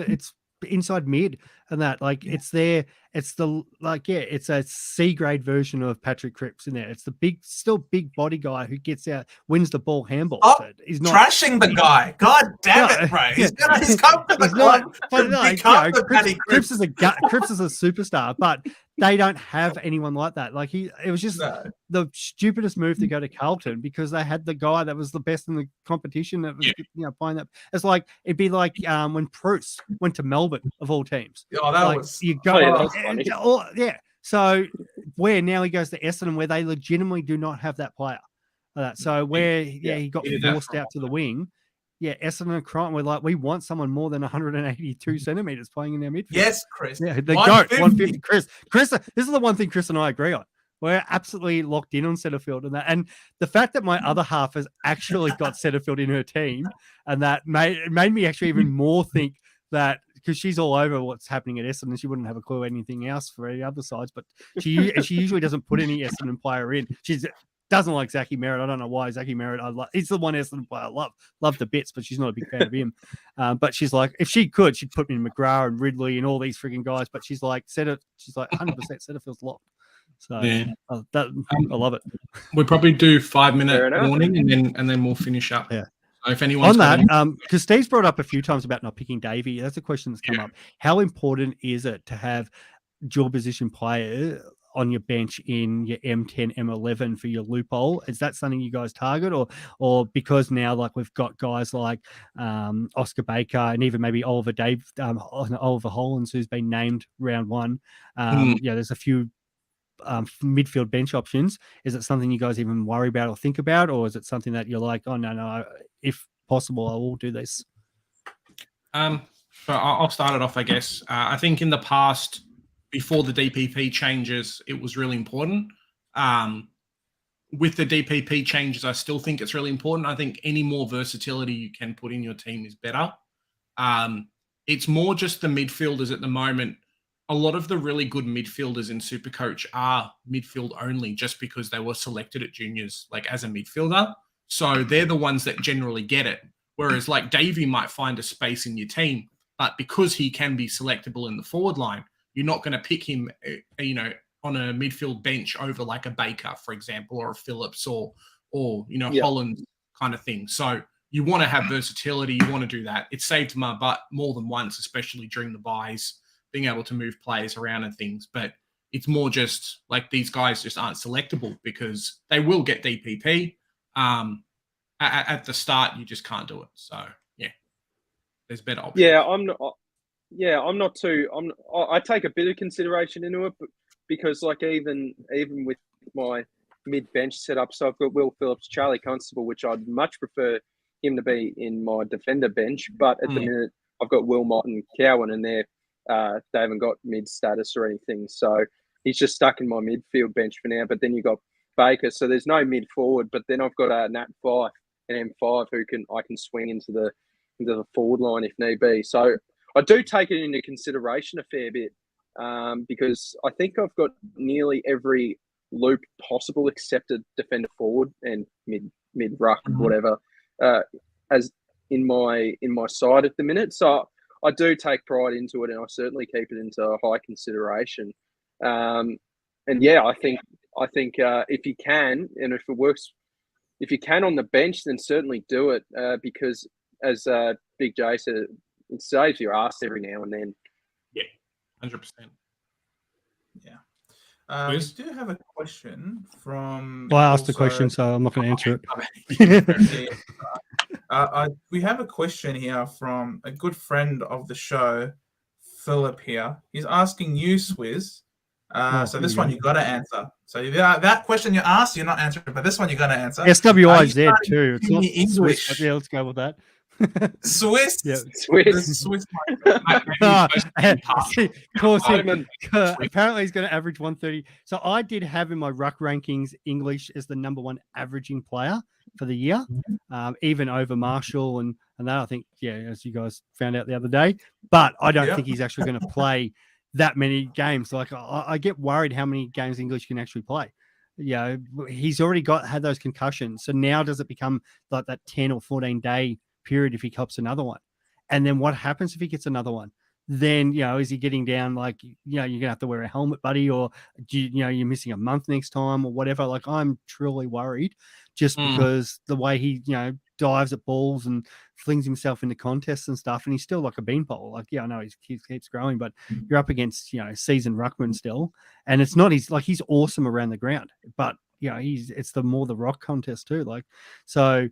inside mid and that. Like it's there. It's the it's a C grade version of Patrick Cripps in there. It's the still big body guy who gets out, wins the ball, handballs. Oh, he's not trashing the guy. God damn it, bro! He's come to the club to become the Paddy Cripps. Cripps is a superstar, but they don't have anyone like that. Like it was just the stupidest move to go to Carlton because they had the guy that was the best in the competition that was playing that. It's like it'd be like when Bruce went to Melbourne of all teams. Oh, that like, was you go. that was funny. So where now he goes to Essendon, where they legitimately do not have that player. So where he got forced out to the wing. Yeah, Essendon and Crichton were like, we want someone more than 182 centimeters playing in our midfield. Yes, Chris. Yeah, the GOAT, 150. Chris, this is the one thing Chris and I agree on. We're absolutely locked in on Setterfield and that. And the fact that my other half has actually got Setterfield in her team, and that made me actually even more think that, because she's all over what's happening at Essendon, she wouldn't have a clue anything else for any other sides, but she usually doesn't put any Essendon player in. She's doesn't like Zachy Merritt. I don't know why Zachy Merritt. He's the one Essendon player I love to bits, but she's not a big fan of him. But she's like, if she could, she'd put me in McGrath and Ridley and all these freaking guys. But she's like, she's like 100% Setterfield's locked. So I love it. We'll probably do 5-minute warning and then we'll finish up. Yeah. So if anyone's on that, because Steve's brought up a few times about not picking Davey. That's a question that's come up. How important is it to have dual position player on your bench in your M10, M11 for your loophole? Is that something you guys target, or because now like we've got guys like Oscar Baker and even maybe Oliver Hollands, who's been named round one. There's a few midfield bench options. Is it something you guys even worry about or think about, or is it something that you're like, oh no, if possible, I will do this? So I'll start it off, I guess. I think in the past, before the DPP changes, it was really important. With the DPP changes, I still think it's really important. I think any more versatility you can put in your team is better. It's more just the midfielders at the moment. A lot of the really good midfielders in Supercoach are midfield only just because they were selected at juniors, like as a midfielder. So they're the ones that generally get it. Whereas like Davey might find a space in your team, but because he can be selectable in the forward line, you're not going to pick him, on a midfield bench over like a Baker, for example, or a Phillips or Holland kind of thing. So you want to have versatility. You want to do that. It saved my butt more than once, especially during the buys, being able to move players around and things. But it's more just like these guys just aren't selectable because they will get DPP. At the start, you just can't do it. So, there's better options. I take a bit of consideration into it because like even with my mid-bench setup, so I've got Will Phillips, Charlie Constable, which I'd much prefer him to be in my defender bench. But at the minute, I've got Wilmot and Cowan and they haven't got mid status or anything. So he's just stuck in my midfield bench for now. But then you've got Baker, so there's no mid forward. But then I've got Nat Fyfe and M5 who I can swing into the forward line if need be. So I do take it into consideration a fair bit because I think I've got nearly every loop possible except a defender forward and mid ruck whatever as in my side at the minute. So I do take pride into it and I certainly keep it into high consideration. I think if you can and if it works, if you can on the bench, then certainly do it because as Big J said, it saves your ass every now and then. Yeah, 100%. Yeah. We do have a question from... Well, I asked the question, so I'm not going to answer it. We have a question here from a good friend of the show, Philip here. He's asking you, Swizz. So this one you got to answer. So that question you asked, you're not answering, but this one you got to answer. SWIZ too. It's not English. Swiss, yeah, let's go with that. Swiss. Yeah. Swiss. Apparently he's going to average 130. So I did have in my ruck rankings English as the number one averaging player for the year, even over Marshall and that. I think, as you guys found out the other day. But I don't think he's actually going to play that many games. Like I get worried how many games English can actually play. Yeah, he's already had those concussions. So now does it become like that 10 or 14 day period if he cops another one? And then what happens if he gets another one? then, is he getting down like, you're going to have to wear a helmet, buddy, or you're missing a month next time or whatever. Like, I'm truly worried just because the way he, dives at balls and flings himself into contests and stuff, and he's still like a beanpole. Like, I know he keeps growing, but you're up against, seasoned ruckman still, and it's not he's awesome around the ground, but it's the rock contest too. Like, so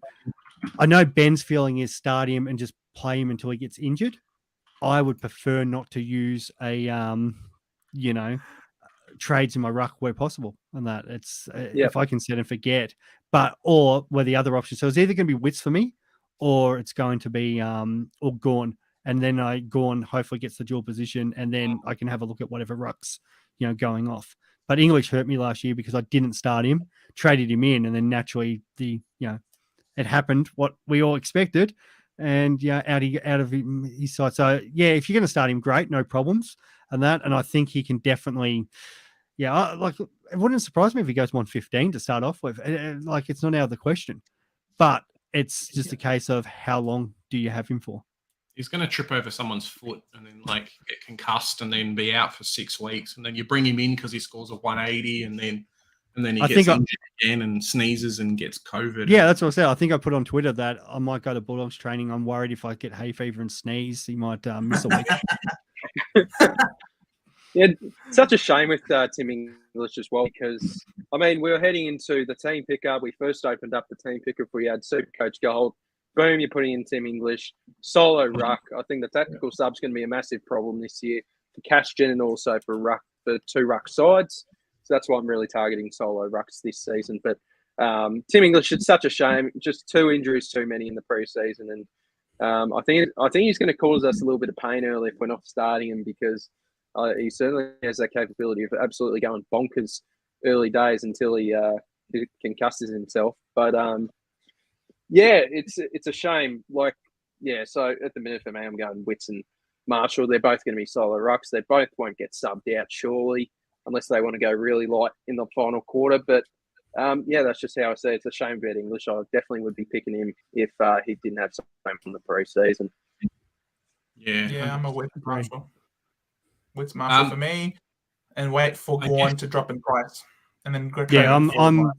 I know Ben's feeling is start him and just play him until he gets injured. I would prefer not to use a, trades in my ruck where possible. And that it's if I can set and forget, or where the other option. So it's either going to be Wits for me, or it's going to be or Gorn, and then Gorn hopefully gets the dual position, and then I can have a look at whatever rucks going off. But English hurt me last year because I didn't start him, traded him in, and then naturally it happened what we all expected. And out of his side. So if you're going to start him, great, no problems, and I think he can definitely, like, it wouldn't surprise me if he goes 115 to start off with. Like, it's not out of the question, but it's just a case of how long do you have him for? He's going to trip over someone's foot and then like get concussed and then be out for 6 weeks, and then you bring him in because he scores a 180, and then he gets injured again and sneezes and gets COVID. Yeah, that's what I said. I think I put on Twitter that I might go to Bulldogs training. I'm worried if I get hay fever and sneeze, he might miss a week. Yeah, such a shame with Tim English as well, because, I mean, we were heading into the team picker. We first opened up the team picker if we had Supercoach Gold. Boom, you're putting in Tim English. Solo ruck. I think the tactical sub's going to be a massive problem this year for Cashgen and also for two ruck sides. So that's why I'm really targeting solo rucks this season. But Tim English, it's such a shame. Just 2 injuries too many in the preseason, and I think he's going to cause us a little bit of pain early if we're not starting him, because he certainly has that capability of absolutely going bonkers early days until he concusses himself. But it's a shame. Like, so at the minute for me, I'm going Wits and Marshall. They're both going to be solo rucks. They both won't get subbed out, surely, unless they want to go really light in the final quarter. But that's just how I say it. It's a shame about English. I definitely would be picking him if he didn't have something from the preseason. Yeah, I'm a Wits Marshall. Wits Marshall for me, and wait for Gorn to drop in price, and then go. I'm.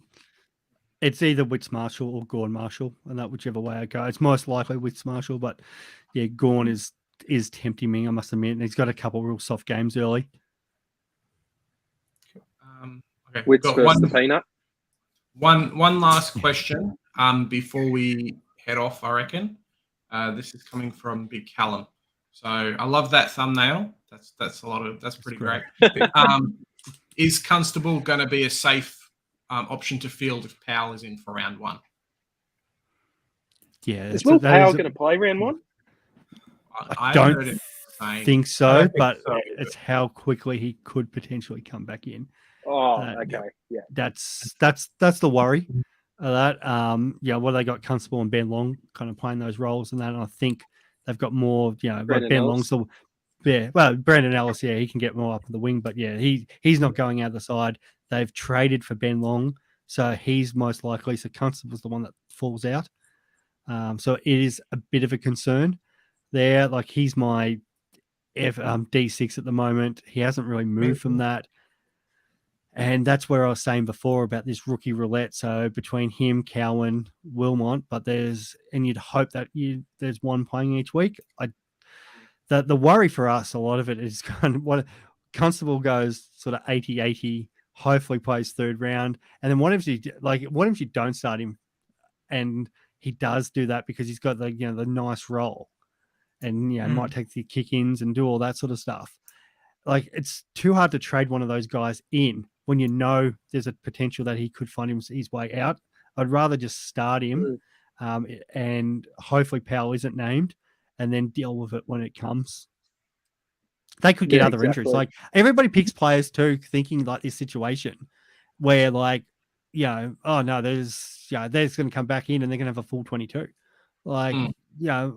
It's either Wits Marshall or Gorn Marshall, and that whichever way I go. It's most likely Wits Marshall, but Gorn is tempting me, I must admit. And he's got a couple of real soft games early. Okay. Wits versus the Peanut. One last question before we head off, I reckon. This is coming from Big Callum. So I love that thumbnail. That's pretty great. Is Constable going to be a safe option to field if Powell is in for round 1? Yeah. Is Will Powell going to play round 1? I don't think so, but it's how quickly he could potentially come back in. Oh, okay. Yeah. That's the worry of that. They got Constable and Ben Long kind of playing those roles and that. And I think they've got more, like Ben Long's Brandon Ellis, he can get more up in the wing, but he's not going out the side. They've traded for Ben Long, so he's most likely. So Constable's the one that falls out. So it is a bit of a concern there. Like, he's my D6 at the moment. He hasn't really moved from that. And that's where I was saying before about this rookie roulette. So between him, Cowan, Wilmot, you'd hope that there's one playing each week. The worry for us, a lot of it is kind of what Constable goes sort of 80-80, hopefully plays third round. And then what if you don't start him and he does do that because he's got the nice role and might take the kick-ins and do all that sort of stuff. Like, it's too hard to trade one of those guys in when you know there's a potential that he could find his way out. I'd rather just start him and hopefully Powell isn't named and then deal with it when it comes. They could get other injuries. Like, everybody picks players too, thinking like this situation where there's going to come back in and they're going to have a full 22. Like,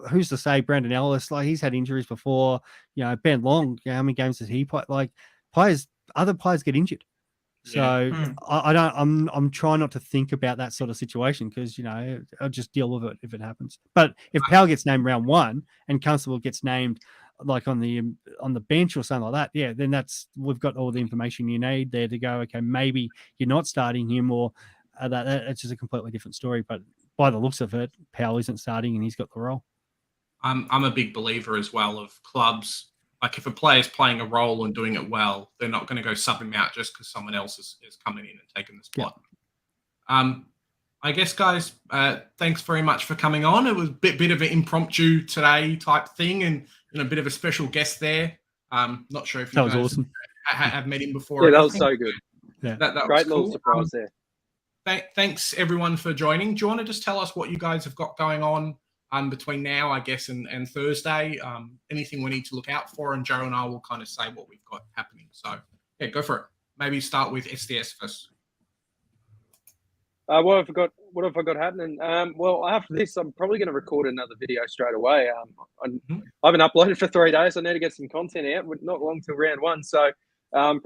who's to say Brandon Ellis, like, he's had injuries before, Ben Long, how many games does he play? Like, other players get injured. So I'm trying not to think about that sort of situation because, I'll just deal with it if it happens. But if Powell gets named round 1 and Constable gets named, like on the bench or something like that, yeah, then we've got all the information you need there to go, okay, maybe you're not starting him, or that it's just a completely different story. But by the looks of it, Powell isn't starting and he's got the role. I'm a big believer as well of clubs. Like if a player's playing a role and doing it well, they're not going to go sub him out just because someone else is coming in and taking the spot. Yeah. I guess, guys, thanks very much for coming on. It was a bit of an impromptu today type thing, and a bit of a special guest there. Not sure if you guys awesome. have met him before. Yeah, that was so good. Yeah, that great little surprise there. Thanks everyone for joining. Do you want to just tell us what you guys have got going on between now, I guess, and Thursday? Anything we need to look out for, and Joe and I will kind of say what we've got happening. So, yeah, go for it. Maybe start with SDS first. What have I got happening? Well, after this, I'm probably going to record another video straight away. I haven't uploaded for 3 days. I need to get some content out. Not long till round 1, so I'm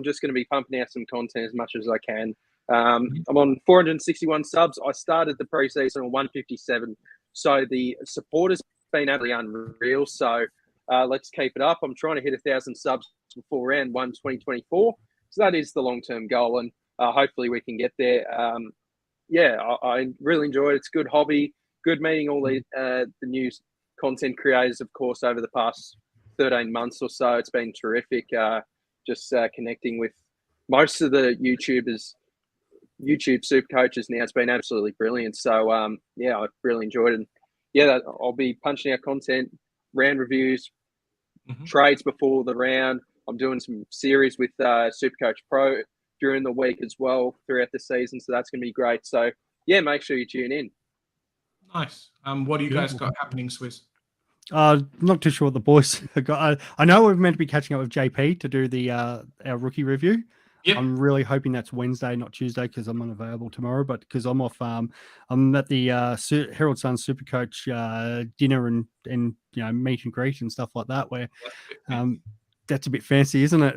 just going to be pumping out some content as much as I can. I'm on 461 subs. I started the preseason on 157, so the support has been absolutely unreal. So let's keep it up. I'm trying to hit 1,000 subs before round 1 2024. So that is the long-term goal, and hopefully we can get there. I really enjoyed it. It's a good hobby. Good meeting all the new content creators, of course, over the past 13 months or so. It's been terrific. Just connecting with most of the YouTube super coaches now. It's been absolutely brilliant. So, I've really enjoyed it. And, yeah, I'll be punching out content, round reviews, trades before the round. I'm doing some series with Supercoach Pro during the week as well throughout the season. So that's going to be great. So, yeah, make sure you tune in. Nice. What do you guys got happening, Swizz? Not too sure what the boys have got. I know we're meant to be catching up with JP to do the our rookie review. Yep. I'm really hoping that's Wednesday, not Tuesday, because I'm unavailable tomorrow. But because I'm off, I'm at the Herald Sun Supercoach dinner and meet and greet and stuff like that. Where that's a bit fancy, isn't it?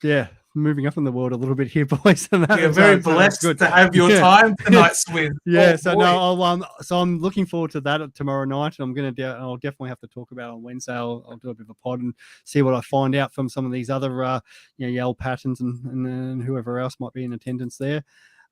Yeah, moving up in the world a little bit here, boys. And that, you're very blessed to have your time tonight, Swin. Yeah, so I'm looking forward to that tomorrow night. And I'll definitely have to talk about it on Wednesday. I'll do a bit of a pod and see what I find out from some of these other Yale Patterns and whoever else might be in attendance there.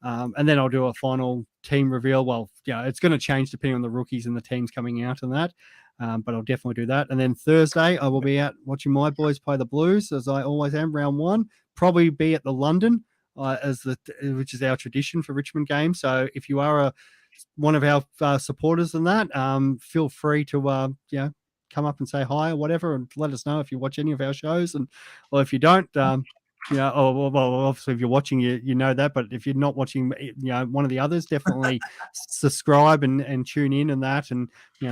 And then I'll do a final team reveal. Well, it's going to change depending on the rookies and the teams coming out and that. But I'll definitely do that. And then Thursday, I will be out watching my boys play the Blues, as I always am, round 1. Probably be at the London, which is our tradition for Richmond games. So if you are one of our supporters in that, feel free to come up and say hi or whatever, and let us know if you watch any of our shows, or if you don't. Obviously, if you're watching, you know that. But if you're not watching, one of the others, definitely subscribe and tune in and that, and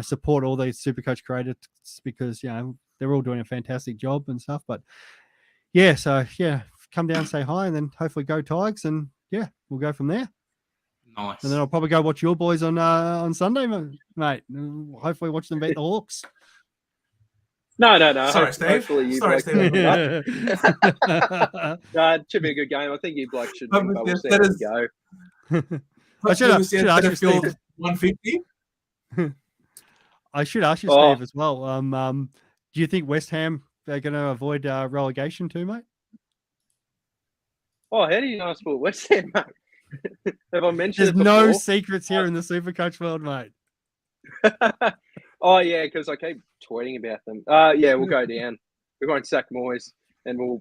support all these Supercoach creators, because they're all doing a fantastic job and stuff. But come down, say hi, and then hopefully go Tigers, and we'll go from there. Nice. And then I'll probably go watch your boys on Sunday, mate. Hopefully, watch them beat the Hawks. No. Sorry, Steve. Hopefully you Sorry, Steve. it should be a good game. I think you blokes should win, but we'll see how we go. I should ask you, Steve. 150. I should ask you, Steve, as well. Do you think West Ham are going to avoid relegation too, mate? Oh, how do you know I support West Ham, mate? Have I mentioned There's no secrets here in the Supercoach world, mate. Oh, yeah, because I keep tweeting about them. We'll go down. We won't sack Moyes, and we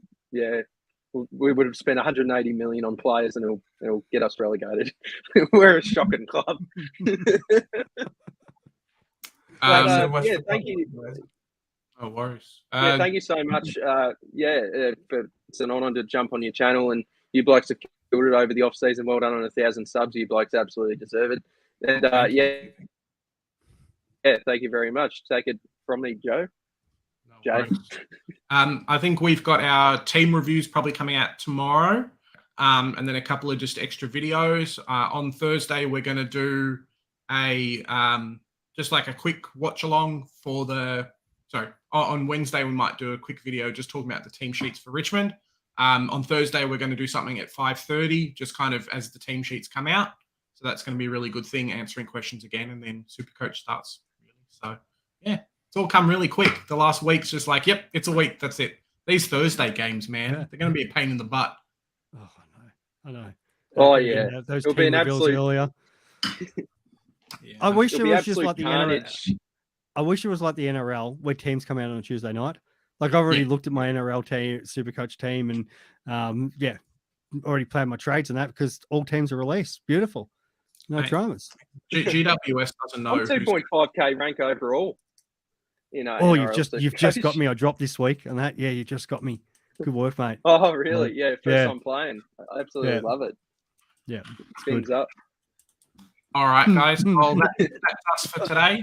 would have spent 180 million on players, and it'll get us relegated. We're a shocking club. Thank you. No worries. Thank you so much. It's an honour to jump on your channel, and you blokes have killed it over the off season. Well done on 1,000 subs. You blokes absolutely deserve it. And thank you very much. Take it from me, Joe. No Jay. I think we've got our team reviews probably coming out tomorrow, and then a couple of just extra videos. On Thursday, we're going to do just like a quick watch along on Wednesday, we might do a quick video just talking about the team sheets for Richmond. On Thursday, we're going to do something at 5:30, just kind of as the team sheets come out. So that's going to be a really good thing, answering questions again, and then Supercoach starts. Really. So, It's all come really quick. The last week's just like, yep, it's a week. That's it. These Thursday games, man, they're going to be a pain in the butt. Oh, I know. Oh, yeah. Those It'll be team an reveals absolute- earlier. Yeah. I wish it It'll be was just absolute like the carnage. NRL. I wish it was like the NRL where teams come out on a Tuesday night. Like I've already looked at my NRL team, Supercoach team, and already planned my trades and that because all teams are released. Beautiful, no Mate. dramas. GWS doesn't know. I'm 2.5k rank overall. You know. Oh, NRL you've just got Supercoach. me. I dropped this week, and that you just got me. Good work, mate. Oh, really? Yeah, first Yeah. time playing. I absolutely love it. Yeah, Spins up. All right, guys. Well, that's us for today.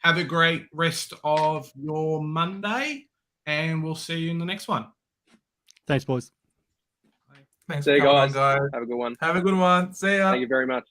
Have a great rest of your Monday, and we'll see you in the next one. Thanks, boys. Thanks See for you coming on, guys. guys. Have a good one. Have a good one. See ya. Thank you very much.